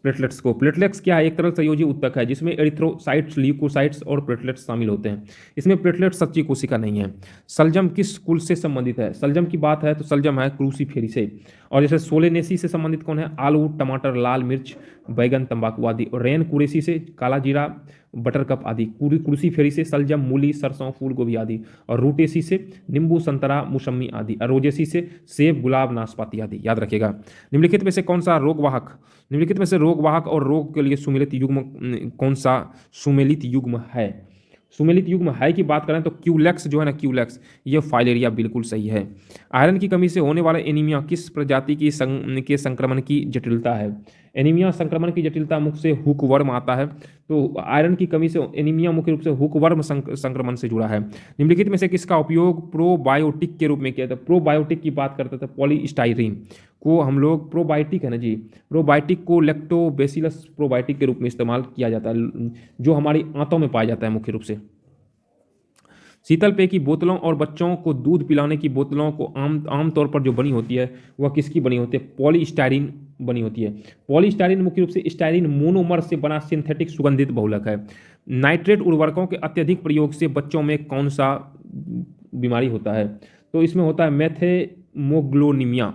प्लेटलेट्स क्या है? एक तरह संयोजी ऊतक है जिसमें एरिथ्रोसाइट्स, ल्यूकोसाइट्स और प्लेटलेट्स शामिल होते हैं। इसमें प्लेटलेट्स सच्ची कोशिका नहीं है। सल्जम किस कुल से संबंधित है? सल्जम की बात है तो सल्जम है क्रूसीफेरी से। और जैसे सोलेनेसी से संबंधित कौन है? आलू, टमाटर, लाल मिर्च, बैगन, तंबाकू आदि। और रेन कुरेसी से काला जीरा, बटरकप आदि। क्रूसीफेरी से सल्जम, मूली, सरसों, फूल गोभी आदि। और रूटेसी से नींबू, संतरा, मौसमी आदि। और रोजेसी से सेब, गुलाब, नाशपाती आदि। याद रखिएगा। निम्नलिखित में से कौन सा रोगवाहक और रोग के लिए सुमेलित युग्म कौन सा सुमेलित युग्म है? सुमेलित युग्म है की बात करें तो क्यूलेक्स जो है ना, क्यूलेक्स, ये फाइलेरिया बिल्कुल सही है। आयरन की कमी से होने वाला एनीमिया किस प्रजाति के संक्रमण की जटिलता है? एनीमिया संक्रमण की जटिलता मुख्य से हुकवर्म आता है। तो आयरन की कमी से एनीमिया मुख्य रूप से हुकवर्म संक्रमण से जुड़ा है। निम्नलिखित में से किसका उपयोग प्रोबायोटिक के रूप में किया था? प्रोबायोटिक की बात करते थे पॉलीस्टाइरीन को हम लोग, प्रोबायोटिक है ना जी, प्रोबायोटिक को लैक्टोबैसिलस प्रोबायोटिक के रूप में इस्तेमाल किया जाता है, जो हमारी आंतों में पाया जाता है मुख्य रूप से। शीतल पेय की बोतलों और बच्चों को दूध पिलाने की बोतलों को आमतौर पर जो बनी होती है वह किसकी बनी होती है? पॉलीस्टाइरीन बनी होती है। पॉलीस्टाइरीन मुख्य रूप से स्टाइरीन मोनोमर से बना सिंथेटिक सुगंधित बहुलक है। नाइट्रेट उर्वरकों के अत्यधिक प्रयोग से बच्चों में कौन सा बीमारी होता है? तो इसमें होता है मैथेमोग्लोनिमिया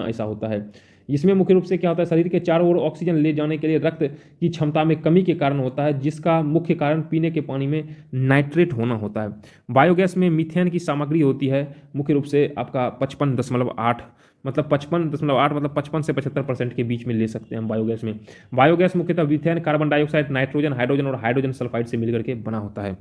ऐसा होता है। इसमें मुख्य रूप से क्या होता है? शरीर के चारों ओर ऑक्सीजन ले जाने के लिए रक्त की क्षमता में कमी के कारण होता है, जिसका मुख्य कारण पीने के पानी में नाइट्रेट होना होता है। बायोगैस में मीथेन की सामग्री होती है मुख्य रूप से आपका 55.8 मतलब 55 से 75% के बीच में ले सकते हैं हम बायोगैस में। बायोगैस मुख्यतः methane, carbon dioxide, nitrogen, hydrogen और हाइड्रोजन सल्फाइड से मिलकर के बना होता है।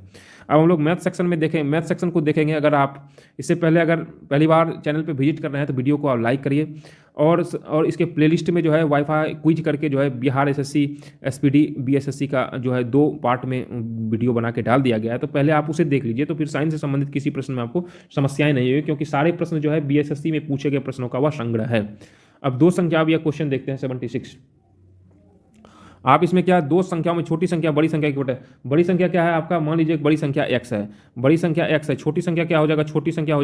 अब हम लोग मैथ सेक्शन को देखेंगे। अगर आप इससे पहले अगर पहली बार चैनल पे विजिट कर रहे हैं तो वीडियो को आप लाइक करिए और इसके प्लेलिस्ट में जो है वाईफाई क्विज करके जो है बिहार एसएससी, एसपीडी, बीएसएससी का जो है 2 पार्ट में वीडियो बना के डाल दिया गया है, तो पहले आप उसे देख लीजिए, तो फिर साइंस से संबंधित किसी प्रश्न में आपको समस्याएं नहीं होगी, क्योंकि सारे प्रश्न जो है बीएसएससी में पूछे गए प्रश्नों का वह संग्रह है। अब 2 संख्या या क्वेश्चन देखते हैं 76। आप इसमें क्या 2 संख्याओं में छोटी संख्या बड़ी संख्या की बटे, बड़ी संख्या क्या है आपका? मान लीजिए बड़ी संख्या x है, बड़ी संख्या x है, छोटी संख्या क्या हो जाएगा? छोटी संख्या हो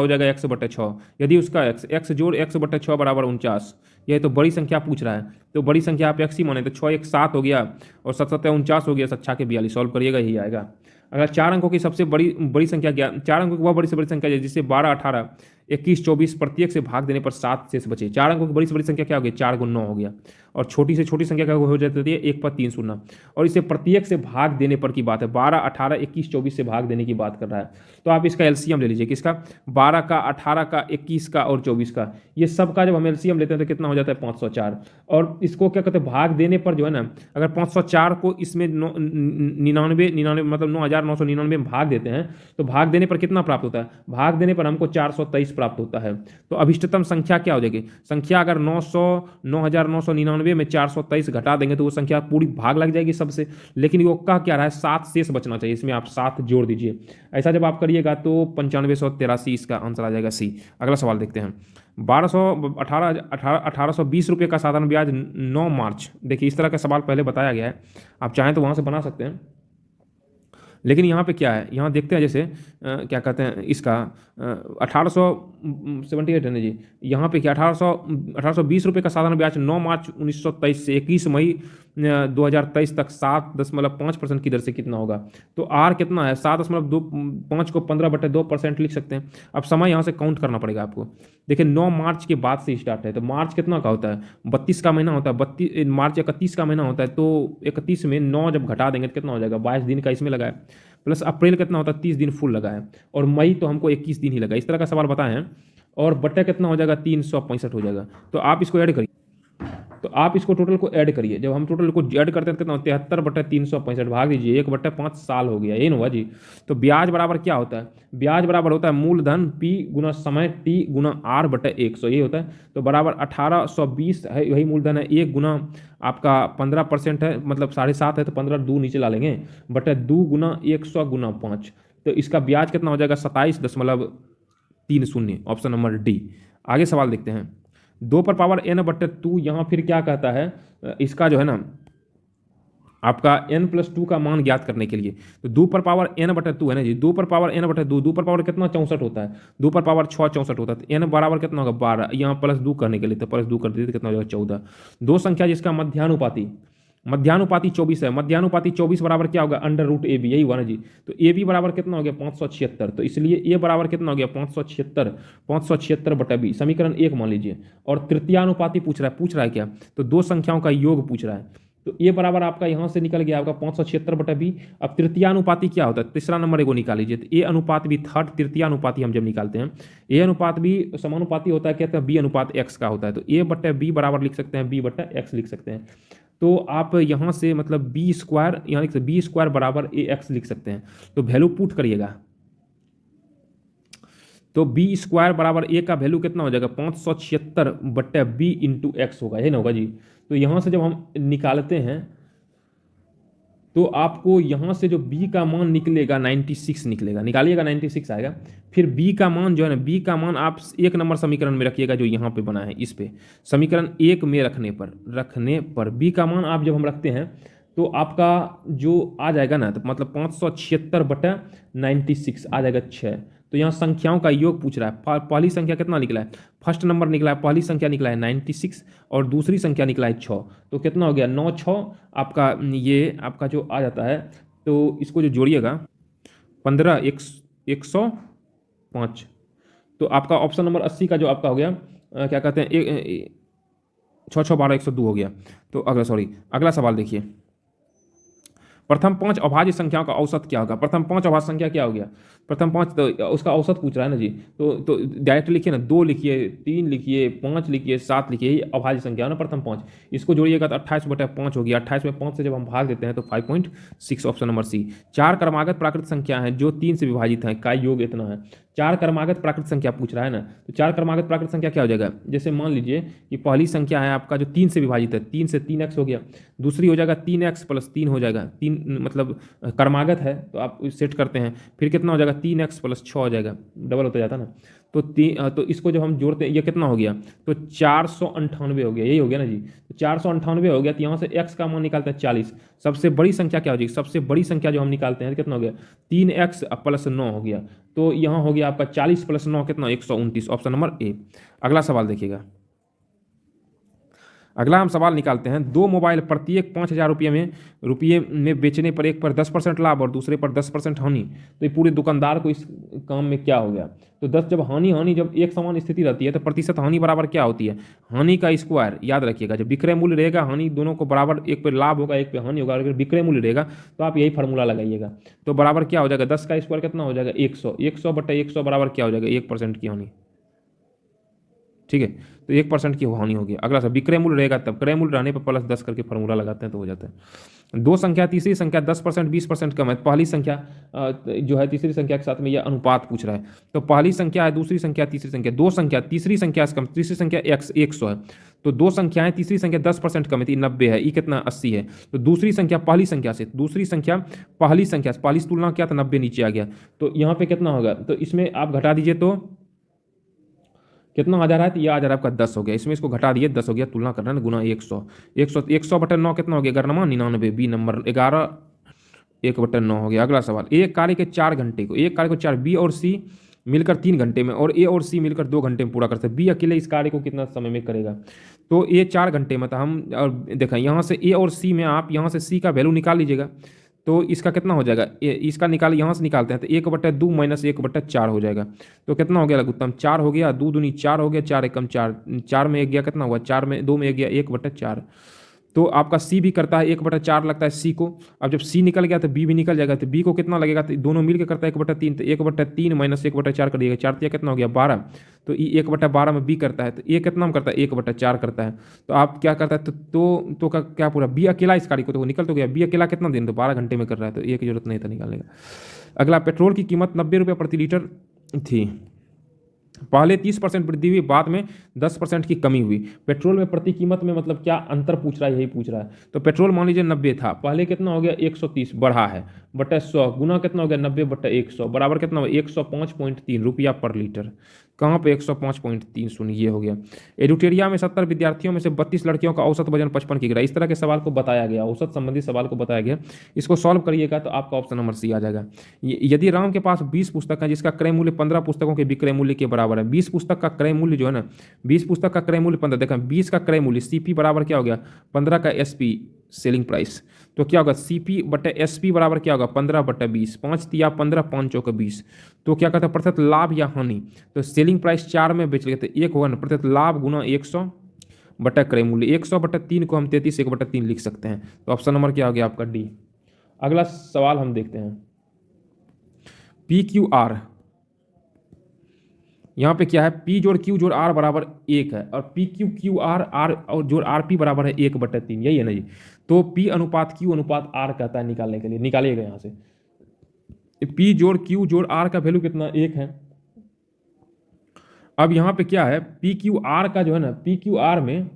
जाएगा x/6। यदि उसका x जोड़ x/6 बराबर 49, यह तो बड़ी संख्या पूछ रहा है, तो बड़ी संख्या आप x ही माने, तो 6 1 7 हो गया और 7 7 49 हो गया, 7 के 42, सॉल्व करिएगा यही आएगा। अगर 4 अंकों की सबसे बड़ी बड़ी संख्या 4 अंकों की वह बड़ी से बड़ी संख्या है जिससे 12, 18, 21, 24 प्रत्येक से भाग देने पर 7 शेष बचे। 4 अंकों की बड़ी से बड़ी संख्या क्या हो गई? 4 गुना 9 हो गया। और छोटी से छोटी संख्या क्या हो जाती है? 1 पर 3 शून्य। और इसे प्रत्येक से भाग देने पर की बात है, 12, 18, 21, 24 से भाग देने की बात कर रहा है। तो आप इसका एलसीएम ले लीजिए, किसका? 12 का, 18 का, 21 का और 24 का। ये सब का जब हम एलसीएम लेते हैं तो कितना हो जाता है? 504। और इसको क्या कहते हैं? भाग देने पर जो है ना, अगर 504 को इसमें 99 मतलब 9999 में भाग देते हैं तो भाग देने पर कितना प्राप्त होता है? भाग देने पर हमको 423 प्राप्त होता है। तो अभिष्टतम संख्या क्या हो जाएगी? संख्या अगर 9999 में 423 घटा देंगे तो वो संख्या पूरी भाग लग जाएगी सबसे। लेकिन वो कह क्या रहा है? 7 शेष बचना चाहिए, इसमें आप 7 जोड़ दीजिए। ऐसा जब आप करिएगा तो 9583 इसका आंसर आ जाएगा सी। अगला सवाल देखते हैं। 1820 रुपये का साधारण ब्याज 9 मार्च। देखिए इस तरह का सवाल पहले बताया गया है, आप चाहें तो वहाँ से बना सकते हैं। लेकिन यहाँ पे क्या है, यहाँ देखते हैं जैसे क्या कहते हैं इसका 1878 है ना जी। यहाँ पे क्या 1820 रुपये का साधारण ब्याज 9 मार्च 1923 से 21 मई 2023 तक 7.5% की दर से कितना होगा? तो आर कितना है? 7.5 को 15/2% लिख सकते हैं। अब समय यहाँ से काउंट करना पड़ेगा आपको। देखिए 9 मार्च के बाद से स्टार्ट है, तो मार्च कितना का होता है? 32 का महीना होता है। 32 मार्च 31 का महीना होता है, तो 31 में 9 जब घटा देंगे तो कितना हो जाएगा? 22 दिन का इसमें लगा है। प्लस अप्रैल कितना होता है? 30 दिन फुल लगा है। और मई तो हमको 21 दिन ही लगा। इस तरह का सवाल बताए हैं। और बट्टा कितना हो जाएगा? 365 हो जाएगा। तो आप इसको ऐड करिए, तो आप इसको टोटल को ऐड करिए। जब हम टोटल को ऐड करते हैं कितना? 73/365 भाग दीजिए 1/5 साल हो गया, ये ना हुआ जी। तो ब्याज बराबर क्या होता है? ब्याज बराबर होता है मूलधन P गुना समय T गुना R/100, ये होता है। तो बराबर 1820 है, वही मूलधन है। 1 गुना आपका 15% है, मतलब 7.5 है, तो 15 2 नीचे ला लेंगे, बटे 2 गुना 100 गुना 5। तो इसका ब्याज कितना हो जाएगा? 27.30। Option number D. आगे सवाल देखते हैं। 2/n/2 यहाँ फिर क्या कहता है? इसका जो है ना आपका n+2 का मान ज्ञात करने के लिए, तो 2/n/2 है ना जी। 2/n/2, 2 कितना? 64 होता है। 2/6 64 होता है। तो n बराबर कितना होगा? 12। यहाँ +2 करने के लिए तो +2 कर दीजिए तो कितना हो जाएगा? 14। दो संख्या जिसका मध्यानुपाती 24 है। मध्यानुपाती 24 बराबर क्या होगा? √AB, यही हुआ ना जी। तो AB बराबर कितना हो गया? 576। तो इसलिए A बराबर कितना हो गया? 576/B। समीकरण 1 मान लीजिए। और तृतीयानुपाती पूछ रहा है क्या? तो दो संख्याओं का योग पूछ रहा है। तो A बराबर आपका यहाँ से निकल गया आपका 576/B। अब तृतीयानुपाती क्या होता है? तीसरा नंबर को निकाल लीजिए। तो A अनुपात B, थर्ड तृतीयानुपाती हम जब निकालते हैं, A अनुपात B समानुपाती होता है, कहते हैं B अनुपात X का होता है। तो A/B बराबर लिख सकते हैं B/X लिख सकते हैं। तो आप यहाँ से मतलब B² यहाँ लिख सकते, B² बराबर AX लिख सकते हैं। तो वैल्यू पुट करिएगा, तो B² बराबर A का वैल्यू कितना हो जाएगा? 576/B इंटू एक्स होगा, है ना होगा जी। तो यहाँ से जब हम निकालते हैं तो आपको यहाँ से जो B का मान निकलेगा 96 निकलेगा, निकालिएगा 96 आएगा। फिर B का मान जो है ना, B का मान आप 1 नंबर समीकरण में रखिएगा जो यहाँ पे बना है, इस पे समीकरण 1 में रखने पर B का मान आप जब हम रखते हैं तो आपका जो आ जाएगा ना, तो मतलब 576/96 आ जाएगा 6। तो यहाँ संख्याओं का योग पूछ रहा है। पहली संख्या कितना निकला है? फर्स्ट नंबर निकला है, पहली संख्या निकला है 96 और दूसरी संख्या निकला है 6। तो कितना हो गया? 9 6 आपका, ये आपका जो आ जाता है। तो इसको जो जोड़िएगा 15 105। तो आपका ऑप्शन नंबर 80 का जो आपका हो गया क्या कहते हैं 6 6 12 102 हो गया। तो अगला सवाल देखिए। प्रथम 5 अभाज्य संख्याओं का औसत क्या होगा? प्रथम 5 अभाज्य संख्या क्या हो गया? प्रथम 5, तो उसका औसत पूछ रहा है ना जी। तो डायरेक्ट लिखिए ना, 2 लिखिए, 3 लिखिए, 5 लिखिए, 7 लिखिए, यही अभाज्य संख्या है ना प्रथम 5। इसको जोड़िएगा तो 28/5 हो गया। 28 में 5 से जब हम भाग देते हैं तो 5.6, ऑप्शन नंबर सी। 4 क्रमागत प्राकृत संख्या है जो 3 से विभाजित है, का योग इतना है। 4 क्रमागत प्राकृत संख्या पूछ रहा है ना, तो 4 क्रमागत प्राकृत संख्या क्या हो जाएगा? जैसे मान लीजिए कि पहली संख्या है आपका जो 3 से विभाजित है, 3 से 3x हो गया। दूसरी हो जाएगा 3x + 3 हो जाएगा, 3 मतलब क्रमागत है तो आप सेट करते हैं। फिर कितना हो जाएगा? 3x + 6 हो जाएगा, डबल होता जाता ना। तो इसको जब हम जोड़ते हैं, ये कितना हो गया? तो 498 हो गया, यही हो गया ना जी। तो 498 हो गया, तो यहाँ से x का मान निकालते हैं 40। सबसे बड़ी संख्या क्या हो जाएगी? सबसे बड़ी संख्या जो हम निकालते हैं कितना हो गया? 3x + 9 हो गया। तो यहाँ हो गया आपका 40 + 9 कितना? 129, ऑप्शन नंबर ए। अगला सवाल देखिएगा। अगला हम सवाल निकालते हैं, दो मोबाइल प्रत्येक 5,000 रुपये में बेचने पर एक पर 10% लाभ और दूसरे पर 10% हानि, तो ये पूरे दुकानदार को इस काम में क्या हो गया। तो 10 जब हानि हानि जब एक समान स्थिति रहती है तो प्रतिशत हानि बराबर क्या होती है, हानि का स्क्वायर। याद रखिएगा, जब विक्रय मूल्य रहेगा हानि दोनों को बराबर, एक पे लाभ होगा एक पे हानि होगा, अगर विक्रय मूल्य रहेगा तो आप यही फार्मूला लगाइएगा। तो बराबर क्या हो जाएगा, 10 का स्क्वायर कितना हो जाएगा 100, 100/100 बराबर क्या हो जाएगा 1% की हानि। ठीक है, तो 1% की हानि होगी। अगला सा विक्रय मूल्य रहेगा तब, क्रय मूल्य रहने पर +10 करके फॉर्मूला लगाते हैं तो हो जाता है। दो संख्या तीसरी संख्या 10% 20% कम है, पहली संख्या जो है तीसरी संख्या के साथ में यह अनुपात पूछ रहा है। तो पहली संख्या है, दूसरी संख्या, तीसरी संख्या, दो संख्या तीसरी संख्या से कम, तीसरी संख्या 100 है, तो दो संख्याएं, तीसरी संख्या 10% कम है तो 90 है, ये कितना 80 है। तो दूसरी संख्या पहली संख्या से, दूसरी संख्या पहली संख्या से, पहली से तुलना क्या था 90 नीचे आ गया, तो यहाँ पे कितना होगा, तो इसमें आप घटा दीजिए तो कितना आ जा रहा है, तो यह आ जा रहा है आपका 10 हो गया, इसमें इसको घटा दिए 10 हो गया, तुलना करना है ना, गुना 100, 100/9 कितना हो गया 99, बी नंबर 11 1/9 हो गया। अगला सवाल, एक कार्य के 4 घंटे को, एक कार्य को 4, बी और सी मिलकर 3 घंटे में और ए और सी मिलकर 2 घंटे में पूरा करते हैं, बी अकेले इस कार्य को कितना समय में करेगा। तो ए 4 घंटे में, तो हम और देखें यहाँ से ए और सी में आप यहाँ से सी का वैल्यू निकाल लीजिएगा, तो इसका कितना हो जाएगा, इसका निकाल यहाँ से निकालते हैं तो 1/2 - 1/4 हो जाएगा। तो कितना हो गया लघुत्तम 4 हो गया, 2 दूनी 4 हो गया, 4 एकम 4, 4 में 1 गया कितना हुआ, 4 में 2 में 1 गया 1/4। तो आपका सी भी करता है 1/4 लगता है सी को। अब जब सी निकल गया तो बी भी निकल जाएगा, तो बी को कितना लगेगा, तो दोनों मिलकर करता है 1/3, तो 1/3 - 1/4 करिएगा, 4 तिया कितना हो गया 12, तो ये 1/12 में बी करता है, तो ये कितना में करता है 1/4 करता है। तो आप क्या करता है, तो का क्या पूरा बी अकेला इस कार्य को तो निकल तो गया, बी अकेला कितना दिन, तो 12 घंटे में कर रहा है, तो ये की जरूरत नहीं था निकालने का। अगला, पेट्रोल की कीमत 90 रुपये प्रति लीटर थी, पहले 30% वृद्धि हुई, बाद में 10% की कमी हुई। पेट्रोल में प्रति कीमत में मतलब क्या अंतर पूछ रहा है, यही पूछ रहा है। तो पेट्रोल मान लीजिए 90 था, पहले कितना हो गया 130 बढ़ा है, बटा 100 गुना कितना हो गया 90/100 बराबर कितना हो गया 105.3 रुपया पर लीटर। कहाँ पे 105.3 सुनिए, ये हो गया। एडुटेरिया में 70 विद्यार्थियों में से 32 लड़कियों का औसत वजन 55 किलोग्राम, इस तरह के सवाल को बताया गया, औसत संबंधी सवाल को बताया गया। इसको सॉल्व करिएगा तो आपका ऑप्शन नंबर सी आ जाएगा। यदि राम के पास 20 पुस्तक हैं जिसका क्रय मूल्य 15 पुस्तकों के विक्रय मूल्य के बराबर है, 20 पुस्तक का क्रय मूल्य जो है ना, 20 पुस्तक का क्रय मूल्य 15, देखा 20 का क्रय मूल्य सीपी बराबर क्या हो गया 15 का एसपी सेलिंग प्राइस, तो क्या होगा CP/SP बराबर क्या होगा 15/20, 5 तिया 15, 5 चौका 20। तो क्या कहता है प्रतिशत लाभ या हानि, तो सेलिंग प्राइस 4 में बेच लेते, एक होगा ना प्रतिशत लाभ गुना 100 बटा क्रय मूल्य, 100/3 को हम 33 1/3 लिख सकते हैं। तो ऑप्शन नंबर क्या हो गया आपका डी। अगला सवाल हम देखते हैं, PQR, यहाँ पे क्या है, P जोड़ Q जोड़ R बराबर 1 है और PQQR R और जोड़ RP बराबर है 1/3, यही है ना जी। तो P अनुपात Q अनुपात R कहता है निकालने के लिए, निकालिएगा यहाँ से। P जोड़ Q जोड़ R का वैल्यू कितना 1 है। अब यहाँ पे क्या है PQR का जो है ना, PQR में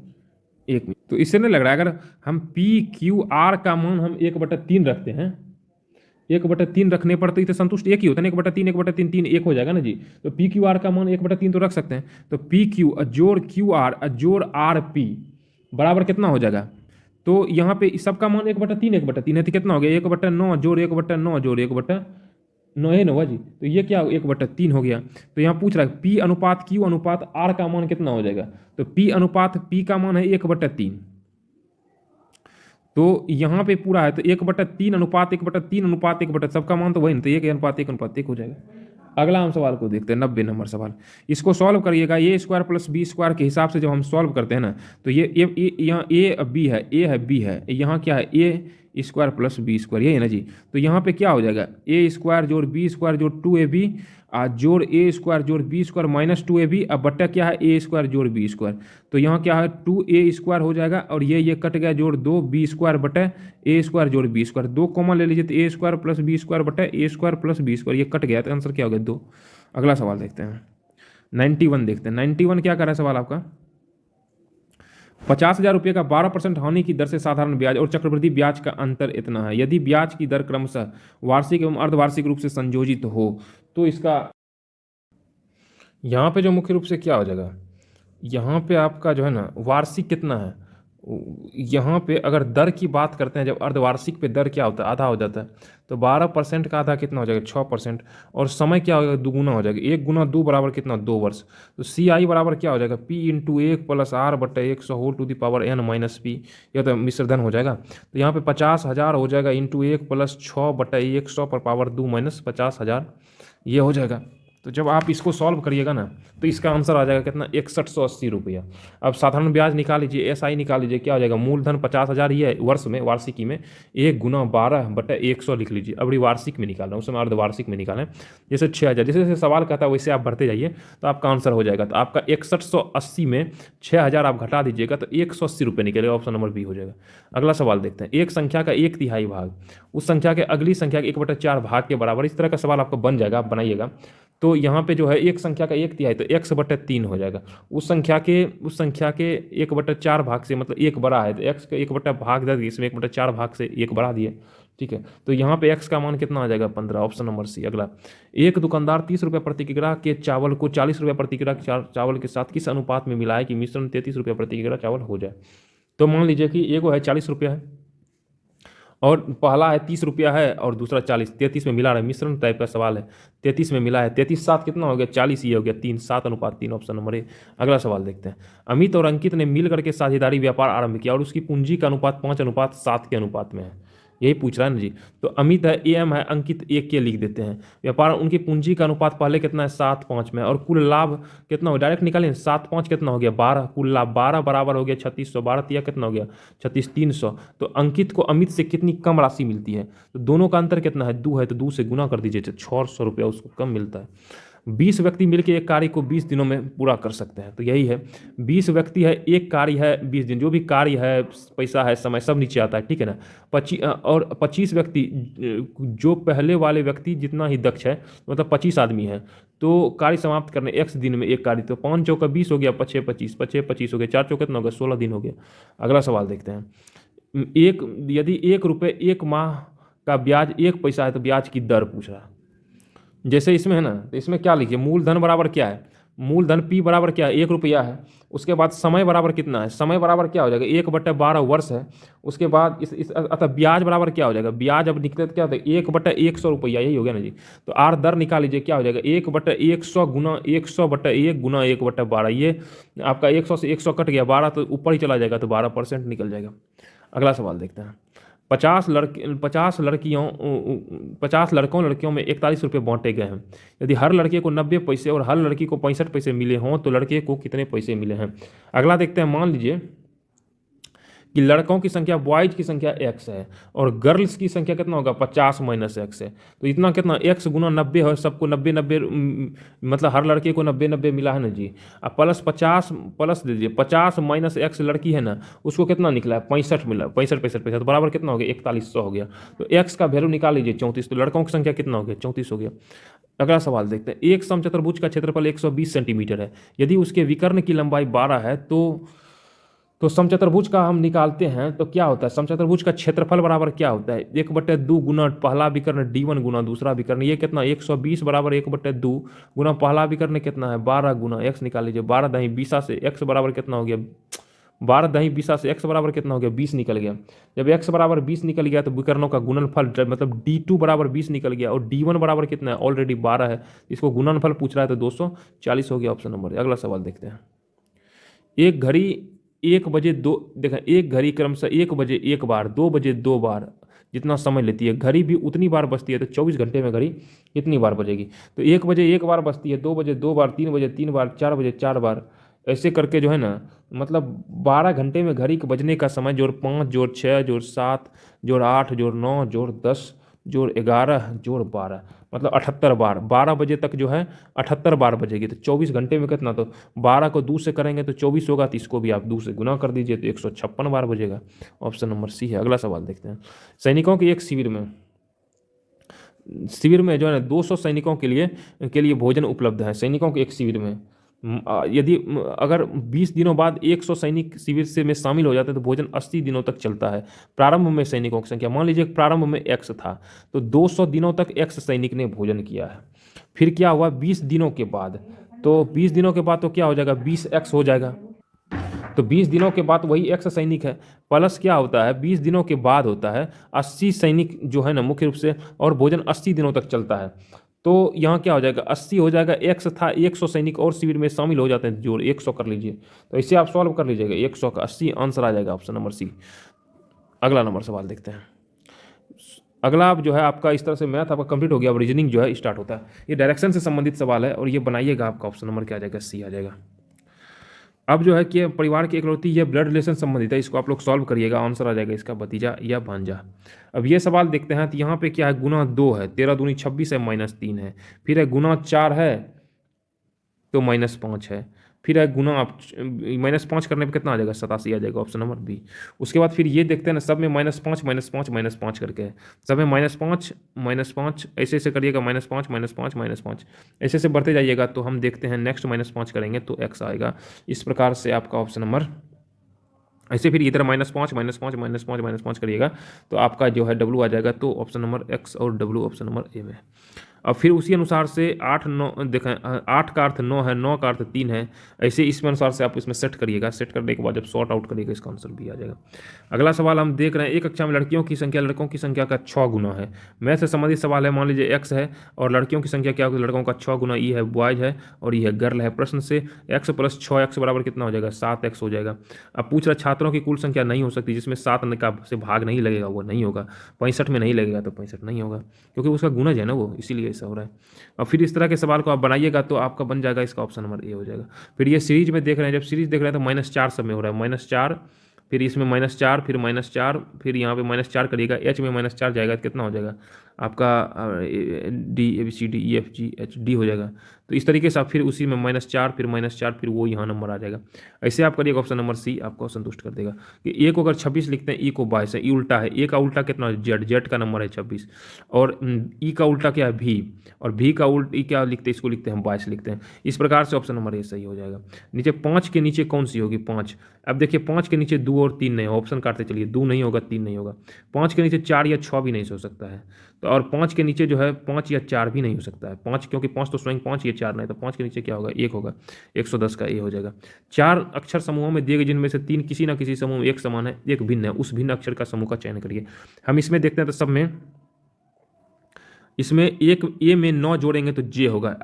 1 में, तो इससे नहीं लग रहा है, अगर हम PQR का मान हम 1/3 रखते हैं, 1/3 रखने पर तो इसे संतुष्ट एक ही होता है ना, 1/3 1/3 3 1 हो जाएगा ना जी। तो PQR का मान 1/3 तो रख सकते हैं, तो PQ जोड़ QR जोड़ RP बराबर कितना हो जाएगा, तो यहाँ पे सबका मान 1/3 1/3 है, तो कितना हो गया 1/9 जोड़ 1/9 जोड़ 1/9 है ना हुआ जी। तो ये क्या 1/3 हो गया। तो यहाँ पूछ रहा है P अनुपात Q अनुपात R का मान कितना हो जाएगा, तो P अनुपात P का मान है 1/3, तो यहाँ पे पूरा है तो 1/3 अनुपात 1/3 अनुपात 1/, सबका मान तो वही ना, तो 1:1 हो जाएगा। अगला हम सवाल को देखते हैं, 90 नंबर सवाल। इसको सॉल्व करिएगा, ए स्क्वायर प्लस बी स्क्वायर के हिसाब से जब हम सॉल्व करते हैं ना, तो ये यहाँ ए बी है, ए है बी है, यहाँ क्या है ए स्क्वायर प्लस बी स्क्वायर, यही है ना जी। तो यहाँ पे क्या हो जाएगा ए स्क्वायर जोड़ बी स्क्वायर जोड़ 2ab जोड़ ए स्क्वायर जोड़ बी स्क्वायर माइनस 2ab, अब बट्टा क्या है ए स्क्वायर जोड़ बी स्क्वायर, तो यहाँ क्या है 2a स्क्वायर हो जाएगा और ये कट गया जोड़ 2 बी स्क्वायर बटा ए स्क्वायर जोड़ बी स्क्वायर, 2 कॉमन ले लीजिए तो ए स्क्वायर प्लस बी स्क्वायर बटा ए स्क्वायर प्लस बी स्क्वायर, ये कट गया तो आंसर क्या हो गया 2। अगला सवाल देखते हैं 91 देखते हैं। 91 क्या कर रहा है सवाल आपका, 50,000 रुपये का 12% हानि की दर से साधारण ब्याज और चक्रवृद्धि ब्याज का अंतर इतना है, यदि ब्याज की दर क्रमशः वार्षिक एवं अर्धवार्षिक रूप से संयोजित हो तो इसका यहाँ पे जो मुख्य रूप से क्या हो जाएगा, यहाँ पे आपका जो है ना वार्षिक कितना है यहाँ पे अगर दर की बात करते हैं, जब अर्धवार्षिक पे दर क्या होता है, आधा हो जाता है, तो 12% का आधा कितना हो जाएगा, 6%। और समय क्या हो जाएगा, दुगुना हो जाएगा, 1 × 2 बराबर कितना, 2 वर्ष। तो सी आई बराबर क्या हो जाएगा, P × 1 + R/100 to the power n - p, यह तो मिश्रधन हो जाएगा। तो यहाँ पे 50,000 हो जाएगा, × 1 + 6/100 ये हो जाएगा। तो जब आप इसको सॉल्व करिएगा ना, तो इसका आंसर आ जाएगा कितना, 6180 रुपया। अब साधारण ब्याज निकाल लीजिए, SI निकाल लीजिए, क्या हो जाएगा, मूलधन 50,000 ही है वर्ष में, वार्षिकी में 1 × 12/100 लिख लीजिए। अब वार्षिक में निकाल रहा हूँ, उस समय अर्धवार्षिक में निकालें। जैसे 6000, जैसे जैसे सवाल कहता है वैसे आप भरते जाइए, तो आपका आंसर हो जाएगा। तो आपका 6180 में 6000 आप घटा दीजिएगा तो 180 रुपये निकलेगा, ऑप्शन नंबर बी हो जाएगा। अगला सवाल देखते हैं, एक संख्या का 1/3 भाग उस संख्या के अगली संख्या के 1/4 भाग के बराबर। इस तरह का सवाल आपको बन जाएगा, आप बनाइएगा। तो यहाँ पे जो है एक संख्या का 1/3 तो x/3 हो जाएगा। उस संख्या के 1/4 भाग से, मतलब 1 बड़ा है तो x का 1/भाग दे दिए, इसमें 1/4 भाग से 1 बढ़ा दिए, ठीक है। तो यहाँ पे x का मान कितना आ जाएगा, 15, ऑप्शन नंबर सी। अगला, एक दुकानदार 30 रुपये प्रति किग्रा के चावल को 40 रुपये प्रति किग्रा चावल के साथ किस अनुपात में मिलाए कि मिश्रण 33 रुपये प्रति किग्रा चावल हो जाए। तो मान लीजिए कि एगो है 40 रुपया है और पहला है 30 रुपया है और दूसरा 40, 33 में मिला रहा है, मिश्रण टाइप का सवाल है। 33 में मिला है, 33 7 कितना हो गया, 40, ये हो गया 3, 7/3, ऑप्शन नंबर ए। अगला सवाल देखते हैं, अमित और अंकित ने मिल करके साझेदारी व्यापार आरंभ किया और उसकी पूंजी का अनुपात 5:7 के अनुपात में है। यही पूछ रहा है ना जी। तो अमित है AM है, अंकित 1 लिख देते हैं। व्यापार, उनकी पूंजी का अनुपात पहले कितना है, 7:5 में, और कुल लाभ कितना हो, डायरेक्ट निकालें, 7:5 कितना हो गया, 12, कुल लाभ 12 बराबर हो गया 3600, 12 कितना हो गया 36,300। तो अंकित को अमित से कितनी कम राशि मिलती है, तो दोनों का अंतर कितना है, 2 है, तो 2 से गुना कर दीजिए, 600 रुपया उसको कम मिलता है। 20 व्यक्ति मिलकर एक कार्य को 20 दिनों में पूरा कर सकते हैं। तो यही है, 20 व्यक्ति है, एक कार्य है 20 दिन, जो भी कार्य है, पैसा है, समय सब नीचे आता है, ठीक है ना। 25 व्यक्ति, जो पहले वाले व्यक्ति जितना ही दक्ष है, मतलब 25 आदमी है, तो कार्य समाप्त करने x दिन में एक कार्य, तो 5 चौका 20 हो गया, 5 25, 25 हो गया, 4 चौका कितना हो गया, 16 दिन हो गया। अगला सवाल देखते हैं, यदि 1 रुपये 1 माह का ब्याज 1 पैसा है तो ब्याज की दर पूछ रहा है। जैसे इसमें है ना, तो इसमें क्या लिखिए, मूलधन बराबर क्या है, मूलधन P बराबर क्या है, 1 रुपया है। उसके बाद समय बराबर कितना है, समय बराबर क्या हो जाएगा, 1/12 वर्ष है। उसके बाद इस अतः ब्याज बराबर क्या हो जाएगा, ब्याज अब निकले तो क्या होता है, 1/100 रुपया, यही हो गया ना जी। तो आर दर निकाल लीजिए, क्या हो जाएगा, 1/100 गुना 100/1 गुना 1/12, ये आपका 100 से 100 कट गया, 12 तो ऊपर ही चला जाएगा, तो 12% निकल जाएगा। अगला सवाल देखते हैं, 50 लड़कों लड़कियों में 41 रुपये बांटे गए हैं। यदि हर लड़के को 90 पैसे और हर लड़की को 65 पैसे मिले हों तो लड़के को कितने पैसे मिले हैं। अगला देखते हैं, मान लीजिए कि लड़कों की संख्या, बॉयज की संख्या x है और गर्ल्स की संख्या कितना होगा, 50 - x है। तो इतना कितना, x गुना 90 है, सबको 90 मतलब हर लड़के को 90 मिला है ना जी। अब +50 प्लस दीजिए, 50 - x लड़की है ना, उसको कितना निकला है, 65 मिला, 65 तो बराबर कितना हो गया, 4100 हो गया। तो x का वैल्यू निकाल लीजिए 34, तो लड़कों की संख्या कितना हो गया, 34 हो गया। अगला सवाल देखते हैं, एक समचतुर्भुज का क्षेत्रफल 120 सेंटीमीटर है। यदि उसके विकर्ण की लंबाई 12 है तो समचतुर्भुज का हम निकालते हैं तो क्या होता है, समचतुर्भुज का क्षेत्रफल बराबर क्या होता है, 1/2 गुना पहला विकर्ण D1 गुना दूसरा विकर्ण, ये कितना 120 बराबर 1/2 गुना पहला विकर्ण कितना है 12 गुना x निकाल लीजिए, 12 दही 20 से x बराबर कितना हो गया, 12 दही 20 से x बराबर कितना हो गया, 20 निकल गया। जब x बराबर 20 निकल गया तो विकर्णों का गुणनफल, मतलब D2 बराबर 20 निकल गया और D1 बराबर कितना है, ऑलरेडी 12 है, इसको गुणनफल पूछ रहा है तो 240 हो गया, ऑप्शन नंबर। अगला सवाल देखते हैं, एक घड़ी 1 बजे 2, देखें एक घड़ी क्रमशः 1 बजे 1 बार, 2 बजे 2 बार जितना समय लेती है, घड़ी भी उतनी बार बजती है, तो 24 घंटे में घड़ी कितनी बार बजेगी। तो 1 बजे 1 बार बजती है, 2 बजे 2 बार, 3 बजे 3 बार, 4 बजे 4 बार, ऐसे करके जो है ना, मतलब 12 घंटे में घड़ी के बजने का समय जोड़ 5 जोड़ 6 जोड़ 7 जोड़ 8 जोड़ 9 जोड़ 10 जोड़ 11 जोड़ 12, मतलब 78 बार, 12 बजे तक जो है 78 बार बजेगी। तो 24 घंटे में कितना, तो 12 को 2 से करेंगे तो 24 होगा, तो इसको भी आप 2 से गुना कर दीजिए तो 156 बार बजेगा, ऑप्शन नंबर सी है। अगला सवाल देखते हैं, सैनिकों के एक शिविर में जो है ना 200 सैनिकों के लिए भोजन उपलब्ध है। सैनिकों के एक शिविर में यदि अगर 20 दिनों बाद 100 सैनिक शिविर से में शामिल हो जाते हैं तो भोजन 80 दिनों तक चलता है। प्रारंभ में सैनिकों की संख्या, मान लीजिए प्रारंभ में x था तो 200 दिनों तक x सैनिक ने भोजन किया है। फिर क्या हुआ 20 दिनों के बाद, तो 20 दिनों के बाद तो क्या हो जाएगा 20x हो जाएगा। तो 20 दिनों के बाद वही एक्स सैनिक है, प्लस क्या होता है 20 दिनों के बाद होता है 80 सैनिक जो है ना मुख्य रूप से, और भोजन 80 दिनों तक चलता है। तो यहाँ क्या हो जाएगा 80 हो जाएगा, एक्स था 100 सैनिक और शिविर में शामिल हो जाते हैं, जोड़ 100 कर लीजिए। तो इसे आप सॉल्व कर लीजिएगा, 100 का 80 आंसर आ जाएगा ऑप्शन नंबर सी। अगला नंबर सवाल देखते हैं। अगला अब जो है आपका इस तरह से मैथ आपका कंप्लीट हो गया, अब रीजनिंग जो है स्टार्ट होता है। ये डायरेक्शन से संबंधित सवाल है और ये बनाइएगा, आपका ऑप्शन नंबर क्या आ जाएगा, सी आ जाएगा। अब जो है कि परिवार की एकलौती ये ब्लड रिलेशन संबंधित है, इसको आप लोग सॉल्व करिएगा, आंसर आ जाएगा इसका भतीजा या भांजा। अब ये सवाल देखते हैं, तो यहाँ पे क्या है, गुना 2 है, 13 दूनी 26 है, -3 है, फिर है गुना 4 है तो -5 है, फिर है गुना आप -5 करने पे कितना आ जाएगा, 87 आ जाएगा, ऑप्शन नंबर बी। उसके बाद फिर ये देखते हैं ना, सब में -5 -5 -5 करके है, सब में -5 -5 ऐसे ऐसे करिएगा, -5 -5 -5 ऐसे ऐसे बढ़ते जाइएगा। तो हम देखते हैं नेक्स्ट -5 करेंगे तो x आएगा। इस प्रकार से आपका ऑप्शन नंबर, ऐसे फिर इधर -5 -5 -5 -5 करिएगा तो आपका जो है W आ जाएगा। तो ऑप्शन नंबर x और W ऑप्शन नंबर ए में। अब फिर उसी अनुसार से 8 9 देखें, 8 का अर्थ 9 है, 9 का अर्थ 3 है, ऐसे इसमें अनुसार से आप इसमें सेट करिएगा। सेट करने के बाद जब सॉर्ट आउट करिएगा इसका आंसर भी आ जाएगा। अगला सवाल हम देख रहे हैं, एक कक्षा में लड़कियों की संख्या लड़कों की संख्या का 6 गुना है। मैथ से संबंधित सवाल है, मान लीजिए x है और लड़कियों की संख्या क्या होगी, लड़कों का 6 गुना, ये है बॉयज है और ये है गर्ल है। प्रश्न से x + 6x बराबर कितना हो जाएगा, 7x हो जाएगा। अब पूछ रहा छात्रों की कुल संख्या नहीं हो सकती जिसमें 7 का से भाग नहीं लगेगा, वो नहीं होगा। 65 में नहीं लगेगा तो 65 नहीं होगा, क्योंकि उसका गुणज है ना वो, इसीलिए ऐसा हो रहा है। और फिर इस तरह के सवाल को आप बनाइएगा तो आपका बन जाएगा, इसका ऑप्शन नंबर ए हो जाएगा। फिर ये सीरीज में देख रहे हैं, जब सीरीज देख रहे हैं तो -4 सब में हो रहा है, -4, फिर इसमें -4, फिर -4, फिर यहाँ पे -4 करिएगा, एच में -4 जाएगा तो कितना हो जाएगा आपका डी ABCDEFGHD हो जाएगा। तो इस तरीके से आप फिर उसी में -4 फिर -4 फिर वो यहाँ नंबर आ जाएगा। ऐसे आप करिएगा, ऑप्शन नंबर सी आपको संतुष्ट कर देगा। कि ए को अगर 26 लिखते हैं, ई को 22 है, ई उल्टा है, ए का उल्टा कितना है, जेड का नंबर है 26, और ई का उल्टा क्या है, भी, और भी का उल्टा ई क्या लिखते हैं, इसको लिखते हैं 22 लिखते हैं। इस प्रकार से ऑप्शन नंबर ए सही हो जाएगा। नीचे 5 के नीचे कौन सी होगी, 5। अब देखिए 5 के नीचे 2 और 3 नहीं, ऑप्शन काटते चलिए, 2 नहीं होगा, 3 नहीं होगा। 5 के नीचे 4 या 6 भी नहीं हो सकता है, तो और 5 के नीचे जो है 5 या 4 भी नहीं हो सकता है। 5 क्योंकि 5 तो स्वयं 5 या 4 नहीं, तो 5 के नीचे क्या होगा, 1 होगा। 110 का ए हो जाएगा। 4 अक्षर समूहों में दिए गए जिनमें से 3 किसी न किसी समूह में एक समान है, एक भिन्न है, उस भिन्न अक्षर का समूह का चयन करिए। हम इसमें देखते हैं तो सब में, इसमें एक ए में 9 जोड़ेंगे तो जे होगा,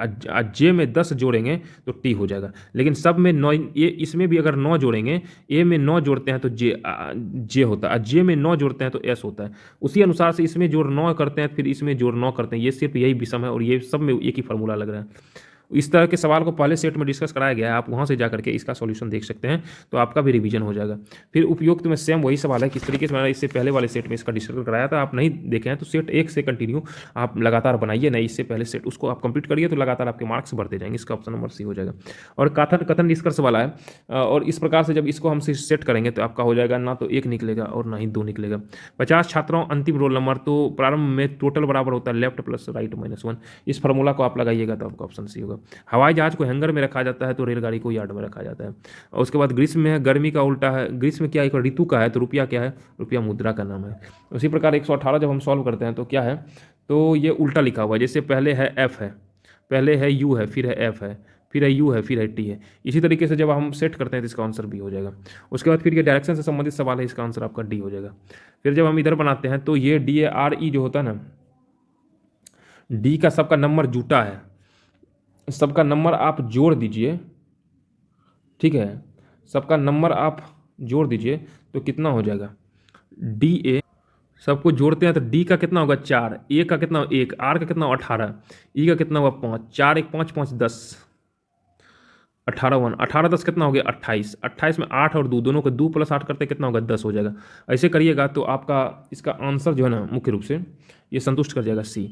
जे में 10 जोड़ेंगे तो टी हो जाएगा। लेकिन सब में 9, ये इसमें भी अगर 9 जोड़ेंगे, ए में 9 जोड़ते हैं तो जे होता है, जे में 9 जोड़ते हैं तो एस होता है। उसी अनुसार से इसमें जोड़ 9 करते हैं, फिर इसमें जोड़ 9 करते हैं, ये सिर्फ यही विषम है और ये सब में एक ही फार्मूला लग रहा है। इस तरह के सवाल को पहले सेट में डिस्कस कराया गया है, आप वहाँ से जा करके इसका सॉल्यूशन देख सकते हैं, तो आपका भी रिवीजन हो जाएगा। फिर उपयुक्त में सेम वही सवाल है, किस तरीके से मैंने इससे पहले वाले सेट में इसका डिस्कस कराया था, आप नहीं देखे हैं तो सेट 1 से कंटिन्यू आप लगातार बनाइए, नहीं इससे पहले सेट उसको आप कंप्लीट करिए तो लगातार आपके मार्क्स बढ़ते जाएंगे। इसका ऑप्शन नंबर सी हो जाएगा। और कथन निष्कर्ष वाला है, और इस प्रकार से जब इसको हम सेट करेंगे तो आपका हो जाएगा ना तो 1 निकलेगा और ना ही 2 निकलेगा। 50 छात्रों अंतिम रोल नंबर, तो प्रारंभ में टोटल बराबर होता है लेफ्ट प्लस राइट -1। इस फार्मूला को आप लगाइएगा तो आपका ऑप्शन सी होगा। हवाई जहाज को हैंगर में रखा जाता है तो रेलगाड़ी को यार्ड में रखा जाता है। और उसके बाद ग्रीष्म में है, गर्मी का उल्टा है, ग्रीष्म क्या एक ऋतु का है तो रुपया क्या है, रुपया मुद्रा का नाम है। उसी प्रकार 118 जब हम सॉल्व करते हैं तो क्या है, तो ये उल्टा लिखा हुआ है, जैसे पहले है एफ है, पहले है यू है, फिर है एफ है, फिर है यू है, फिर है टी है। इसी तरीके से जब हम सेट करते हैं तो इसका आंसर बी हो जाएगा। उसके बाद फिर ये डायरेक्शन से संबंधित सवाल है, इसका आंसर आपका डी हो जाएगा। फिर जब हम इधर बनाते हैं तो ये DARE जो होता है ना, डी का सबका नंबर जूटा है, सबका नंबर आप जोड़ दीजिए, ठीक है, सबका नंबर आप जोड़ दीजिए तो कितना हो जाएगा, DA सबको जोड़ते हैं तो डी का कितना होगा 4, ए का कितना 1, आर का कितना 18, ई का कितना हुआ 5, 4 1 5 5 10, 18 1 18 10 कितना हो गया 28, 28 में 8 और 2 दोनों को 2 + 8 करते कितना होगा 10 हो जाएगा। ऐसे करिएगा तो आपका इसका आंसर जो है ना मुख्य रूप से ये संतुष्ट कर जाएगा सी।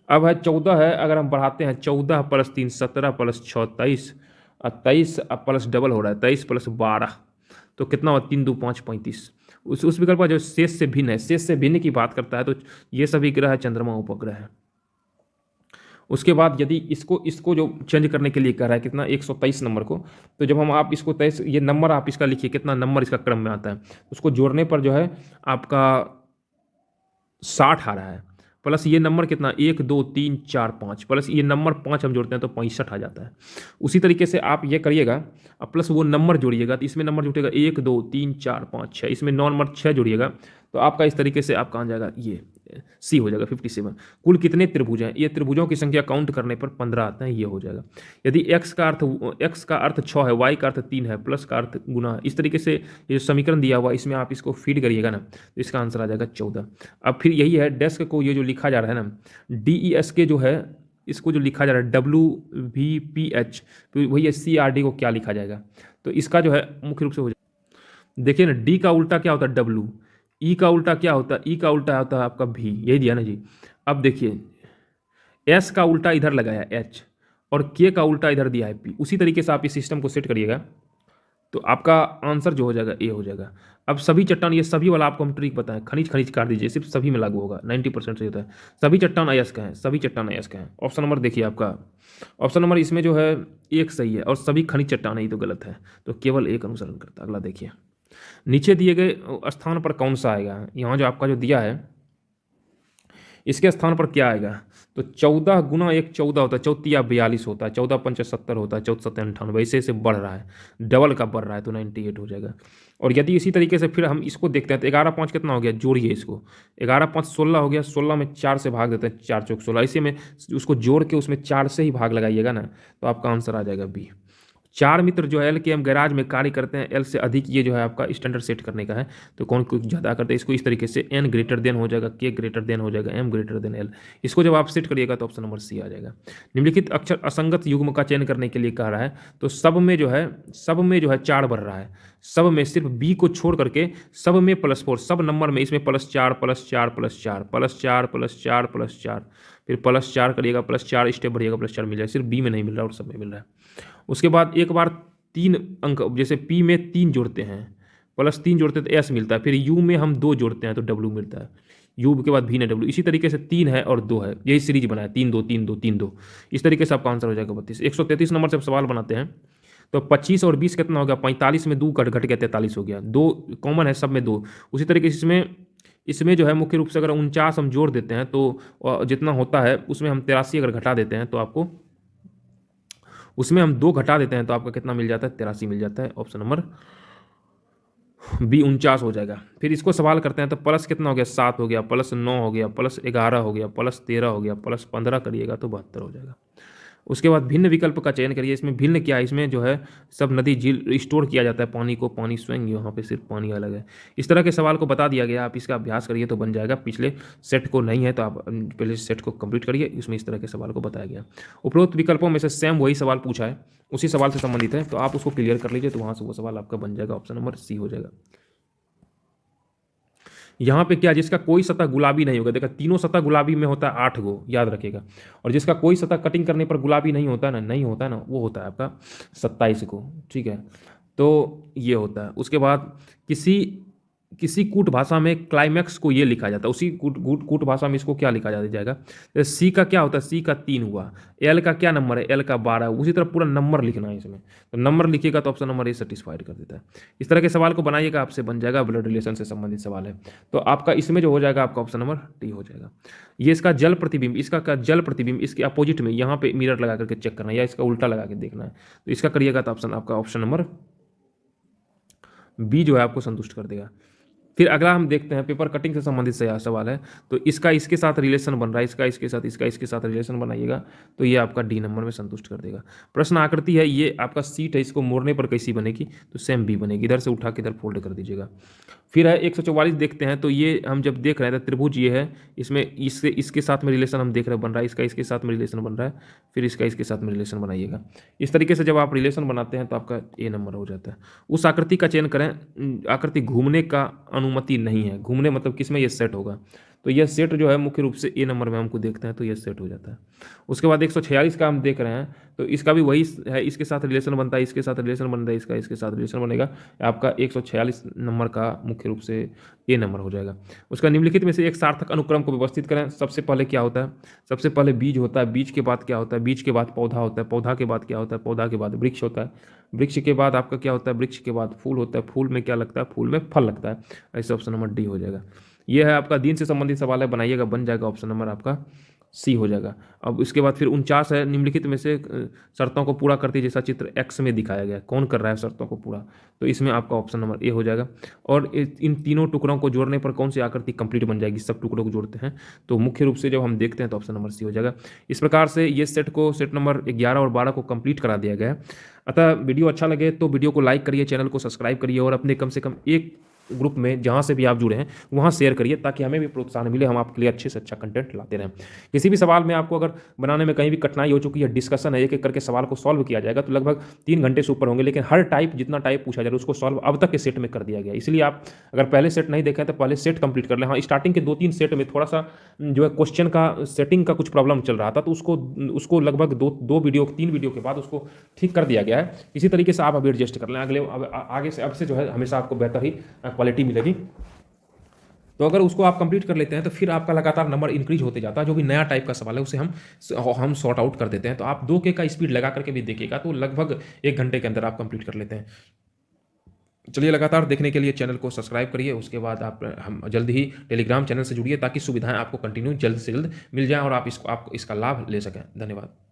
अब है 14 है, अगर हम बढ़ाते हैं 14 + 3 17 + 6 23, 23 प्लस डबल हो रहा है 23 + 12 तो कितना हुआ 3 2 5 35। उस विकल्प का जो शेष से भिन्न है, शेष से भिन्न की बात करता है तो ये सभी ग्रह चंद्रमा उपग्रह है। उसके बाद यदि इसको जो चेंज करने के लिए कह रहा है कितना 123 नंबर को, तो जब हम आप इसको 23 ये नंबर आप इसका लिखिए कितना नंबर इसका क्रम में आता है, उसको जोड़ने पर जो है आपका 60 आ रहा है। प्लस ये नंबर कितना 1 2 3 4 5 प्लस ये नंबर 5 हम जोड़ते हैं तो 65 आ जाता है। उसी तरीके से आप ये करिएगा, अब प्लस वो नंबर जोड़िएगा तो इसमें नंबर जुटेगा 1 2 3 4 5 6, इसमें 9 नंबर 6 जोड़िएगा तो आपका इस तरीके से आपका आ जाएगा ये सी हो जाएगा 57। कुल कितने त्रिभुज हैं, ये त्रिभुजों की संख्या काउंट करने पर 15 आते हैं, ये हो जाएगा। यदि x का अर्थ 6 है, y का अर्थ 3 है, प्लस का अर्थ गुना, इस तरीके से ये समीकरण दिया हुआ इसमें आप इसको फीड करिएगा ना तो इसका आंसर आ जाएगा 14। अब फिर यही है डेस्क को ये जो लिखा जा रहा है ना DESK जो है इसको जो लिखा जा रहा है WVPH, तो वही CRD को क्या लिखा जाएगा, तो इसका जो है मुख्य रूप से हो जाएगा। देखिए ना D का उल्टा क्या होता है W, E का उल्टा क्या होता है, E का उल्टा होता है आपका V, यही दिया ना जी। अब देखिए S का उल्टा इधर लगाया H और K का उल्टा इधर दिया है P। उसी तरीके से आप इस सिस्टम को सेट करिएगा तो आपका आंसर जो हो जाएगा ए हो जाएगा। अब सभी चट्टान, ये सभी वाला आपको हम ट्रिक बताएं, खनिज खनिज काट दीजिए, सिर्फ सभी में लागू होगा, 90% सही होता है। सभी चट्टान अयस्क हैं, सभी चट्टान अयस्क हैं। ऑप्शन नंबर देखिए आपका, ऑप्शन नंबर इसमें जो है एक सही है और सभी खनिज चट्टान है, ये तो गलत है, तो केवल एक अनुसरण करता है। अगला देखिए नीचे दिए गए स्थान पर कौन सा आएगा, यहाँ जो आपका जो दिया है इसके स्थान पर क्या आएगा, तो 14 गुना 1 14 होता है, 14 42 होता है, 14 पंच 70 होता है, 14 7 98, ऐसे ऐसे बढ़ रहा है, डबल का बढ़ रहा है तो 98 हो जाएगा। और यदि इसी तरीके से फिर हम इसको देखते हैं तो 11 5 कितना हो गया, जोड़िए इसको, 11 5 16 हो गया, 16 में 4 से भाग देते हैं, 4 चौक 16, इसी में उसको जोड़ के उसमें 4 से ही भाग लगाइएगा ना तो आपका आंसर आ जाएगा बी। 4 मित्र जो है LKM गैराज में कार्य करते हैं, L से अधिक ये जो है आपका स्टैंडर्ड सेट करने का है, तो कौन कुछ ज़्यादा करते हैं, इसको इस तरीके से N ग्रेटर देन हो जाएगा, K ग्रेटर देन हो जाएगा, M ग्रेटर देन L। इसको जब आप सेट करिएगा तो ऑप्शन नंबर सी आ जाएगा। निम्नलिखित अक्षर असंगत युग्म का चयन करने के लिए कह रहा है, तो सब में जो है 4 बढ़ रहा है, सब में सिर्फ B को छोड़ करके सब में +4, सब नंबर में इसमें +4 +4 +4 +4 +4 +4, फिर +4 करिएगा, +4 स्टेप बढ़िएगा, +4 मिल जाएगा, सिर्फ B में नहीं मिल रहा और सब में मिल रहा है। उसके बाद एक बार 3 अंक, जैसे P में 3 जोड़ते हैं, +3 जोड़ते हैं तो S मिलता है, फिर U में हम 2 जोड़ते हैं तो W मिलता है, U के बाद V ने W, इसी तरीके से 3 है और 2 है, यही सीरीज बना है 3 2 3 2 3 2, इस तरीके से आपका आंसर हो जाएगा 32। 133 नंबर से आप सवाल बनाते हैं तो 25 और 20 कितना हो गया, 45 में 2 घट गया 43 हो गया, 2 कॉमन है सब में 2। उसी तरीके से इसमें जो है मुख्य रूप से अगर 49 हम जोड़ देते हैं तो जितना होता है उसमें हम 83 अगर घटा देते हैं तो आपको, उसमें हम 2 घटा देते हैं तो आपका कितना मिल जाता है, 83 मिल जाता है। ऑप्शन नंबर बी 49 हो जाएगा। फिर इसको सवाल करते हैं तो प्लस कितना हो गया, 7 हो गया, +9 हो गया, +11 हो गया, +13 हो गया, +15 करिएगा तो 72 हो जाएगा। उसके बाद भिन्न विकल्प का चयन करिए। इसमें भिन्न क्या है, इसमें जो है सब नदी झील स्टोर किया जाता है पानी को, पानी स्वयं, यहाँ पे सिर्फ पानी अलग है। इस तरह के सवाल को बता दिया गया, आप इसका अभ्यास करिए तो बन जाएगा। पिछले सेट को नहीं है तो आप पहले सेट को कंप्लीट करिए, इसमें इस तरह के सवाल को बताया गया। उपरोक्त विकल्पों में से सेम वही सवाल पूछा है, उसी सवाल से संबंधित है, तो आप उसको क्लियर कर लीजिए तो वहाँ से वो सवाल आपका बन जाएगा। ऑप्शन नंबर सी हो जाएगा। यहाँ पे क्या, जिसका कोई सतह गुलाबी नहीं होगा, देखा तीनों सतह गुलाबी में होता है 8 गो, याद रखिएगा, और जिसका कोई सतह कटिंग करने पर गुलाबी नहीं होता ना, वो होता है आपका 27 को, ठीक है, तो ये होता है। उसके बाद किसी कूट भाषा में क्लाइमैक्स को ये लिखा जाता है, उसी कूट भाषा में इसको क्या लिखा जाएगा, जैसे सी का क्या होता है, सी का 3 हुआ, एल का क्या नंबर है, एल का 12, उसी तरह पूरा नंबर लिखना है इसमें, तो नंबर लिखिएगा तो ऑप्शन नंबर ए सेटिस्फाइड कर देता है। इस तरह के सवाल को बनाइएगा, आपसे बन जाएगा, ब्लड रिलेशन से संबंधित सवाल है, तो आपका इसमें जो हो जाएगा आपका ऑप्शन नंबर डी हो जाएगा। ये इसका जल प्रतिबिंब, इसका जल प्रतिबिंब इसके अपोजिट में यहाँ पे मिरर लगा करके चेक करना है, या इसका उल्टा लगा के देखना है, तो इसका करिएगा तो ऑप्शन आपका ऑप्शन नंबर बी जो है आपको संतुष्ट कर देगा। फिर अगला हम देखते हैं, पेपर कटिंग से संबंधित सवाल है, तो इसका इसके साथ रिलेशन बन रहा है, इसका इसके साथ रिलेशन बनाइएगा तो ये आपका डी नंबर में संतुष्ट कर देगा। प्रश्न आकृति है, ये आपका सीट है, इसको मोड़ने पर कैसी बनेगी, तो सेम बी बनेगी, इधर से उठा के इधर फोल्ड कर दीजिएगा। फिर है 144 देखते हैं, तो ये हम जब देख रहे हैं तो त्रिभुज ये है, इसमें इसके साथ में रिलेशन हम देख रहे हैं बन रहा है, इसका इसके साथ में रिलेशन बन रहा है, फिर इसका इसके साथ में रिलेशन बनाइएगा। इस तरीके से जब आप रिलेशन बनाते हैं तो आपका ए नंबर हो जाता है। उस आकृति का चयन करें, आकृति घूमने का अनुमति नहीं है, घूमने मतलब किस में ये सेट होगा, तो यह सेट जो है मुख्य रूप से ए नंबर में हमको देखते हैं तो यह सेट हो जाता है। उसके बाद 146 का हम देख रहे हैं, तो इसका भी वही है, इसके साथ रिलेशन बनता है, इसके साथ रिलेशन बनता है, इसका इसके साथ रिलेशन बनेगा, आपका 146 नंबर का मुख्य रूप से ए नंबर हो जाएगा। उसका निम्नलिखित में से एक सार्थक अनुक्रम को व्यवस्थित करें। सबसे पहले क्या होता है, सबसे पहले बीज होता है, बीज के बाद क्या होता है, बीज के बाद पौधा होता है, पौधा के बाद क्या होता है, पौधा के बाद वृक्ष होता है, वृक्ष के बाद आपका क्या होता है, वृक्ष के बाद फूल होता है, फूल में क्या लगता है, फूल में फल लगता है, ऐसे ऑप्शन नंबर डी हो जाएगा। ये है आपका दिन से संबंधित सवाल है, बनाइएगा, बन जाएगा, ऑप्शन नंबर आपका सी हो जाएगा। अब इसके बाद फिर 49 है, निम्नलिखित में से शर्तों को पूरा करती जैसा चित्र एक्स में दिखाया गया है, कौन कर रहा है शर्तों को पूरा, तो इसमें आपका ऑप्शन नंबर ए हो जाएगा। और इन तीनों टुकड़ों को जोड़ने पर कौन सी आकृति कंप्लीट बन जाएगी, सब टुकड़ों को जोड़ते हैं तो मुख्य रूप से जब हम देखते हैं तो ऑप्शन नंबर सी हो जाएगा। इस प्रकार से ये सेट नंबर 11 और 12 को कंप्लीट करा दिया गया है। अतः वीडियो अच्छा लगे तो वीडियो को लाइक करिए, चैनल को सब्सक्राइब करिए और अपने कम से कम एक ग्रुप में जहाँ से भी आप जुड़े हैं वहाँ शेयर करिए, ताकि हमें भी प्रोत्साहन मिले, हम आपके लिए अच्छे से अच्छा कंटेंट लाते रहें। किसी भी सवाल में आपको अगर बनाने में कहीं भी कठिनाई हो चुकी है, डिस्कशन है, एक एक करके सवाल को सॉल्व किया जाएगा तो लगभग 3 घंटे से ऊपर होंगे, लेकिन हर टाइप जितना टाइप पूछा जा रहा है उसको सॉल्व अब तक के सेट में कर दिया गया। इसलिए आप अगर पहले सेट नहीं देखें तो पहले सेट कंप्लीट कर लें। हाँ, स्टार्टिंग के 2-3 सेट में थोड़ा सा जो है क्वेश्चन का सेटिंग का कुछ प्रॉब्लम चल रहा था, तो उसको लगभग 3 वीडियो के बाद उसको ठीक कर दिया गया है। इसी तरीके से आप अभी एडजस्ट कर लें, आगे से अब से जो है हमेशा आपको बेहतर ही क्वालिटी मिलेगी। तो अगर उसको आप कंप्लीट कर लेते हैं तो फिर आपका लगातार नंबर इंक्रीज होते जाता है। जो भी नया टाइप का सवाल है उसे हम सॉर्ट आउट कर देते हैं। तो आप 2K का स्पीड लगा करके भी देखिएगा तो लगभग 1 घंटे के अंदर आप कंप्लीट कर लेते हैं। चलिए, लगातार देखने के लिए चैनल को सब्सक्राइब करिए, उसके बाद आप हम जल्द ही टेलीग्राम चैनल से जुड़िए ताकि सुविधाएं आपको कंटिन्यू जल्द से जल्द मिल जाएं और आप इसका लाभ ले सकें। धन्यवाद।